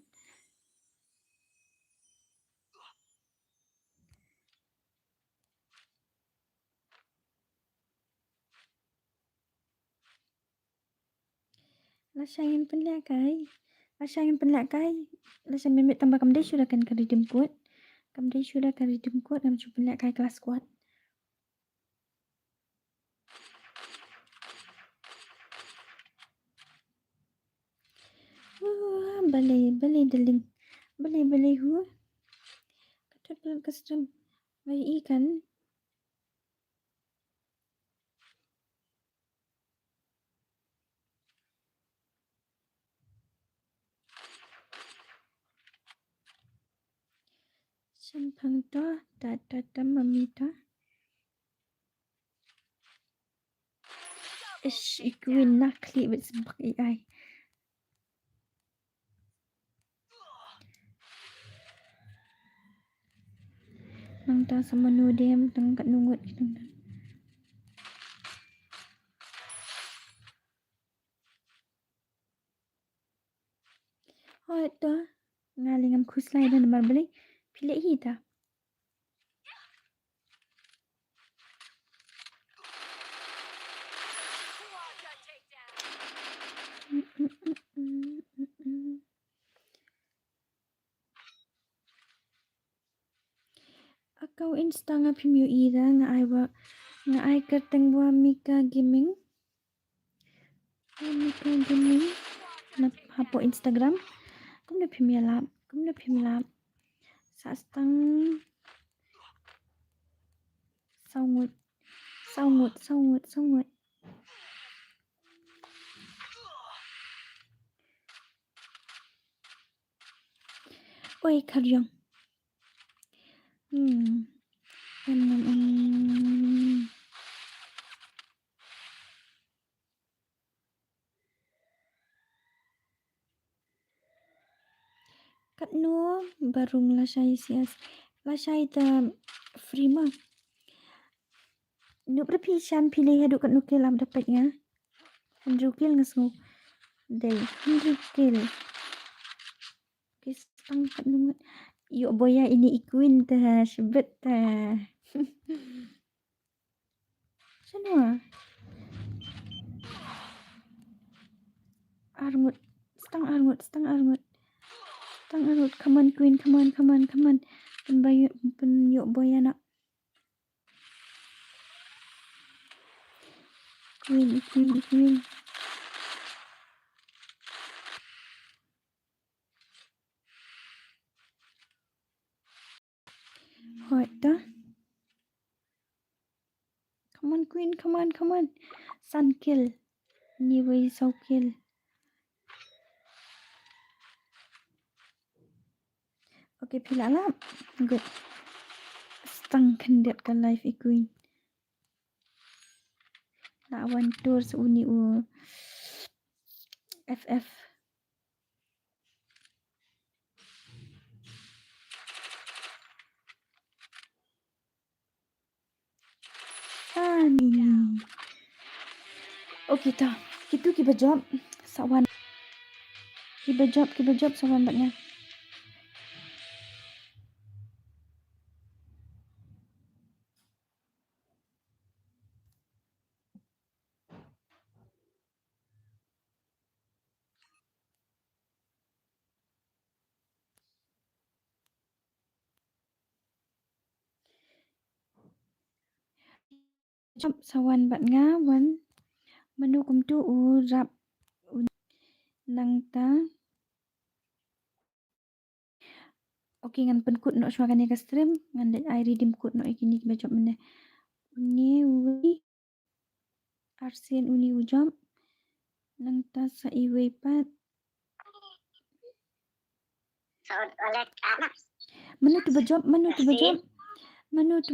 lasayan penlakai lasayan memang tambah kamdai sudah kan redeem code nam cuba penlakai kelas kuat balai daling balai hu kata pelan custom mai ikan sampang to data mami to ish ikuin nakli with sebab AI nang ta sama nudem tang kat nungut gitu oh itu ngalingam kuslai dan balik pilih hita Akau insta nga pimyo ida nga ai kerteng bua Mika Gaming na hapo Instagram kum na pimya lap sa stang saungut oi karyong kat no barung lasai ta free ma no perpisan pilih aduk kat nukil lam dapatnya 100 kil ngasngo day 100 kil kisang kat nungut yuk boya ini ikuin ta sebet ta semua armut stang armut come on queen come on pen yuk boya nak queen queen, come on. Sun kill. Ni way sau kill. Okay, pila lah. Good. Stang kandiat ka life queen. Lawan tour uni u FF. Ani. Okay ta. Kita kiba job sawan. Kiba job sawan batnya. Job sawan batnya wan menu kumtu u rap nang ta. Okay ngan penkut no shwa kani ka stream ngan det I redeem kut no ikini kiba job mene. Uni wi Arsen uni u job nang ta sa iwe pat. Manu tu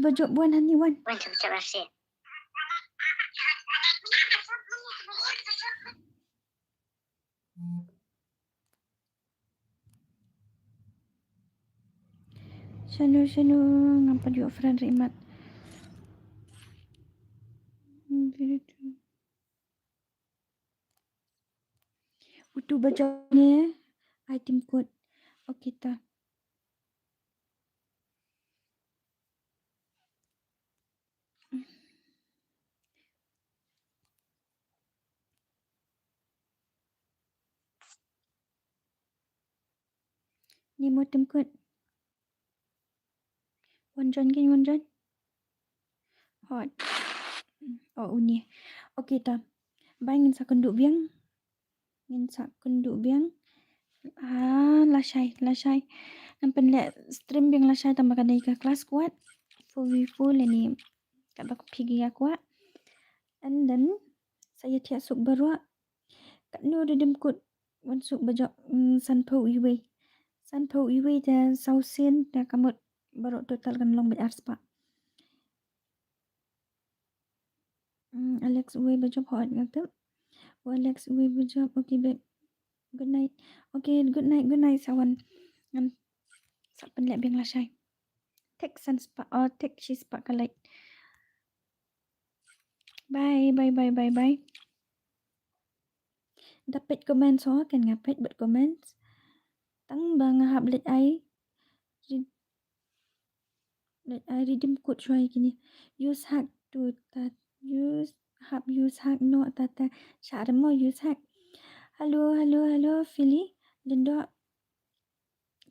berjob buan hani wan. Shanu ngapa juga friend rimat. Utu berjob ni item code. Okay ta. Ni mo item code. One John. Hot. Oh uni. Okay ta. Bai ngin sa kenduk biang. Lashai. Nampan le stream biang lashai tambah kadai ka kelas kuat. Full ini. Kat bak pigi kuat. And then saya tiak suk baru. Kat no redeem code. Wan suk berjob sanpau iwe. Ta sausin ta kamut baru total kan long bet arspa. Alex Uwe berjob hot ngata. Alex Uwe berjob. Okay babe. Good night. Okay, good night sawan. Sak penlek biang lashai. Tek she spa kalait. Bye. Dapat komen so kan ngapet buat komen. Tang bang hab let I redeem code shoy kini. Use hack no tata syarmo use hack. Hello Philly Lindo.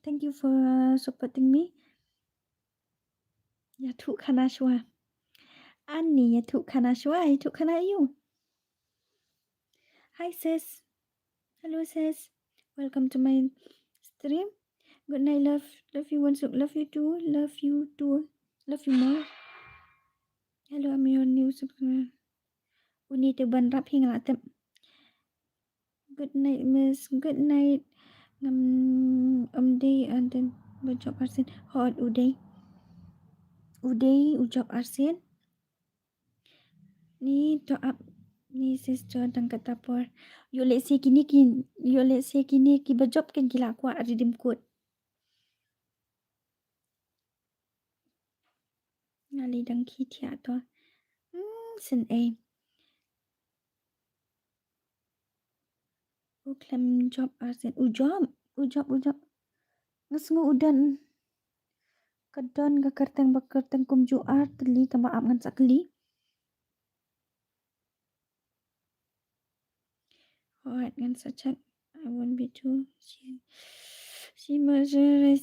Thank you for supporting me. Ya tu kana shwa. Ani ya tu kana shwa, tu kana you. Hi sis. Hello sis. Welcome to my stream. Good night love you one suk. Love you too. Love you more. Hello, I'm your new subscriber. Uni tu ban rap hing la tem. Good night miss. Good night. Day and then berjob Arsen. Hot uday ujob Arsen. Ni to up ni sis John tang kata por. Yo let's say kini ki berjob kan gila kuat redeem code. Ngali dang ki tia to. Sen a. Claim job Arsen. Ujob. Ngasngu udan. Kadon ga kerteng kum juar teli tambah ap ngan sakli. Alright, ngan sacak. I won't be too. She measure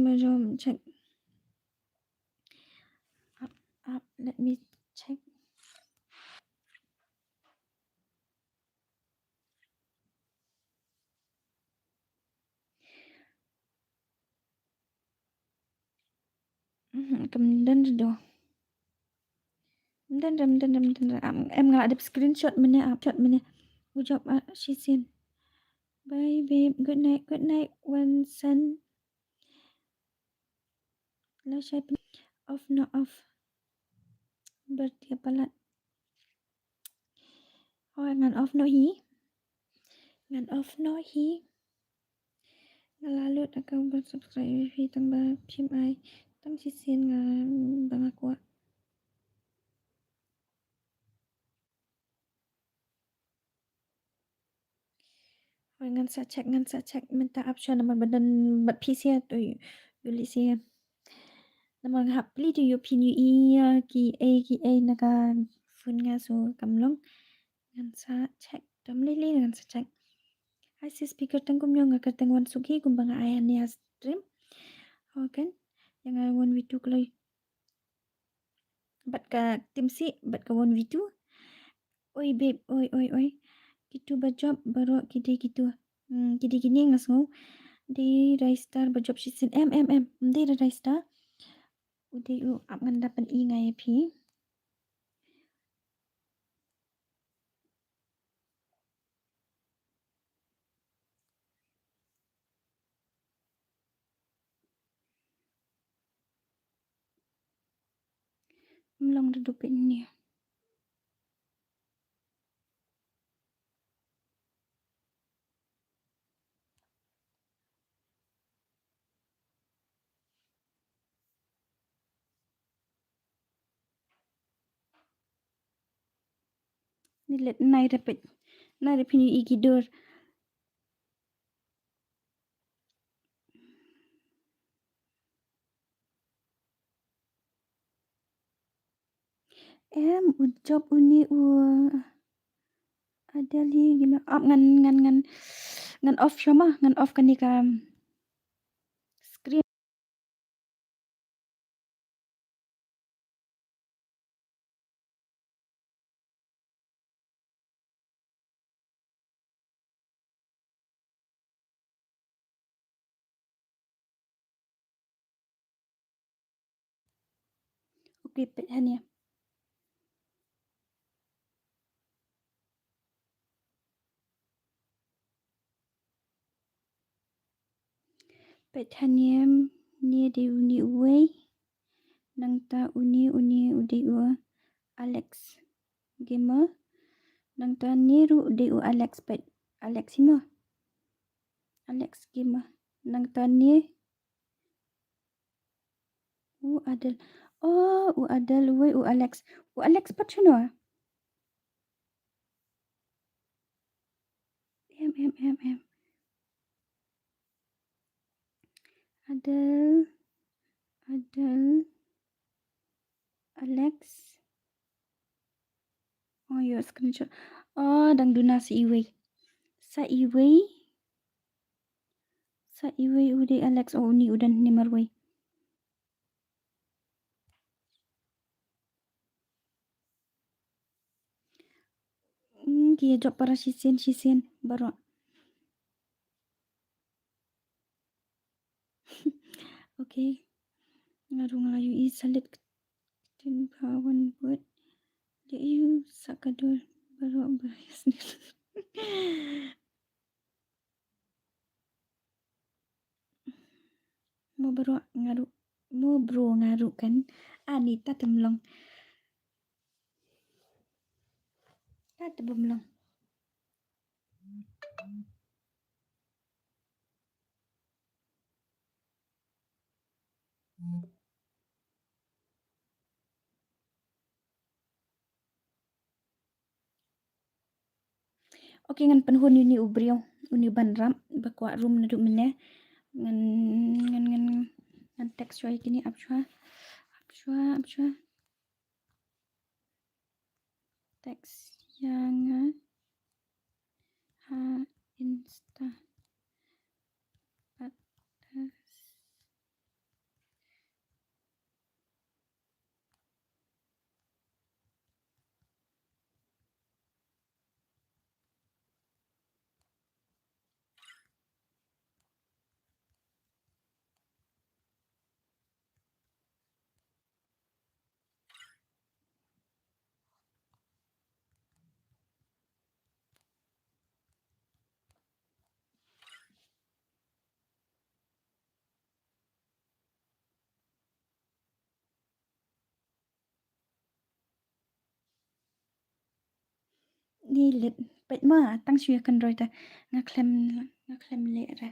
majom check. Up. Let me check. Kemudian do. Bentar. Em nggak ada screenshot mana, shot mana. Ucap Shisin. Bye babe, good night, one sun. Lah saya off no off. Berarti apa lah? Oh, ngan off no hi. Ngan off no hi. Ngalalut akan bersubscribe hi tambah phim ai. Tam Shisin ngan bang aku. Ngan sa check minta option naman badan bat PC tu yulisi. Naman hapli tu yu pin yu ki a naka phun nga so kamlong ngan sa check tam lili ngan sa check. I see speaker tangkum yang ngakar tangwan sugi kumbang ayan ya stream. Okay. Yang one video kalau bat ka tim si bat ka one video. Oi babe, oi. Gitu bajob baru kide gitu. Kide gini ngasngau. Di Raistar bajob shisin em. Di Raistar. Udah u ap ngandapan i ngai pi. Melong duduk ini. Nilet nai dapat pini igidur. Em ujob uni ada li gimana up ngan off syama ngan off kan ika screen. Okay, pet hanya. Pet hanya ni de uni uai nang ta uni ude u Alex gamer nang ta niru de u Alex pet Alex hima Alex gamer nang ta ni u adal u adal uai u Alex pat chuno em adal Alex. Oh, your screenshot. Oh, dang duna sa iway. Sa iway ude Alex o uni udan ni Marway. Kia job para Shisin baru. Okay. Ngaru ngalayu i salit tin kawan buat. Dia iu sakadul baru bahas ni. Mau bro ngaru kan Anita temlong. Kata bemlong. Okay, ngan penhun uni ubriyo uni banram bakwa room na dumine ngan text choi kini apchwa text yang ha insta batas นี่เล็ดเป็ดมาตั้งชื่อกันรอยแต่งาเคลมเละระ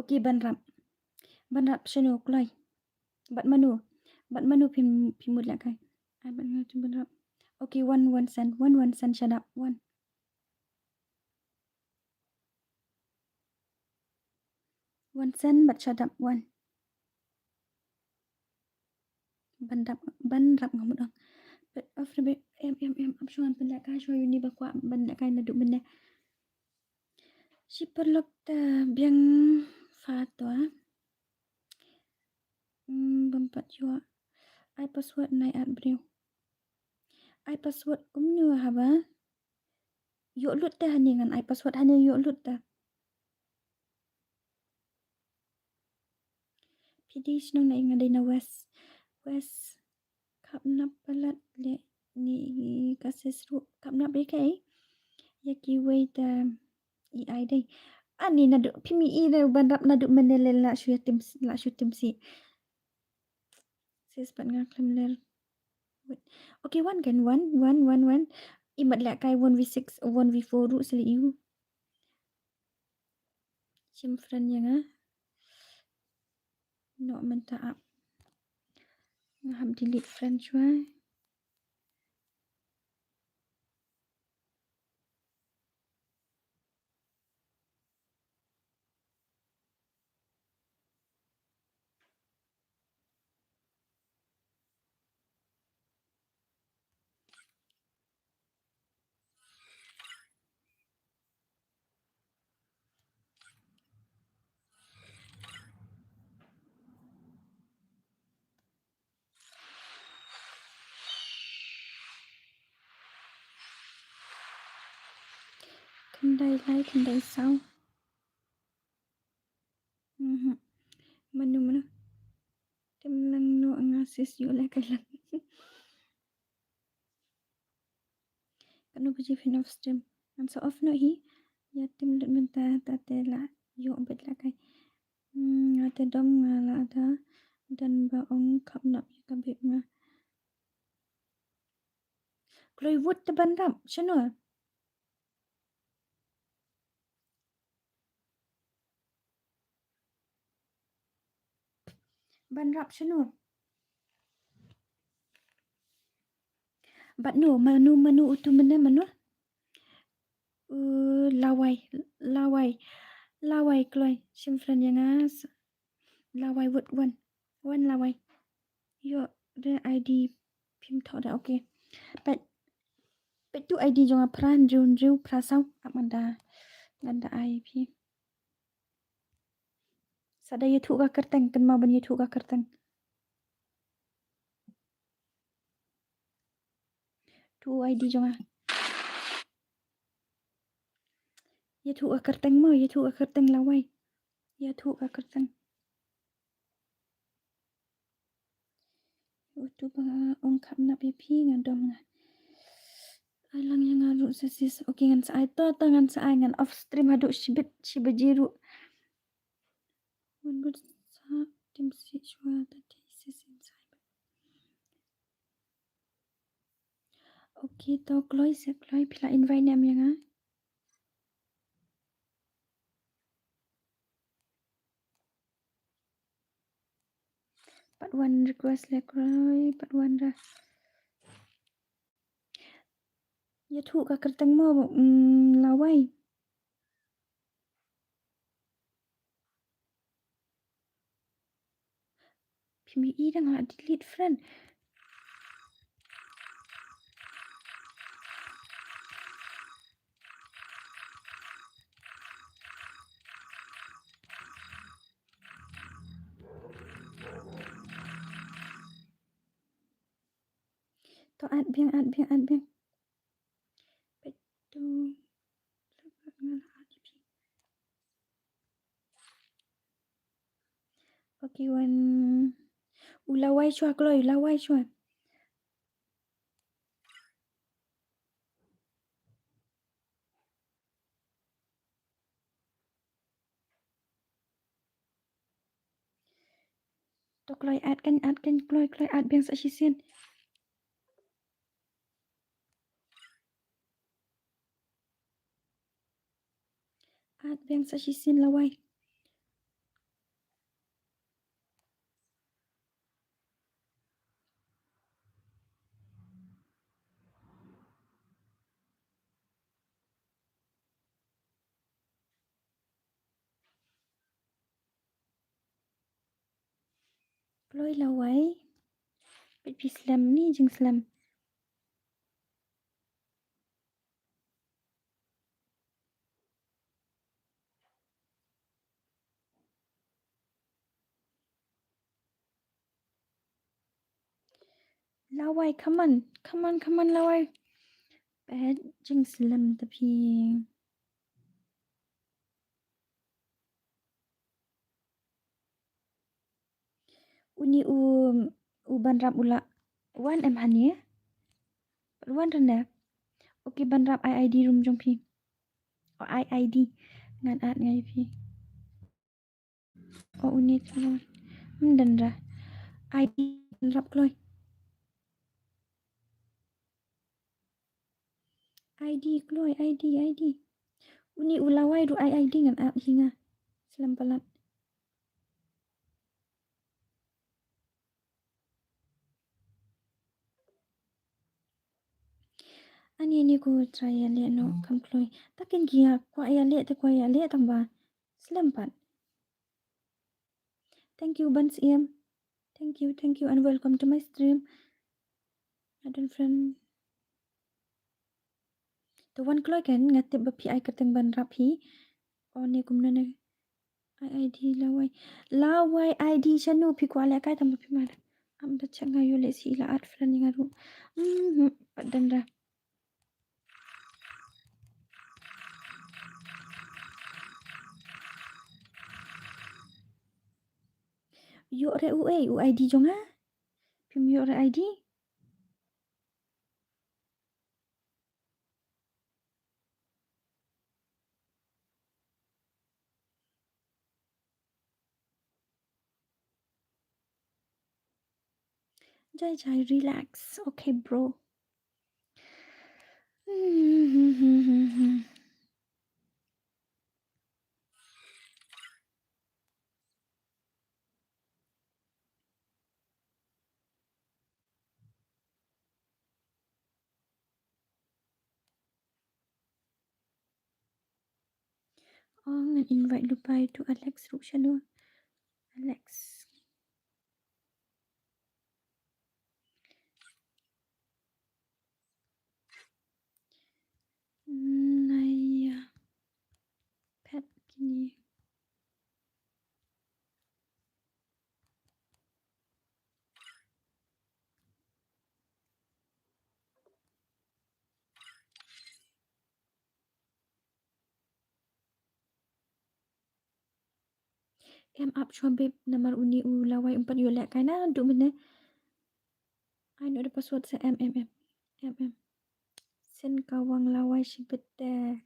โอเคบันรับชนุกเลยบัดมนูพิมพ์หมดแล้วไงบันรับโอเคone cent shut up one cent but shut up one บันรับngomong dong but after em absuan pendekai show ini bakwa pendekai naduk benda si perlok ta biang fatwa bempat jua ai password nai at brio ai password kumnu haba yo lut ta haningan ai password hanya yo lut ta pd sinong nai ngadai na west kapnap palat le ni kasesru kapnap bekai yaki wei ta ai dai ani naduk pimi i na bandap naduk menele la shutim si sis pat ngaklem ler okay one kan one imat la kai 1v6 1v4 ru seli iu sim friend yang no menta up ngaham delete friend chua kendai lai kendai sau manu temlang no ngasis yu la kailan kanu puji fin of stream and so off no hi ya tim lut menta ta te la yo bet la kai ate dom ngala ada dan ba ong khap nap ya ka be nga kloi wut te bandam chano banrap chano but no manu utu manu lawai kloi simfran yang lawai wut one lawai yo the id pim tho da okay but tu id jonga pran riu prasau amanda ganda ip sada yuthu ka kerteng kan ma ban yuthu ka kerteng tu id jonga yuthu ka kerteng lawai yuthu ka kerteng utu ba ong khap na pp ngadom nga alang yang aru sesis okay ngan sa to ngan sa ngan off stream hadu shibajiru one good sa tim si shwa tati sesin sai okay to kloi pila invite nam yang but one request le kloi but one ra ya thu ka kerteng mo lawai pimi i dang delete friend To ad biang. Betu. Okay, one. Ulawai chua kloi, ulawai chua. To kloi ad kan kloi ad biang sa sisian. Ad biang sa sisian lawai. Kloi lawai. Pi slam ni jeng slam. Lawai, come on lawai. Bad jeng slam tapi. Uni u banrap ula. Wan em hani ya. Wan rendah. Okay, banrap IID room jong pi. Oh, IID. Ngan ad ngai pi. Oh, uni tu. Dan dah. ID banrap kloi. ID kloi, ID. Uni ulawai ru IID ngan ad hinga. Selam pelat. Ani ko try ya le no kam kloi. Takin kia kwa ya le tamba. Selam pat. Thank you Bans Iam. Thank you and welcome to my stream. Adon friend. The one kloi kan ngatip bapi ai kateng ban rapi. Oh ni kumna ne. ID lawai. Lawai ID chanu pi kwa le kai tamba pi mal. Am da changa yo le si la art friend ngaru. Padan dah. Yo re u ID jonga. Pim yo re ID. Jai, relax. Okay, bro. Oh, ngan invite lupa itu Alex Rushanu. Alex. Naya. Pet gini. Em up cho beb nomor uni u lawai umpat yo lek kaina duk mene. I know the password sa M. Sen kawang lawai si bete.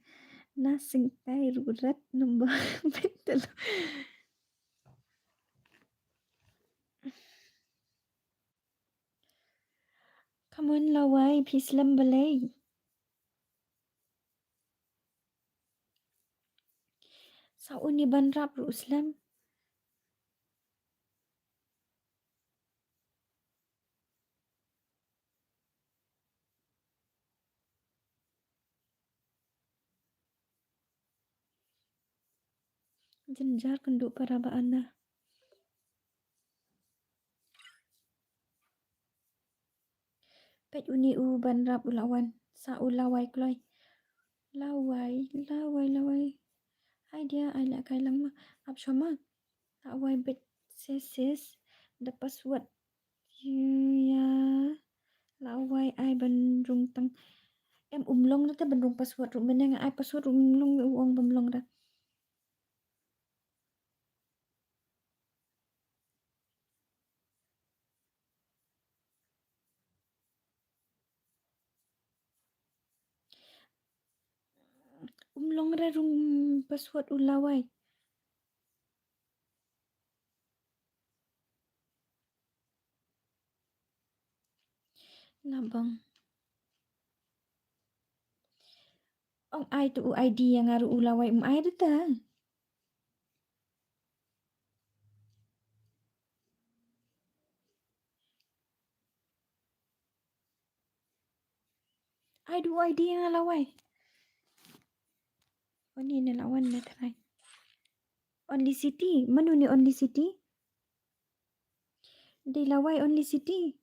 Nasing tay rurat nombor betul. Come on lawai pislam balai. Sa uni banrap ru Islam. Jenjar kenduk para baana. Pet uni u banrap ulawan. Sa ulawai kloi. Lawai. Hai dia ai la kai lang ma. Ap shoma. Lawai bet ses. The password. Ya. lawai ai bandrung tang em umlong đó ta bandrung password rum meneng ai password umlong uang bamlong dah umlong dah rum password ulawai labang ong ai tu ID yang ngaru ulawai ai dah ta ai du ID yang lawai oh ni lawan dah try only city manu ni only city di lawai only city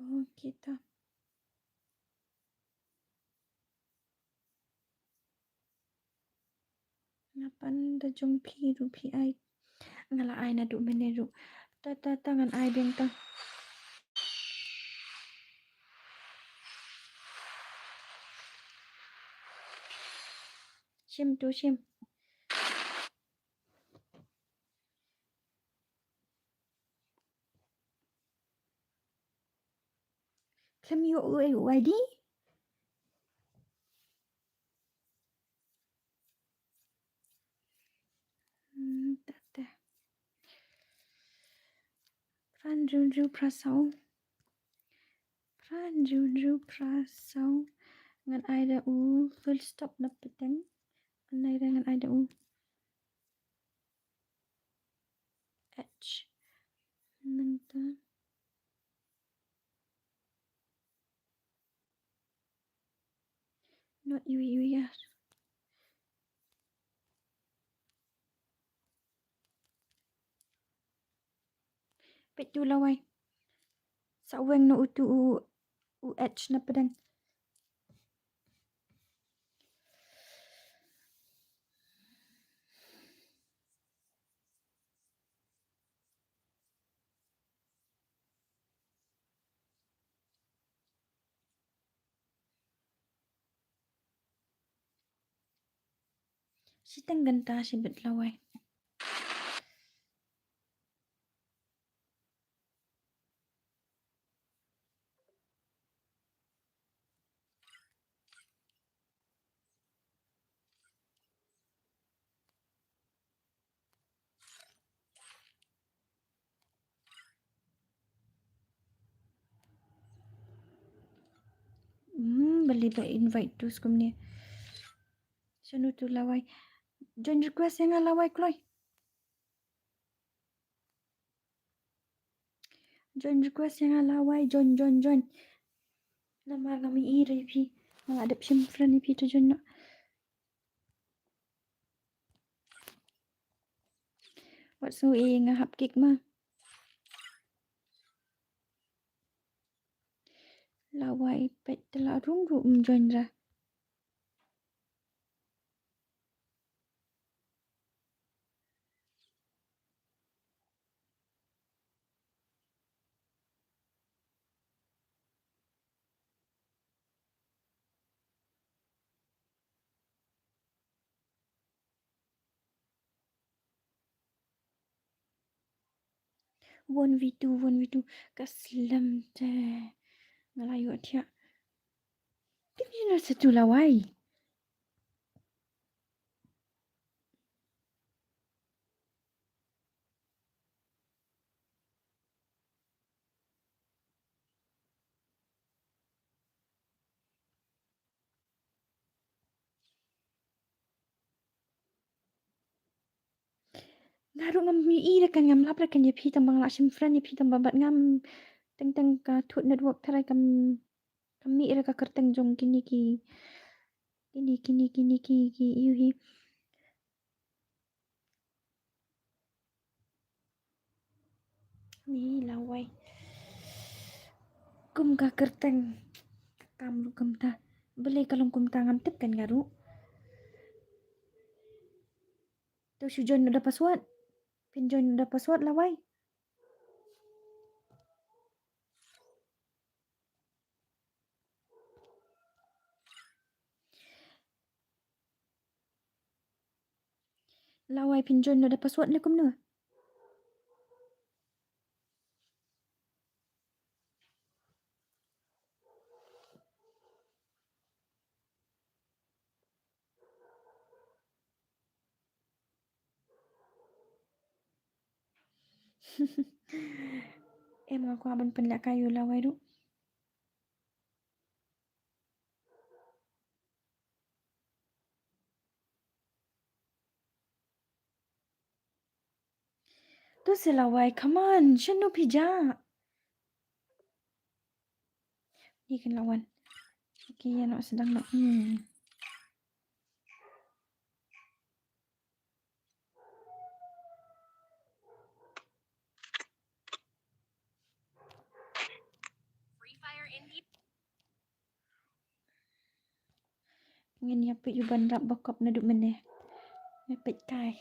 oh kita ngapan dah jong pi ai ngala ai na du meneru ta tangan ai beng ta shim tu shim Claim your ID? Tata. Pran Juju Prasau. Pran Juju Prasau. Ngan Aida U. Full stop na peteng. Ngan Aida U. H. Nanta. Not you ya. Pet tu lawai. Saweng no utu u H na pedang. Si ganta si bet lawai. Beli ba invite tu skum ni. Sanu tu lawai. Join request yang lawai kloi. Join request yang lawai join. Nama kami iri pi. Mengadap simfran pi tu join nak. Wat su ngahap kik mah. Lawai pet telah rung join ra. One v two kaslam te ngalayu atia. Tapi na satu lawai. Ngaru ngam mi ira kan ngam lapra kan ya pi tambang la simfran ya pi tambang bat ngam teng ka tut network tarai kam Kami ra ka kerteng jong kini ki. Kini iu hi. Ni lawai. Kum ka kerteng. Kam lu kum ta. Beli kalong kum tangan tip kan garu. Tu sujon udah password. Pinjon udah password lawai. Lawai pinjon udah password ni kum nu. Em ngaku aban penlak kayu lawai du. Tu selawai, come on, shanu pija. Ni kan lawan. Okay, ya nak sedang nak. Free Fire India. Ngin ya pit yu ban rap bakop na duk meneh. Ya pit kai.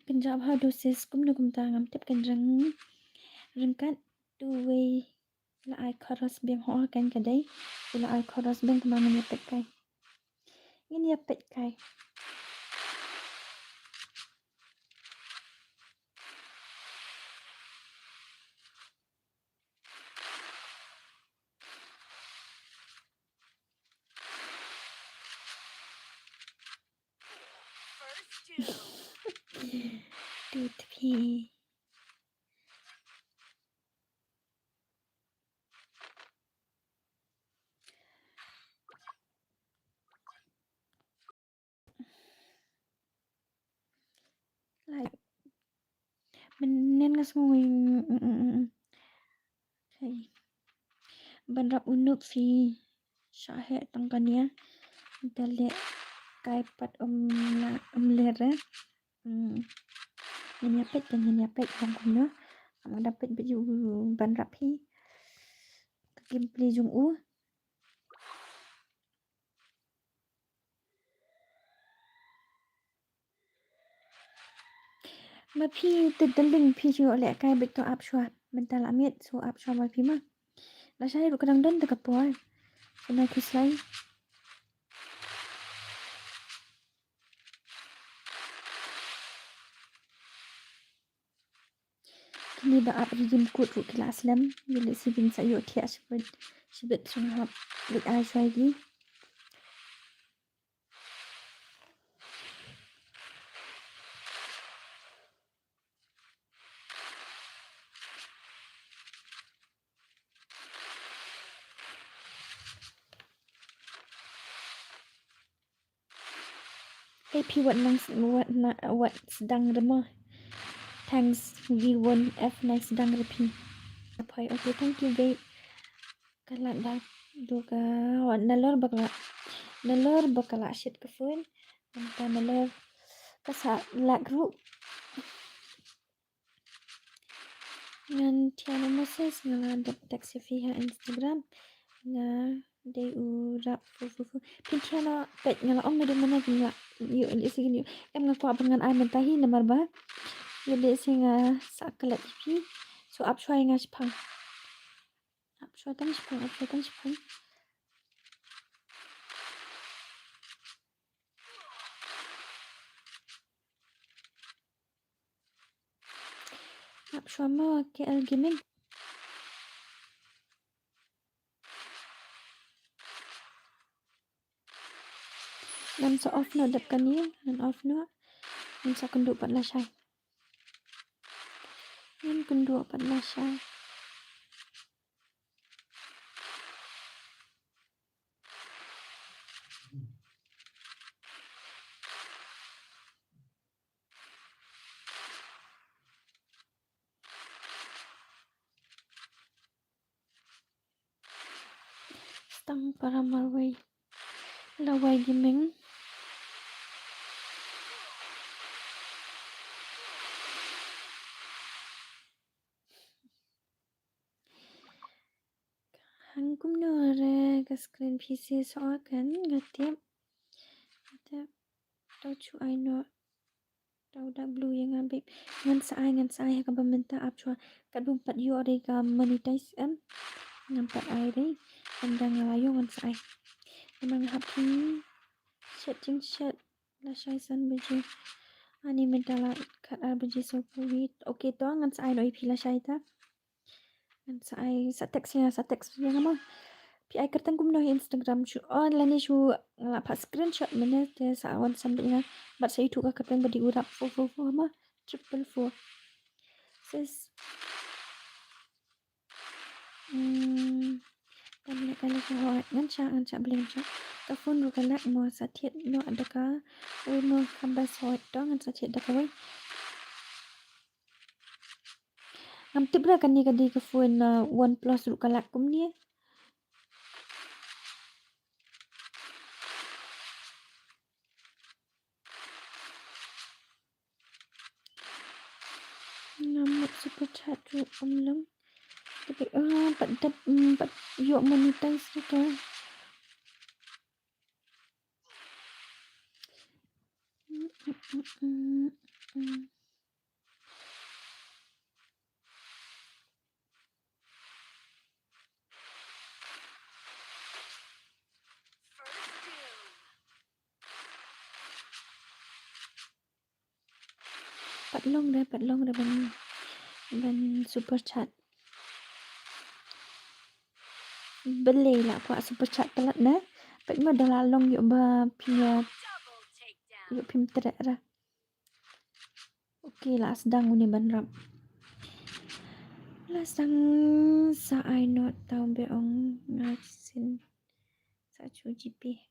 Kenjap ha dosis kum na kum tangam tip kan rengkat duwe la ai khoros beng ho kan kadai. La ai khoros beng kemangan ya pit kai. Ngin ya pit kai. First two. Tu tepi. Like menen ngas ngoi. Okay. Ban rap unuk fi syahet tangkania. Dale kai pat lera. Ngin ya pit kan ngin ya pit bang kum na. Kamu dapat baju ban rap hi. Gameplay jung u. Ma phi tedeling phi ju oleh kai bik to up shot. Mental amit so up shot ma phi ma. La sai ru kadang dan te kapoi. Kena kislai. Kini ba up regime kut ru kila aslam. Yule si bin sa yo tia shibet sung hap. Bik ai shwai gi. AP what sedang remah. Thanks V1 F9 sedang repi. Okay, thank you babe. Kalau dah duga nalor bakala shit ke phone. Nanti nalor kasa lag group. Ngan tiada moses ngala taksi via Instagram. Nga day urap fufu. Pintiana pet ngala om na mana ngala. Yo sini em ngaku abangan ay mentahi nomor ba. Yo singa sakalat ipi. So up shwai nga spang. Up shwai tang spang. Up shwai ma KL Gaming. Ngan sa off no dap kan ni, ngan off no. Ngan sa kunduk pat la syai. Ngan kunduk pat la syai. Stang para marway. Laway gimeng. Hangkum nore ka screen PC so kan ngatip. Ngatip. Tau chu ai no. Tau da blue yang abib. Ngan sa ai ka bamenta ap chua. Kat bumpat you ore ka monetize kan. Nampak ai deh. Pandang layo ngan sa ai. Memang happy. Chat jing chat. La syai san beji. Ani mentala kat beji so kuit. Okay to ngan sa ai no ipi la syai ta. Ngan sa ai sa teks yang ama. Pi ai kertang kum no Instagram chu on la ni chu ngala pa screenshot mene te sa awan sambil nga bat sa itu ka kertang badi urap fo ama 444 sis kan kala ka ho ngan cha blem cha ka phone ru kala mo sa thiet no adaka oi mo kamba so to ngan sa thiet daka wai ngam tibra kan ni ka di ka phone OnePlus ru kala kum ni ngamuk super chat ru lam tapi pat yo monetize tu Pat long dah ban super chat beli lah kuat super chat pelat na pat mo dah long yuk ba pia Double takedown. yuk pim terak lah okey lah sedang ni ban rap lah sang sa ai not tau beong ngasin sa chu GP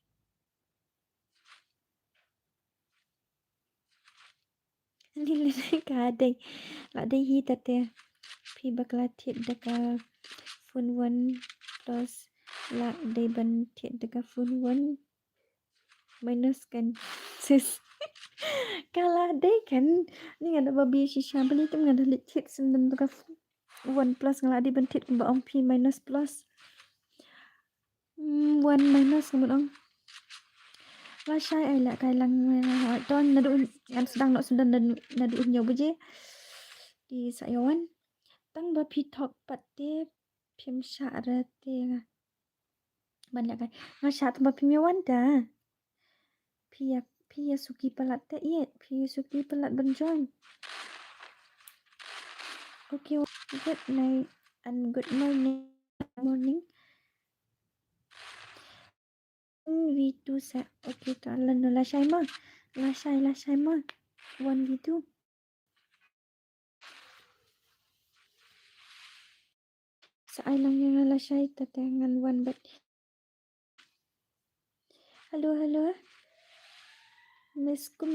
Lili ka dai la dai hi tate phi bakla thiet daka phone 1 plus la dai ban thiet daka phone 1 minus kan sis kala dai kan ni ada babi shisha beli tu ngada thiet sendem daka 1 plus ngala di ban thiet ba ong p minus plus 1 minus ngamut ong la syai ai la kai lang ton nadu an sedang nak sudan nadu nyaw beje di sayawan tang ba pi thok patte phim sha rate banyak kan nga sha ba phim yawan da pia suki palat te ye pia suki palat ban join okay good night and good morning V2 sa okay to lan la syai ma 1 V2 sa ai lang yang la syai tatangan 1 but halo Miss kum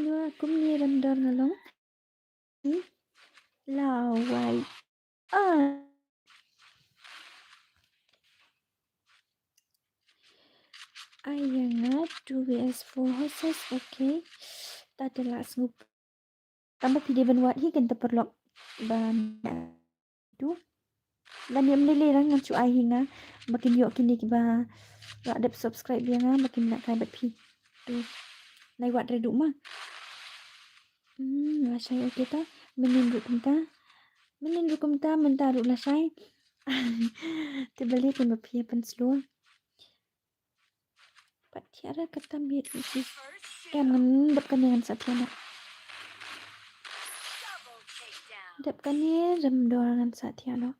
ni randar halong lawai ayanga 2vs4 horses okay tadi lah snoop tambah video buat hi kan terperlok ban tu dan yang menilai lang ngan cu ai hinga makin yok kini kiba la dep subscribe dia nga makin nak kai bat pi tu nai wat redu mah la syai okay ta meninduk kumta mentaru la syai tibali kan pi pen slow pat tiara kata biar isi kan dep kan dengan satiana Double takedown. dep kan ni rem dorangan satiana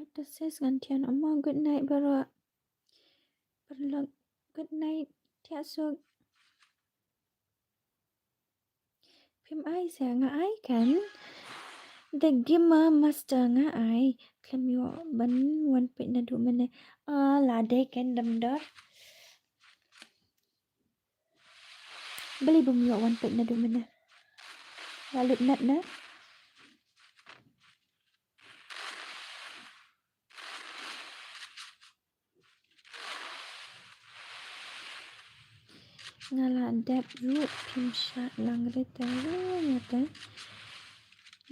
Heute ses gantian Oma good night baru perlu good night tiap so phim ai sẽ ngã ai kan the game master ngã ai kem yo ban one pit na du mene la de kan dam dor beli bum yo one pit na du mene lalu nat na ngala dep ru phim shat lang re ta ngata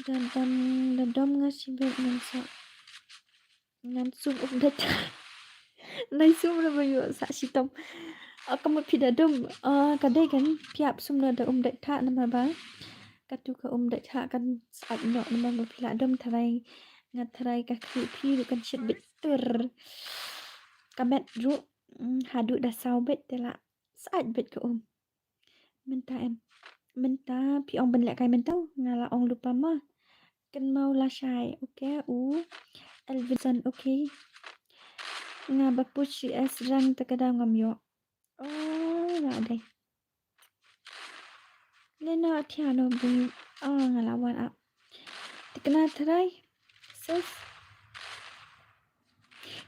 dan dom nga si bet ngan sum updat nai sum ra bayu sa sitom akamu phida dom kadai kan piap sum na da dat tha na ba katu ka dat tha kan sat no na ba phila dom tharai ngat tharai ka phi ru kan shit bit tur kamet ru hadu da sau bet tela sat bet ka menta em menta pi ong ben lek kai mentau ngala ong lupa ma kan mau la shai okay Elvinson okay nga ba push es rang ta kada ngam yo la dai lena thiano bu ngala wan a tikna thrai sus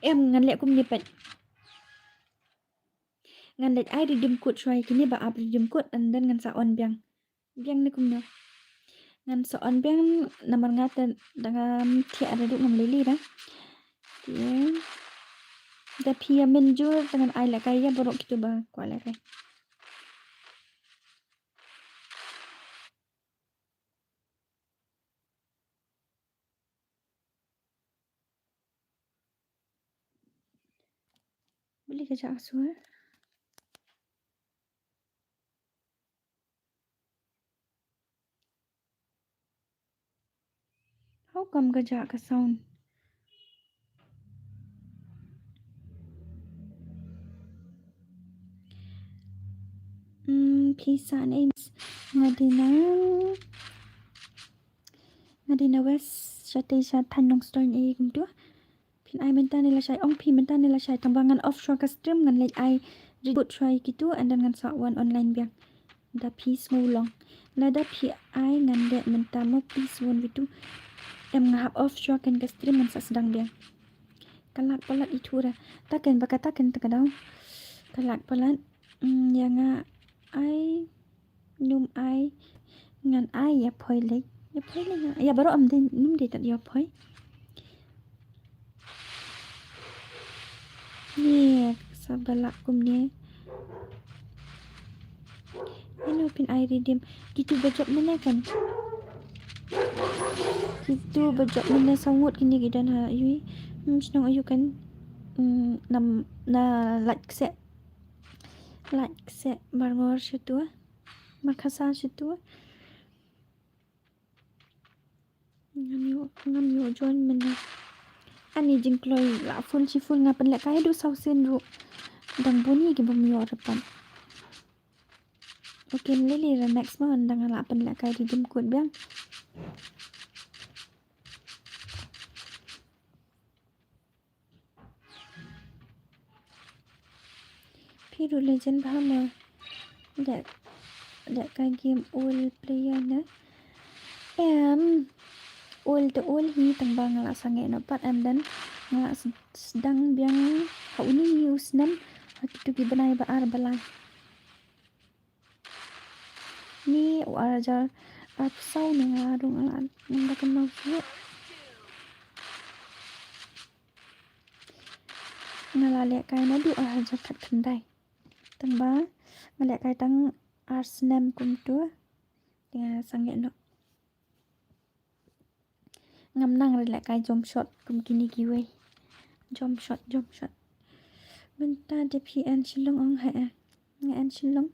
em ngan lek kum ni pet ngan lek ai dim kut shwai kini ba ap dim kut and then ngan sa on biang ni kum no ngan sa on biang namar ngata dengan thi ada du ngam lili da da pia menjur dengan ai la kai ya borok kitu ba kwa la kai beli kerja asu how come kerja ka sound pizza names ngadina west shate sha thanong store e kum tu pin ai menta ni la shai ong phi menta ni la shai tambangan offshore ka stream ngan lek ai reboot try kitu and then ngan sa one online biang da piece ngulong la da phi ai ngan de menta mo piece one vitu em ngahap offshore kan ka stream man sa sedang biang kalak palat itu ra taken bakata ken takadaw kalak palat yang ai num ai ngan ai ya phoi le nga ya baru am din num de tat ya phoi ni sabalak kum ni hello pin ai redeem gitu bajak mana kan gitu bajak mana sangut kini gidan ha yui senang ayu kan nam na like se marngor situ makasa situ ngam yo join mana ani jing kloi la fun chi fun ngapan lek kai du sau sen ru dang buni ki bum yo repan okay lili ra next month dang la pan lek kai di dim kut biang Piru legend bahama that kai game all player na em all hi tang bang la sange no pat and then ngala sedang biang hau ni use nam tu ki banai ba ar balai ni waraja ap sau ni ngarung ala nang ba kan mau ngala le kai na du aja khat khandai tang ba ngala kai tang arsenal kum tu dengan sange no ngam nang re la kai jump shot kum kini ki we jump shot menta de pn shilong ong ha ngan shilong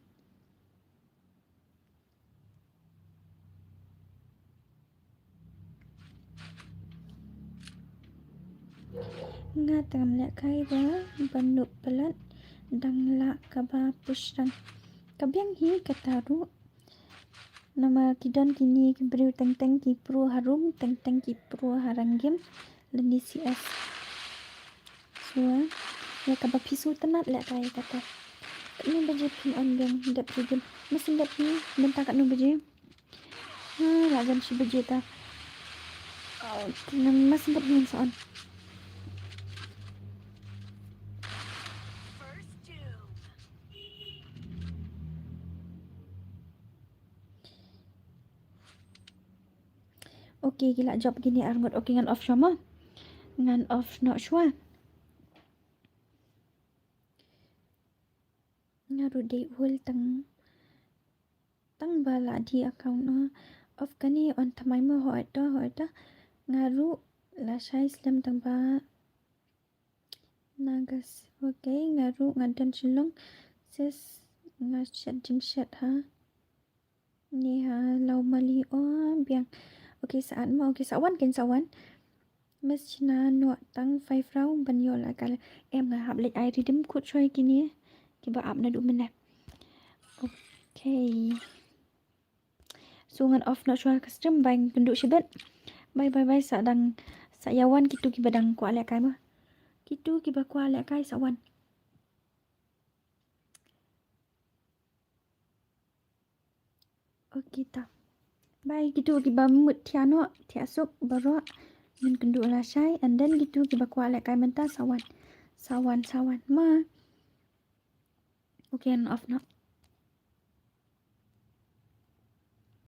nga tam la kai ba banu pelat dang la ka ba pusrang kabyang hi kataru nama kidan kini ki beriu teng ki pro harum teng ki pro haranggim leni cs sure ya kaba pisu tenat lek kai kata nu beje pin on yang dap jujun mesin dap ni bentar kat nu beje la jam si beje ta nan mesin dap ni son First doom. okay gila job gini arngot okay ngan off sama ngan off not sure ngaru date hol tang bala di account na off kani on thamai mo hoy ta ngaru la sai slam tang ba nagas okay ngaru ngadan silong ses ngasat jing shat ha ni ha lau mali biang okay saan ma okay sawan mes china no tang 5 round ban yo la kal em là hab lek ai redeem code choi kini ki ba ap na du men okay so ngan off na choi custom bang penduk sibet bye sa dang sa yawan kitu ki badang kwa lek kai ma kitu ki ba kwa lek kai sawan okay ta bye gitu ki ba mut tiano tiasuk baro min kenduk la sai and then gitu ki ba kwa lek kai menta sawan ma okay and off na